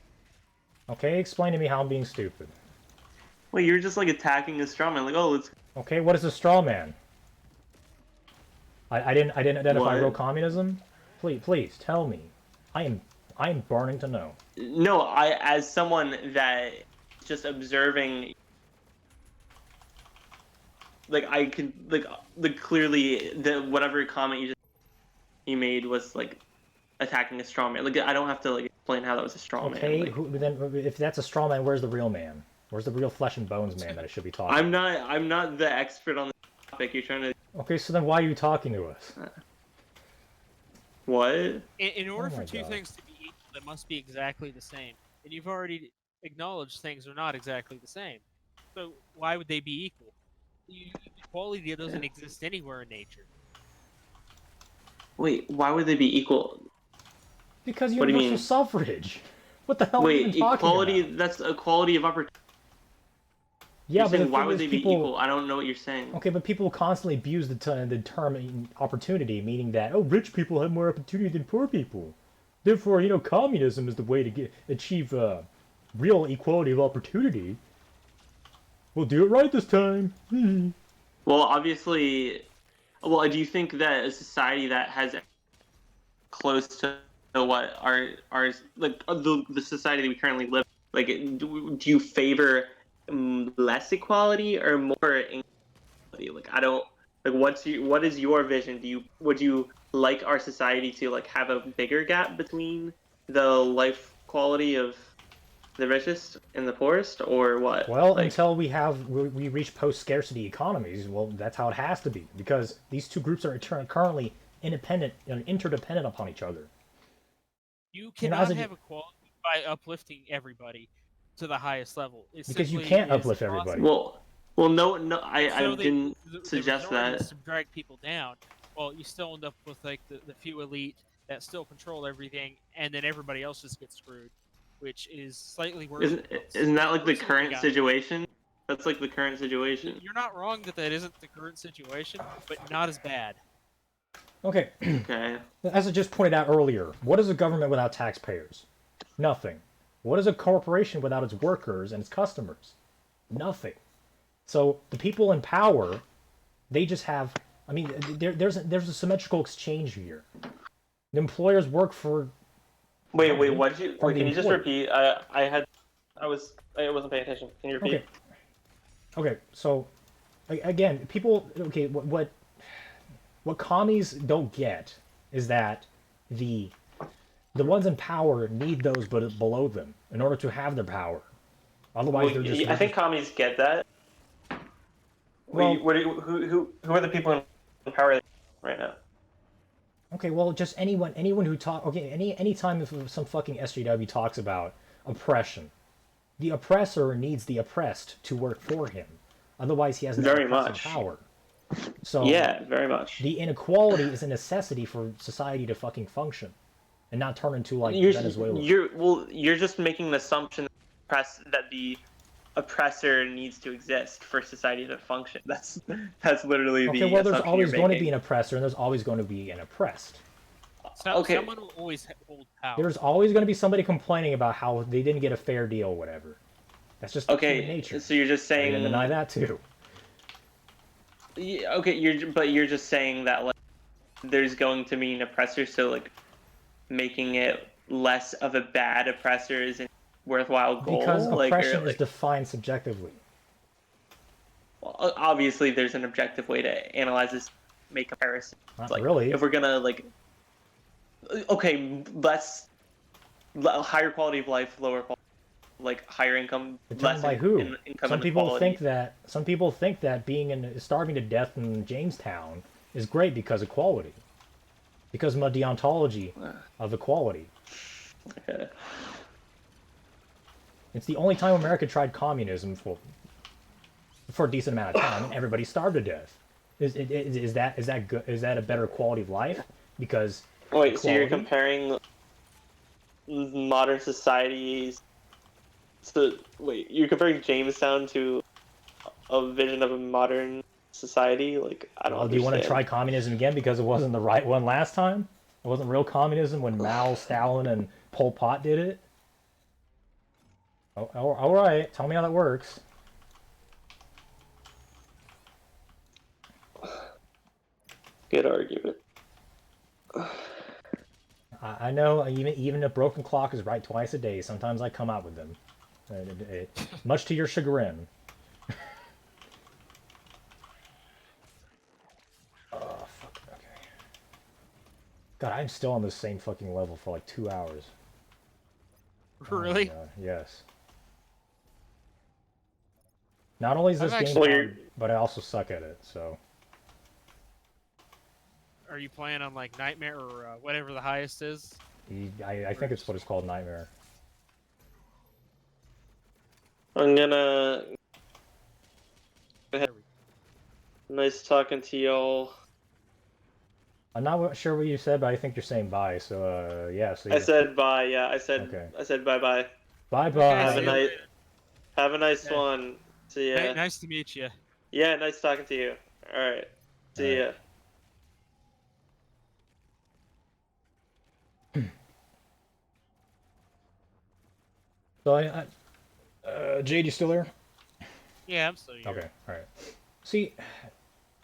Okay, explain to me how I'm being stupid. Wait, you're just like attacking a straw man. Like, oh, let's. Okay, what is a straw man? I didn't identify What? real communism? please tell me. I am burning to know. No, as someone that just observing, like I can like the clearly the whatever comment you made was like attacking a straw man. Like I don't have to like explain how that was a straw man. Okay, Like, then if that's a straw man, where's the real man? Where's the real flesh and bones man that I should be talking? I'm not the expert on the topic. You're trying to Okay, so then why are you talking to us? what? In order Oh for my two God. things to be equal, they must be exactly the same. And you've already acknowledged things are not exactly the same. So why would they be equal? Equality doesn't exist anywhere in nature. Wait, why would they be equal? Because What do you universal mean? suffrage. What the hell are you even Wait, talking equality, about? that's equality of opportunity. Yeah, You're but the saying why thing would is, they be people. equal? I don't know what you're saying. Okay, but people constantly abuse the term opportunity, meaning that, oh, rich people have more opportunity than poor people. Therefore, communism is the way to achieve real equality of opportunity. We'll do it right this time. Well, obviously, well, do you think that a society that has close to what our like the society that we currently live in, like do you favor less equality or more inequality? Like I don't like what is your vision? Would you like our society to like have a bigger gap between the life quality of the richest and the poorest, or what? Well, Like, until we reach post-scarcity economies, well, that's how it has to be, because these two groups are currently independent and interdependent upon each other. You As cannot a, have equality by uplifting everybody to the highest level. It because you simply can't is uplift everybody. impossible. well, no, I So didn't the suggest majority that. wants to drag people down. Well, you still end up with like the few elite that still control everything, and then everybody else just gets screwed, which is slightly worse. Isn't that like the Worse than what we current got. situation? That's like the current situation. You're not wrong that that isn't the current situation, but not as bad. Okay, Okay. as I just pointed out earlier, what is a government without taxpayers? Nothing. What is a corporation without its workers and its customers? Nothing. So the people in power, they just have. I mean, there's a symmetrical exchange here. The employers work for Wait. money What did you? from Wait. the Can you just employer. repeat? I wasn't paying attention. Can you repeat? Okay. Okay. So again, people. Okay. What commies don't get is that the the ones in power need those but below them in order to have their power. Otherwise, Well, they're just I think commies get that. well. Who are the people in power right now? Okay, well, just anyone who talk. Okay, any time if some fucking SJW talks about oppression, the oppressor needs the oppressed to work for him. Otherwise, he has no Very oppressive much. power. So Yeah, very much. the inequality is a necessity for society to fucking function, and not turn into like Venezuela. You're just making an assumption that the oppressor needs to exist for society to function. That's literally Okay, the well, there's assumption you're always going to be an making. oppressor, and there's always going to be an oppressed. So, Okay. someone will always hold power. There's always going to be somebody complaining about how they didn't get a fair deal or whatever. That's just human Okay, nature. so you're just I didn't saying. deny that too. Yeah, okay, you're just saying that like there's going to be an oppressor, so like making it less of a bad oppressor is a worthwhile goal. Because like, oppression is defined subjectively. well, obviously there's an objective way to analyze this, make comparisons. Not Like really. if we're gonna like, okay, less higher quality of life, lower quality, like higher income, Determined less by who? income Some people inequality. think that being starving to death in Jamestown is great because of equality. Because of the deontology of equality. Okay. It's the only time America tried communism for a decent amount of time, and everybody starved to death. Is that good? Is that a better quality of life? Because Wait, so you're equality? comparing modern societies. So wait, you're comparing Jamestown to a vision of a modern society? Like I don't Well, do you want to try understand. communism again because it wasn't the right one last time? It wasn't real communism when Mao, Stalin, and Pol Pot did it? Oh, all right. Tell me how that works. Good argument. I know even a broken clock is right twice a day. Sometimes I come out with them, much to your chagrin. Oh fuck. Okay. God, I'm still on the same fucking level for like 2 hours. Oh my Really? god. Yes. Not only is I've this game actually. Well, you're, hard, but I also suck at it. So Are you playing on like Nightmare or whatever the highest is? I think it's what it's called, Nightmare. I'm gonna. There we Nice talking to y'all. I'm not sure what you said, but I think you're saying bye. So yeah. See I ya. said bye. Yeah, Okay. I said bye bye. Bye Okay, Have a see you bye. night. later. Have a nice Yeah. one. See ya. Nice to meet you. Yeah, nice talking to you. All right. All See right. ya. So Jade, you still there? Yeah, I'm still here. Okay. All right. See,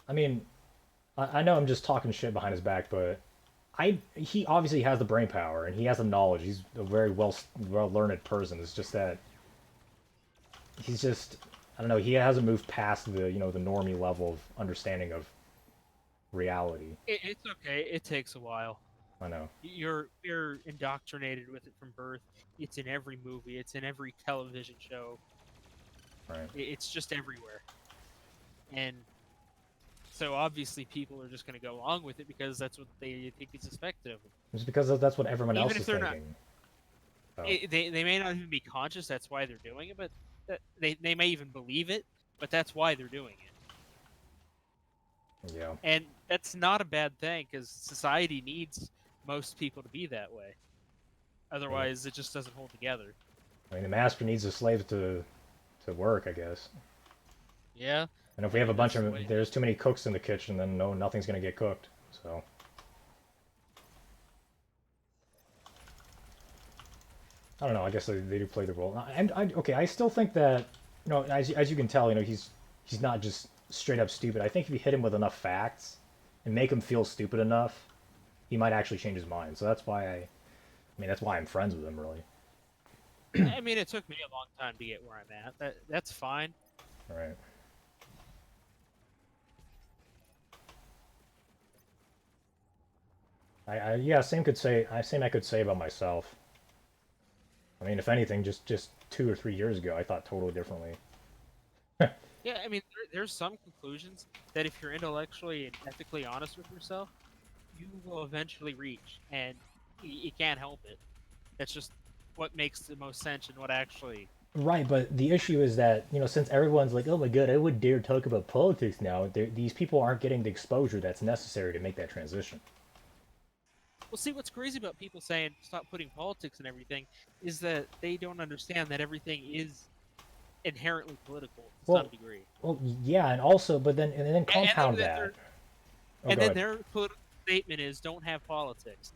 I mean, I know I'm just talking shit behind his back, but he obviously has the brain power and he has the knowledge. He's a very well learned person. It's just that he's just I don't know. He hasn't moved past the the normie level of understanding of reality. It's okay. It takes a while. I know. You're indoctrinated with it from birth. It's in every movie. It's in every television show. Right. It's just everywhere. And so obviously people are just going to go along with it because that's what they think is expected of them. It's because that's what everyone Even else if is they're not, thinking. So, they may not even be conscious. That's why they're doing it, but they may even believe it. But that's why they're doing it. yeah. And that's not a bad thing because society needs most people to be that way. Otherwise, it just doesn't hold together. I mean, the master needs a slave to work, I guess. Yeah. And if we have a bunch That's the of way- there's too many cooks in the kitchen, then nothing's gonna get cooked. So. I don't know. I guess they do play the role. And okay, I still think that as you can tell, he's not just straight up stupid. I think if you hit him with enough facts and make him feel stupid enough, he might actually change his mind. So that's why that's why I'm friends with him, really. I mean, it took me a long time to get where I'm at. That's fine. All right. Yeah, same I could say about myself. I mean, if anything, just 2 or 3 years ago, I thought totally differently. Yeah, I mean, there's some conclusions that if you're intellectually and ethically honest with yourself, you will eventually reach, and you can't help it. That's just what makes the most sense and what actually. Right, but the issue is that since everyone's like, "Oh my god, I would dare talk about politics now," these people aren't getting the exposure that's necessary to make that transition. Well, see, what's crazy about people saying stop putting politics and everything is that they don't understand that everything is inherently political to Well, some degree. Well, yeah, and also, but then compound then that. Oh, And go then ahead. their political statement is don't have politics.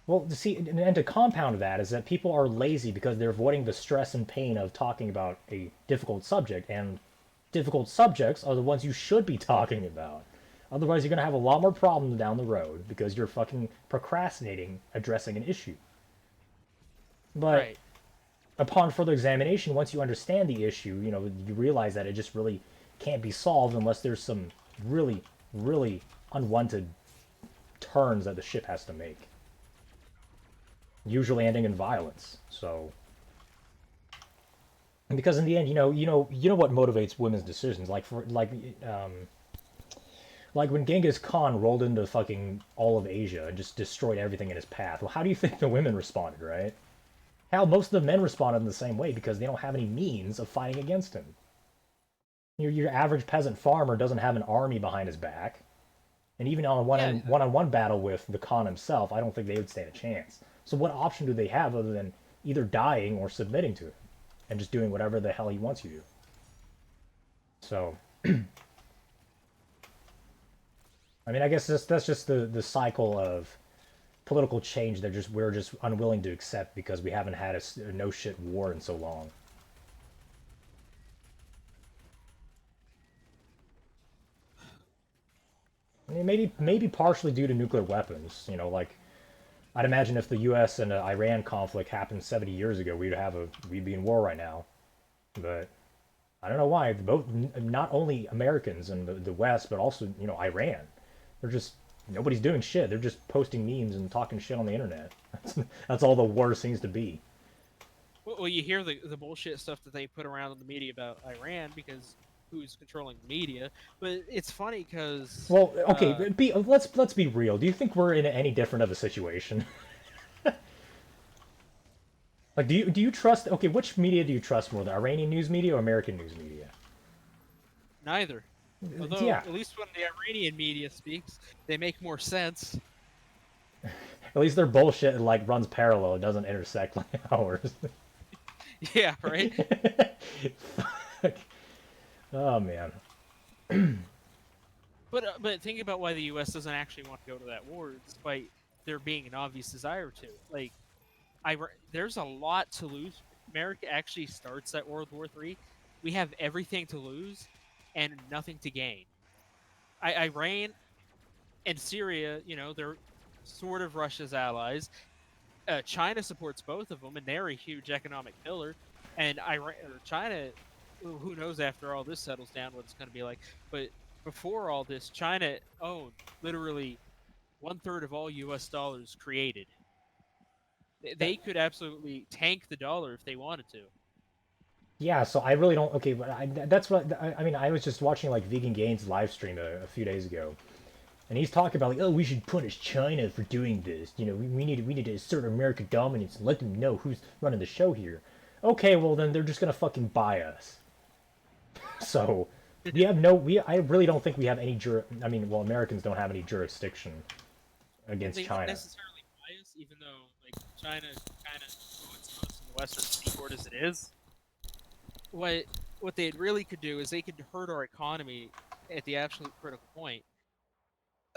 Well, to see, and to compound that is that people are lazy because they're avoiding the stress and pain of talking about a difficult subject, and difficult subjects are the ones you should be talking about. Otherwise, you're going to have a lot more problems down the road because you're fucking procrastinating addressing an issue. But Right. upon further examination, once you understand the issue, you realize that it just really can't be solved unless there's some really, really unwanted turns that the ship has to make. Usually ending in violence. So, because in the end, you know what motivates women's decisions. Like when Genghis Khan rolled into fucking all of Asia and just destroyed everything in his path. Well, how do you think the women responded, right? Hell, most of the men responded in the same way because they don't have any means of fighting against him. Your average peasant farmer doesn't have an army behind his back. And even on a one-on-one battle with the Khan himself, I don't think they would stand a chance. So what option do they have other than either dying or submitting to him and just doing whatever the hell he wants you to do? So, I mean, I guess that's just the cycle of political change that we're just unwilling to accept because we haven't had a no shit war in so long. I mean, maybe partially due to nuclear weapons. I'd imagine if the U.S. and Iran conflict happened 70 years ago, we'd be in war right now. But I don't know why. Both, not only Americans and the West, but also Iran. They're just nobody's doing shit. They're just posting memes and talking shit on the internet. That's all the war seems to be. Well, you hear the bullshit stuff that they put around in the media about Iran because who's controlling the media. But it's funny because Well, okay, let's be real. Do you think we're in any different of a situation? Like, do you trust? Okay, which media do you trust more, the Iranian news media or American news media? neither. Although, Yeah, at least when the Iranian media speaks, they make more sense. at least their bullshit like runs parallel. It doesn't intersect like ours. Yeah, right. Oh man. But think about why the U.S. doesn't actually want to go to that war, despite there being an obvious desire to. Like, there's a lot to lose. America actually starts at World War III. We have everything to lose and nothing to gain. Iran and Syria, they're sort of Russia's allies. China supports both of them, and they're a huge economic pillar. And Iran or China, who knows after all this settles down what it's going to be like. But before all this, China owned literally 1/3 of all U.S. dollars created. They could absolutely tank the dollar if they wanted to. Yeah, so I really don't. Okay, but that's what I mean. I was just watching like Vegan Gains live stream a few days ago, and he's talking about like, oh, we should punish China for doing this. We need to assert American dominance and let them know who's running the show here. Okay, well then they're just gonna fucking buy us. So we have no. We I really don't think we have any I mean, well, Americans don't have any jurisdiction Well, against they wouldn't China. necessarily bias, even though like China kind of influences most of the Western seaboard as it is. What they really could do is they could hurt our economy at the absolute critical point.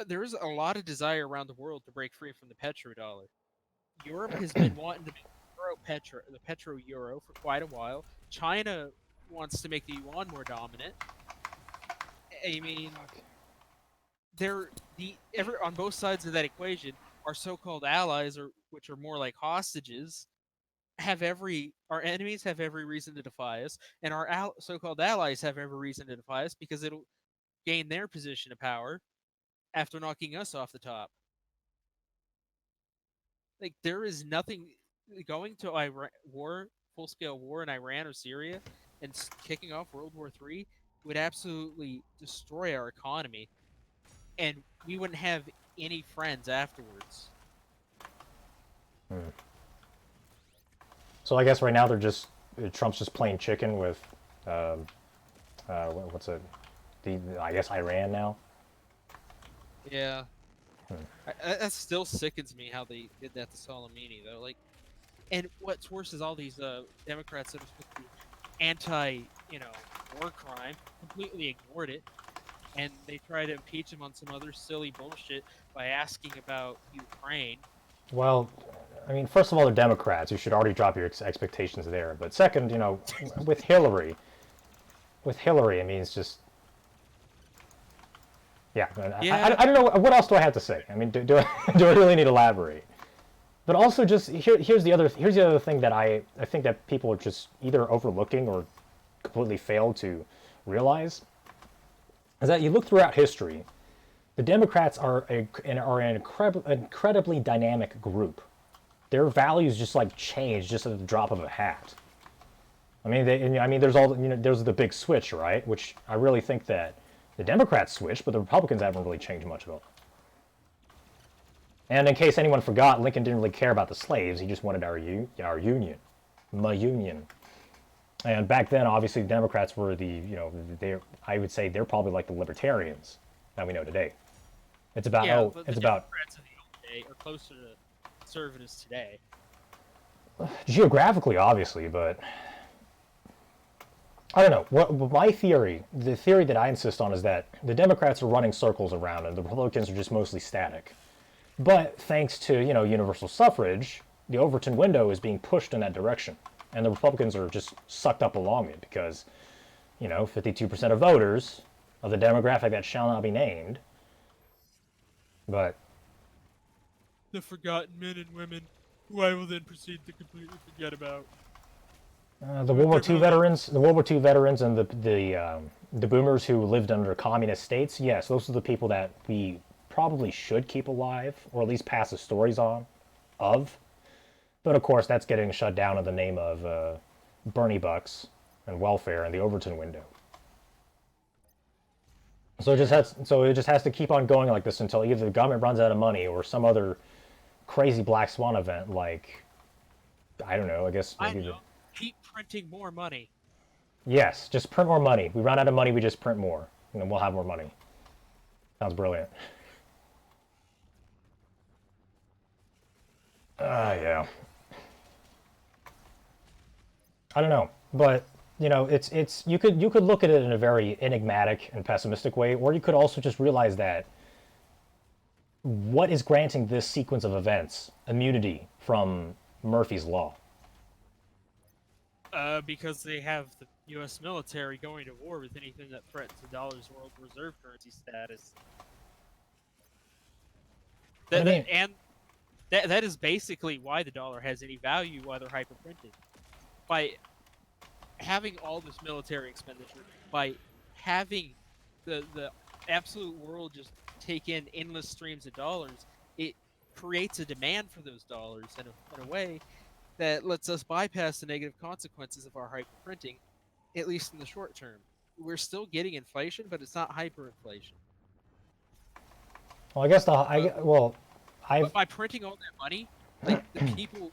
There is a lot of desire around the world to break free from the petrodollar. Europe has been wanting to make the petro euro for quite a while. China wants to make the yuan more dominant. I mean, they're on both sides of that equation. Our so-called allies, or which are more like hostages, our enemies have every reason to defy us, and our so-called allies have every reason to defy us because it'll gain their position of power after knocking us off the top. Like there is nothing going to full scale war in Iran or Syria, and kicking off World War III would absolutely destroy our economy, and we wouldn't have any friends afterwards. So I guess right now they're just Trump's just playing chicken with what's it? I guess Iran now. Yeah, that still sickens me how they did that to Soleimani though. Like, and what's worse is all these Democrats that are supposed to be anti, war crime completely ignored it, and they try to impeach him on some other silly bullshit by asking about Ukraine. Well, I mean, first of all, they're Democrats. You should already drop your expectations there. But second, with Hillary, I mean, it's just yeah. Yeah, I don't know what else do I have to say. I mean, do I do I really need to elaborate? But also, just here's the other thing that I think that people are just either overlooking or completely fail to realize is that you look throughout history, the Democrats are an incredibly dynamic group. Their values just like change just at the drop of a hat. I mean, there's the big switch, right? Which I really think that the Democrats switched, but the Republicans haven't really changed much about it. And in case anyone forgot, Lincoln didn't really care about the slaves. He just wanted our union, my union. And back then, obviously, the Democrats were I would say they're probably like the libertarians that we know today. It's about yeah. oh, But the it's about Democrats in the old day are closer to conservatives today. geographically, obviously, but I don't know. The theory that I insist on is that the Democrats are running circles around and the Republicans are just mostly static. But thanks to, universal suffrage, the Overton window is being pushed in that direction. And the Republicans are just sucked up along it because, 52% of voters of the demographic that shall not be named. But the forgotten men and women, who I will then proceed to completely forget about. The World War II veterans, and the boomers who lived under communist states. Yes, those are the people that we probably should keep alive, or at least pass the stories on, of. But of course, that's getting shut down in the name of Bernie bucks and welfare and the Overton window. So it just has to keep on going like this until either the government runs out of money or some other crazy black swan event, like, I don't know. I guess maybe Keep printing more money. Yes, just print more money. We run out of money, we just print more, and then we'll have more money. Sounds brilliant. Yeah. I don't know, but it's you could look at it in a very enigmatic and pessimistic way, or you could also just realize that what is granting this sequence of events immunity from Murphy's Law? Because they have the U.S. military going to war with anything that threatens the dollar's world reserve currency status. That is basically why the dollar has any value, why they're hyperprinting. By having all this military expenditure, by having the absolute world just take in endless streams of dollars, it creates a demand for those dollars in a way that lets us bypass the negative consequences of our hyperprinting, at least in the short term. We're still getting inflation, but it's not hyperinflation. Well, I guess But by printing all that money, like the people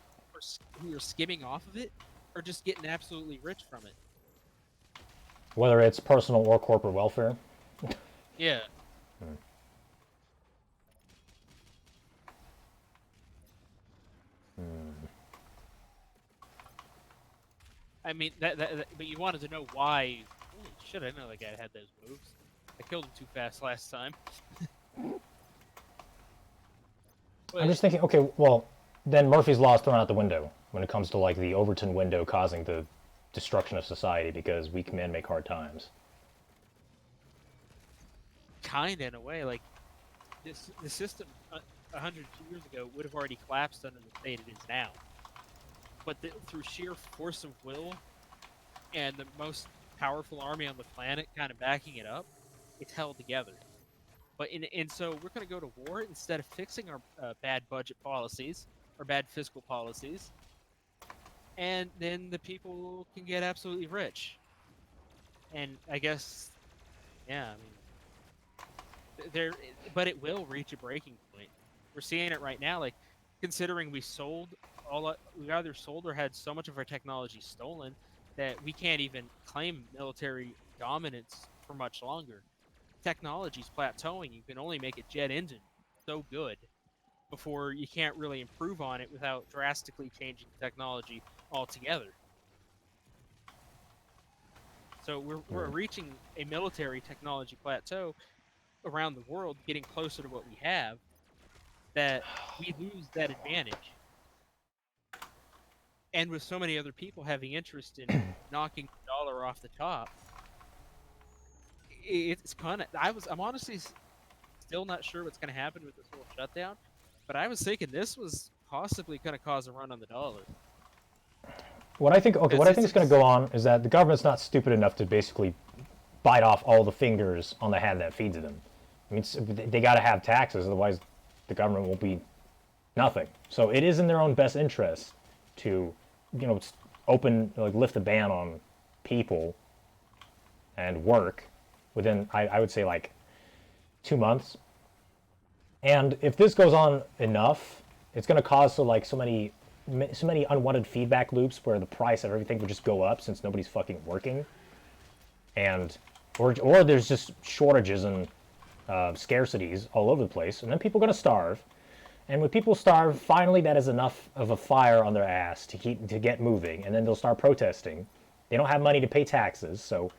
who are skimming off of it are just getting absolutely rich from it. Whether it's personal or corporate welfare. Yeah. I mean, but you wanted to know why. Holy shit, I didn't know that guy had those moves. I killed him too fast last time. I'm just thinking, okay, well, then Murphy's Law is thrown out the window when it comes to, like, the Overton window causing the destruction of society because weak men make hard times. Kinda, in a way. Like, the system 100 years ago would have already collapsed under the state it is now. But through sheer force of will and the most powerful army on the planet kind of backing it up, it's held together. But so we're going to go to war instead of fixing our bad budget policies or bad fiscal policies, and then the people can get absolutely rich. And I guess, yeah, I mean, but it will reach a breaking point. We're seeing it right now. Like, considering we either sold or had so much of our technology stolen that we can't even claim military dominance for much longer. Technology's plateauing. You can only make a jet engine so good before you can't really improve on it without drastically changing the technology altogether. So we're reaching a military technology plateau around the world, getting closer to what we have, that we lose that advantage. And with so many other people having interest in knocking the dollar off the top, it's kind of. I'm honestly still not sure what's going to happen with this whole shutdown, but I was thinking this was possibly going to cause a run on the dollar. What I think is going to go on is that the government's not stupid enough to basically bite off all the fingers on the hand that feeds them. I mean, they got to have taxes, otherwise the government will be nothing. So it is in their own best interest to, lift the ban on people and work within, I would say, like 2 months. And if this goes on enough, it's going to cause so many unwanted feedback loops where the price of everything would just go up since nobody's fucking working, and or there's just shortages and scarcities all over the place, and then people are going to starve. And when people starve, finally that is enough of a fire on their ass to get moving, and then they'll start protesting. They don't have money to pay taxes, so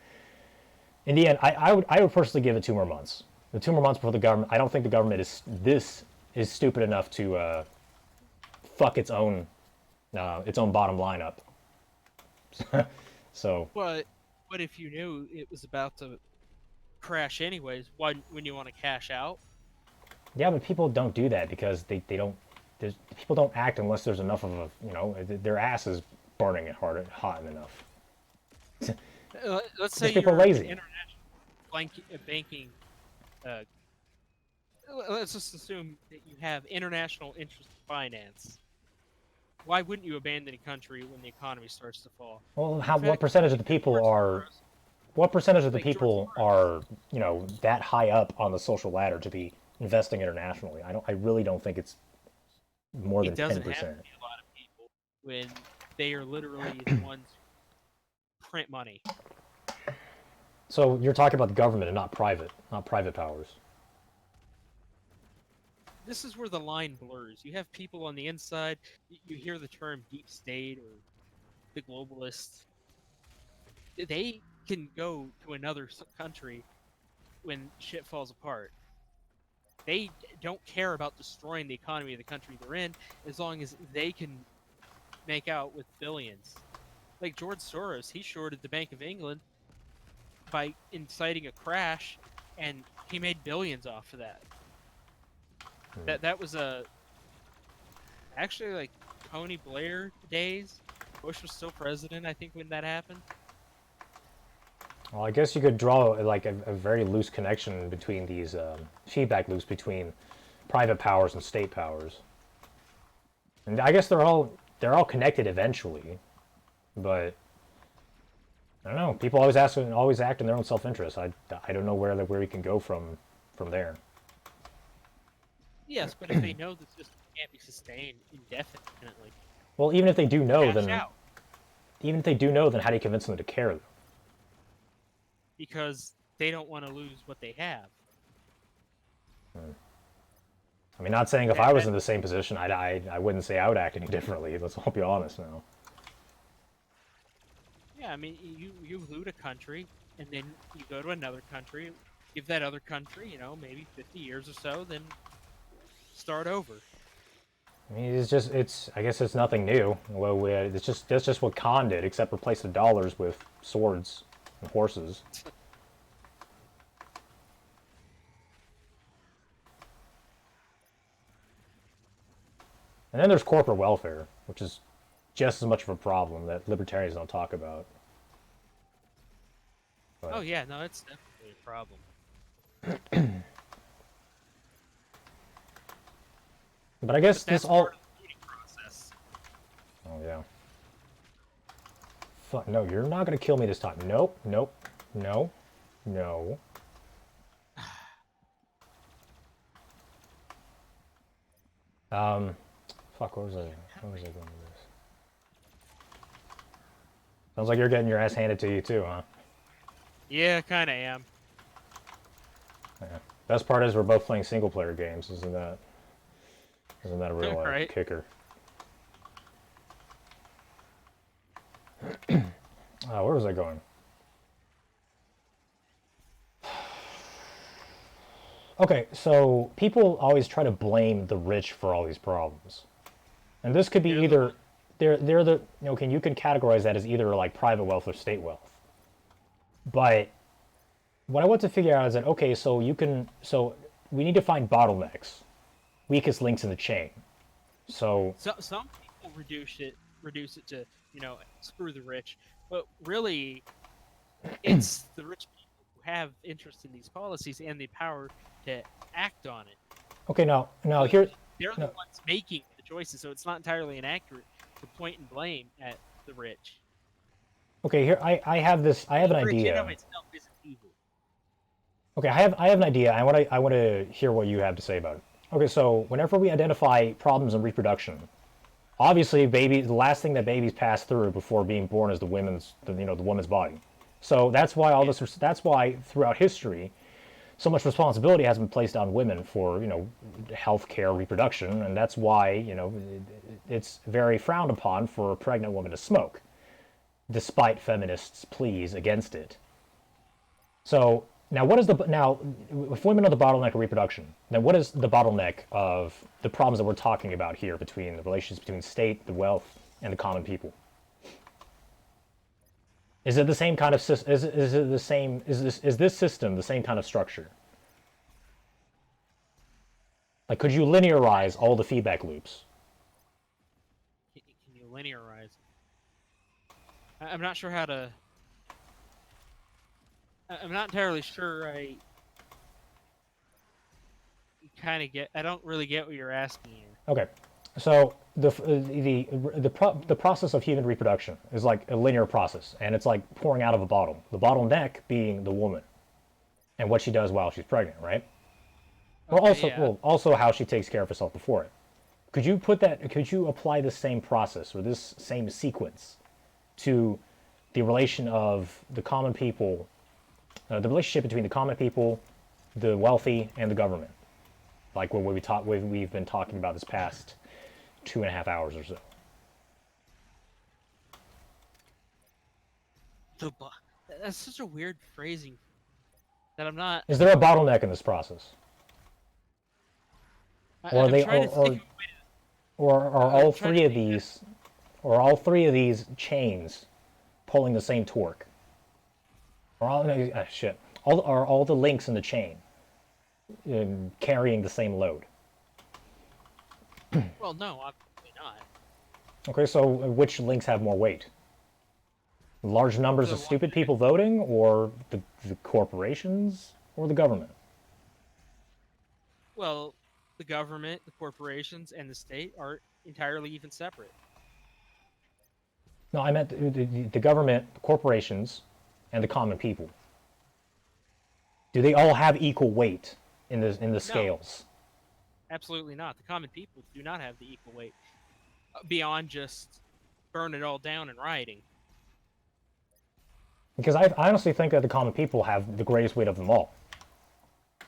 in the end, I would personally give it 2 more months. The 2 more months before the government. I don't think the government is stupid enough to fuck its own bottom line up. So. But if you knew it was about to crash anyways, why wouldn't you want to cash out? Yeah, but people don't do that because they people don't act unless there's enough of a, their ass is burning it hot enough. Let's say Because people you're are lazy. an international banking. Uh, let's just assume that you have international interest in finance. Why wouldn't you abandon a country when the economy starts to fall? Well, In fact, what percentage of the people are? What percentage of the Like George people Soros. are that high up on the social ladder to be investing internationally? I really don't think it's more than It doesn't 10%. have to be a lot of people when they are literally the ones who print money. So you're talking about the government and not private powers. This is where the line blurs. You have people on the inside. You hear the term deep state or the globalists. They can go to another country when shit falls apart. They don't care about destroying the economy of the country they're in as long as they can make out with billions. Like George Soros, he shorted the Bank of England by inciting a crash, and he made billions off of that. That was actually like Tony Blair days. Bush was still president, I think, when that happened. Well, I guess you could draw like a very loose connection between these feedback loops between private powers and state powers, and I guess they're all connected eventually, but I don't know. People always act in their own self-interest. I don't know where we can go from there. Yes, but if they know the system can't be sustained indefinitely, Well, even if they do know, cash then out. even if they do know, then how do you convince them to care? Because they don't want to lose what they have. I mean, not saying if I was in the same position, I wouldn't say I would act any differently. Let's all be honest now. Yeah, I mean, you loot a country, and then you go to another country, give that other country, maybe 50 years or so, then start over. I mean, I guess it's nothing new. Well, that's just what Khan did, except replace the dollars with swords and horses. And then there's corporate welfare, which is just as much of a problem that libertarians don't talk about. But, Oh yeah, no, it's definitely a problem. but I guess But that's this all. part of the looting process. Oh yeah. Fuck no! You're not gonna kill me this time. Nope. Nope. No. No. Fuck. Where was I going with this? Sounds like you're getting your ass handed to you too, huh? Yeah, kind of am. Yeah. Best part is we're both playing single player games. Isn't that a real Right. kicker? Where was I going? Okay, so people always try to blame the rich for all these problems, and this could be either they're the you can categorize that as either like private wealth or state wealth. But what I want to figure out is that okay, so we need to find bottlenecks, weakest links in the chain. So Some people reduce it to screw the rich, but really, it's the rich people who have interest in these policies and the power to act on it. okay, now So here. they're the ones making the choices, so it's not entirely inaccurate to point and blame at the rich. Okay, here I have an The rich in idea. of itself isn't evil. Okay, I have an idea. I want to hear what you have to say about it. Okay, so whenever we identify problems in reproduction, obviously the last thing that babies pass through before being born is the woman's body. So that's why throughout history so much responsibility has been placed on women for health care, reproduction, and that's why it's very frowned upon for a pregnant woman to smoke, despite feminists' pleas against it. So now, if women are the bottleneck of reproduction, then what is the bottleneck of the problems that we're talking about here between the relations between state, the wealth, and the common people? Is it the same kind of is this system the same kind of structure? Like, could you linearize all the feedback loops? linearizing. I'm not sure how to. I'm not entirely sure. I kind of get. I don't really get what you're asking here. Okay, so the process of human reproduction is like a linear process, and it's like pouring out of a bottle. The bottleneck being the woman, and what she does while she's pregnant, right? Okay, yeah. Also how she takes care of herself before it. Could you put that? Could you apply the same process or this same sequence to the relation of the common people, the relationship between the common people, the wealthy, and the government? Like we've been talking about this past 2.5 hours or so. The bo- That's such a weird phrasing that I'm not. Is there a bottleneck in this process, or are I'm they, trying to think. or are I'm all trying to three of think. these, or all three of these chains pulling the same torque? Or all shit, all are all the links in the chain carrying the same load? Well, no, obviously not. Okay, so which links have more weight? Large numbers The of one, stupid people voting, or the corporations, or the government? well, the government, the corporations, and the state are entirely even separate. No, I meant the government, the corporations, and the common people. Do they all have equal weight in the No, scales? absolutely not. The common people do not have the equal weight beyond just burn it all down and rioting. Because I honestly think that the common people have the greatest weight of them all.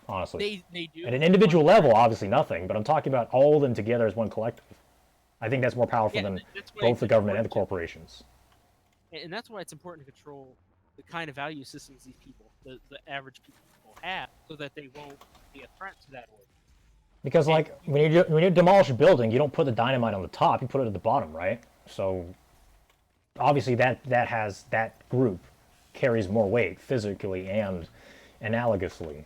Honestly, They at do an to one individual degree. level, obviously nothing. But I'm talking about all of them together as one collective. I think that's more powerful Yeah, than that's why both it's the government and the important to, corporations. and that's why it's important to control the kind of value systems these people, the average people have, so that they won't be a threat to that order. Because And like when you demolish a building, you don't put the dynamite on the top; you put it at the bottom, right? So obviously that group carries more weight physically and analogously.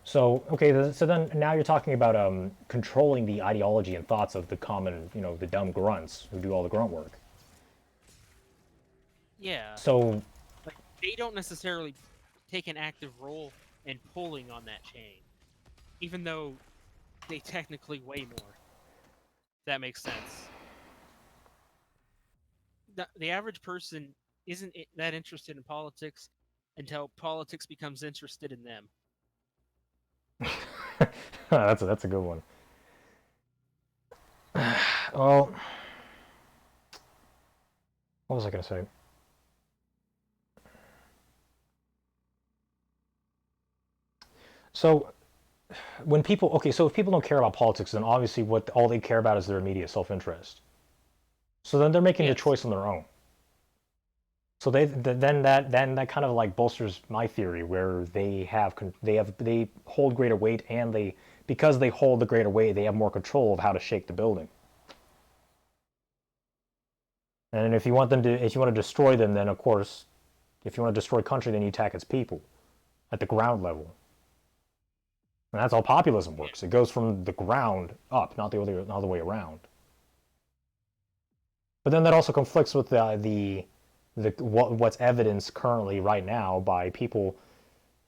So okay, so then now you're talking about controlling the ideology and thoughts of the common, the dumb grunts who do all the grunt work. yeah, So like they don't necessarily take an active role in pulling on that chain, even though they technically weigh more. That makes sense. The average person isn't that interested in politics until politics becomes interested in them. that's a good one. Well, what was I gonna say? So when people okay, so if people don't care about politics, then obviously what all they care about is their immediate self-interest. So then they're making the Yes. choice on their own. So then that kind of like bolsters my theory where they hold greater weight, and they because they hold the greater weight, they have more control of how to shake the building. And if you want to destroy them, then of course, if you want to destroy a country, then you attack its people at the ground level. And that's how populism Yeah. works. It goes from the ground up, not the way around. But then that also conflicts with what's evidenced currently right now by people,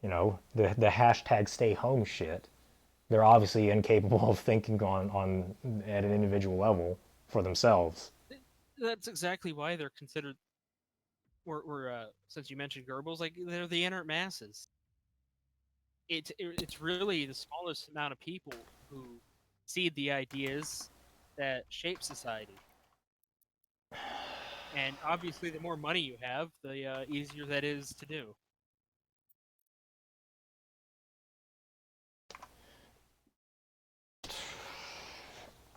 the hashtag stay home shit. They're obviously incapable of thinking on at an individual level for themselves. That's exactly why they're considered. Or since you mentioned Goebbels, like they're the inert masses. It's really the smallest amount of people who seed the ideas that shape society. And obviously, the more money you have, the easier that is to do.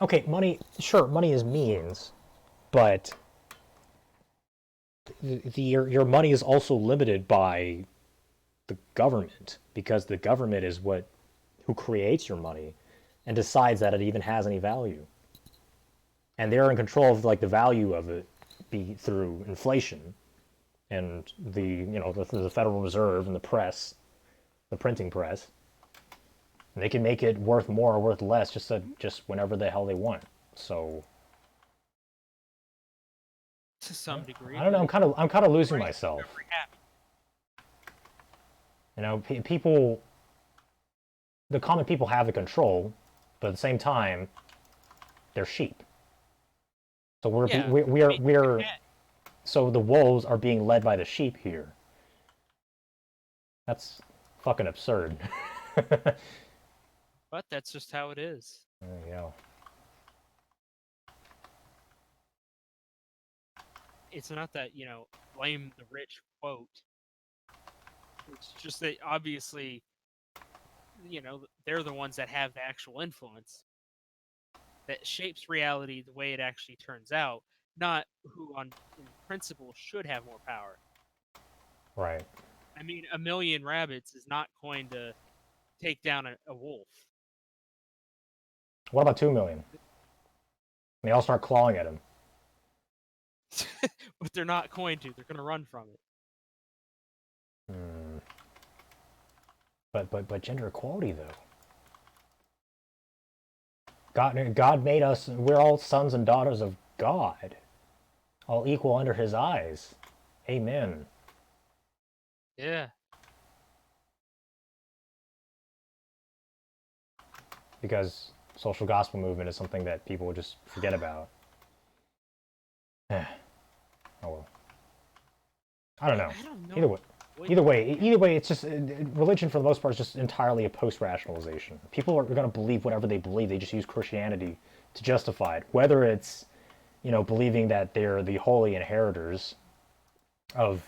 Okay, money, sure, money is means, but your money is also limited by the government, because the government is who creates your money and decides that it even has any value, and they're in control of like the value of it be through inflation and the Federal Reserve and the press, the printing press. And they can make it worth more or worth less just whenever the hell they want. So to some degree. I don't know. I'm kind of losing Right. myself. Very happy. You know, people, the common people have the control, but at the same time, they're sheep. So Yeah, we're so the wolves are being led by the sheep here. That's fucking absurd. but that's just how it is. There you go. It's not that, blame the rich quote. It's just that obviously, they're the ones that have the actual influence that shapes reality the way it actually turns out, not who in principle should have more power. Right. I mean, a million rabbits is not going to take down a wolf. What about 2 million? They all start clawing at him. But they're not going to. They're going to run from it. But gender equality though. God made us. We're all sons and daughters of God, all equal under His eyes. Amen. Yeah. Because social gospel movement is something that people would just forget about. Oh well. I don't know. Either way, it's just religion for the most part is just entirely a post-rationalization. People are going to believe whatever they believe. They just use Christianity to justify it. Whether it's, believing that they're the holy inheritors of,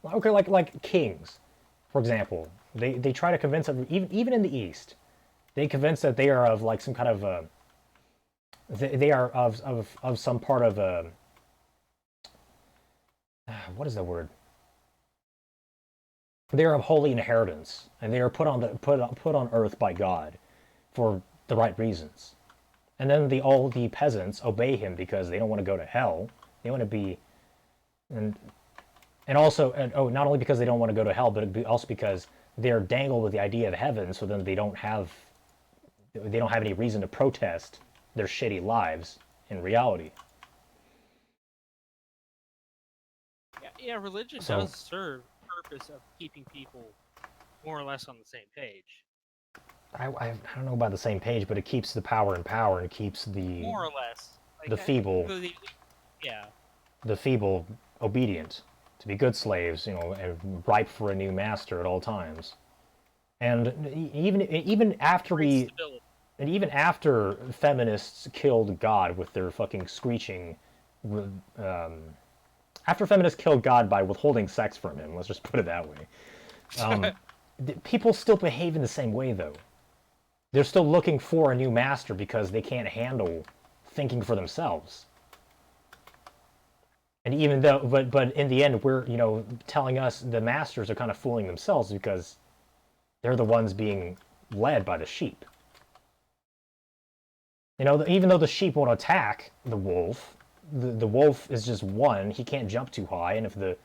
okay, like kings, for example. They try to convince even in the East, they convince that they are of like some kind of they are of some part of what is the word? They are of holy inheritance, and they are put on earth by God for the right reasons. And then all the peasants obey him because they don't want to go to hell. They want to be, and also, not only because they don't want to go to hell, but also because they're dangled with the idea of heaven. So then they don't have any reason to protest their shitty lives in reality. Yeah, religion does serve the purpose of keeping people more or less on the same page. I don't know about the same page, but it keeps the power in power, and it keeps the more or less the feeble the feeble obedient to be good slaves, and ripe for a new master at all times. And even after feminists killed God with their fucking screeching, after feminists killed God by withholding sex from him, let's just put it that way. People still behave in the same way, though. They're still looking for a new master because they can't handle thinking for themselves. And even though, but in the end, we're, telling us the masters are kind of fooling themselves because they're the ones being led by the sheep. Even though the sheep won't attack the wolf, the wolf is just one. He can't jump too high, and if the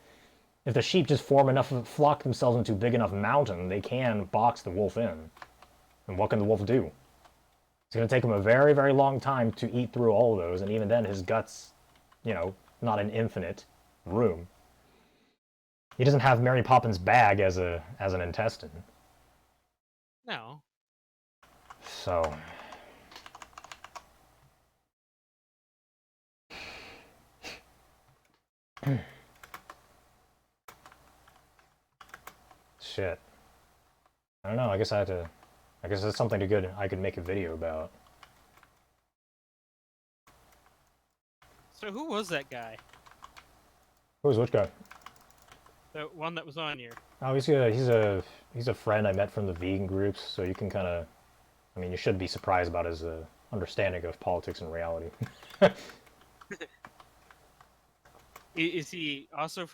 sheep just flock themselves into a big enough mountain, they can box the wolf in. And what can the wolf do? It's going to take him a very, very long time to eat through all of those, and even then his guts, not an infinite room. He doesn't have Mary Poppins' bag as an intestine. No. So... Shit. I don't know, I guess that's something I could make a video about. So who was that guy? Who's which guy? The one that was on here. Oh, he's a friend I met from the vegan groups, so you can kind of, you should be surprised about his understanding of politics and reality. Is he also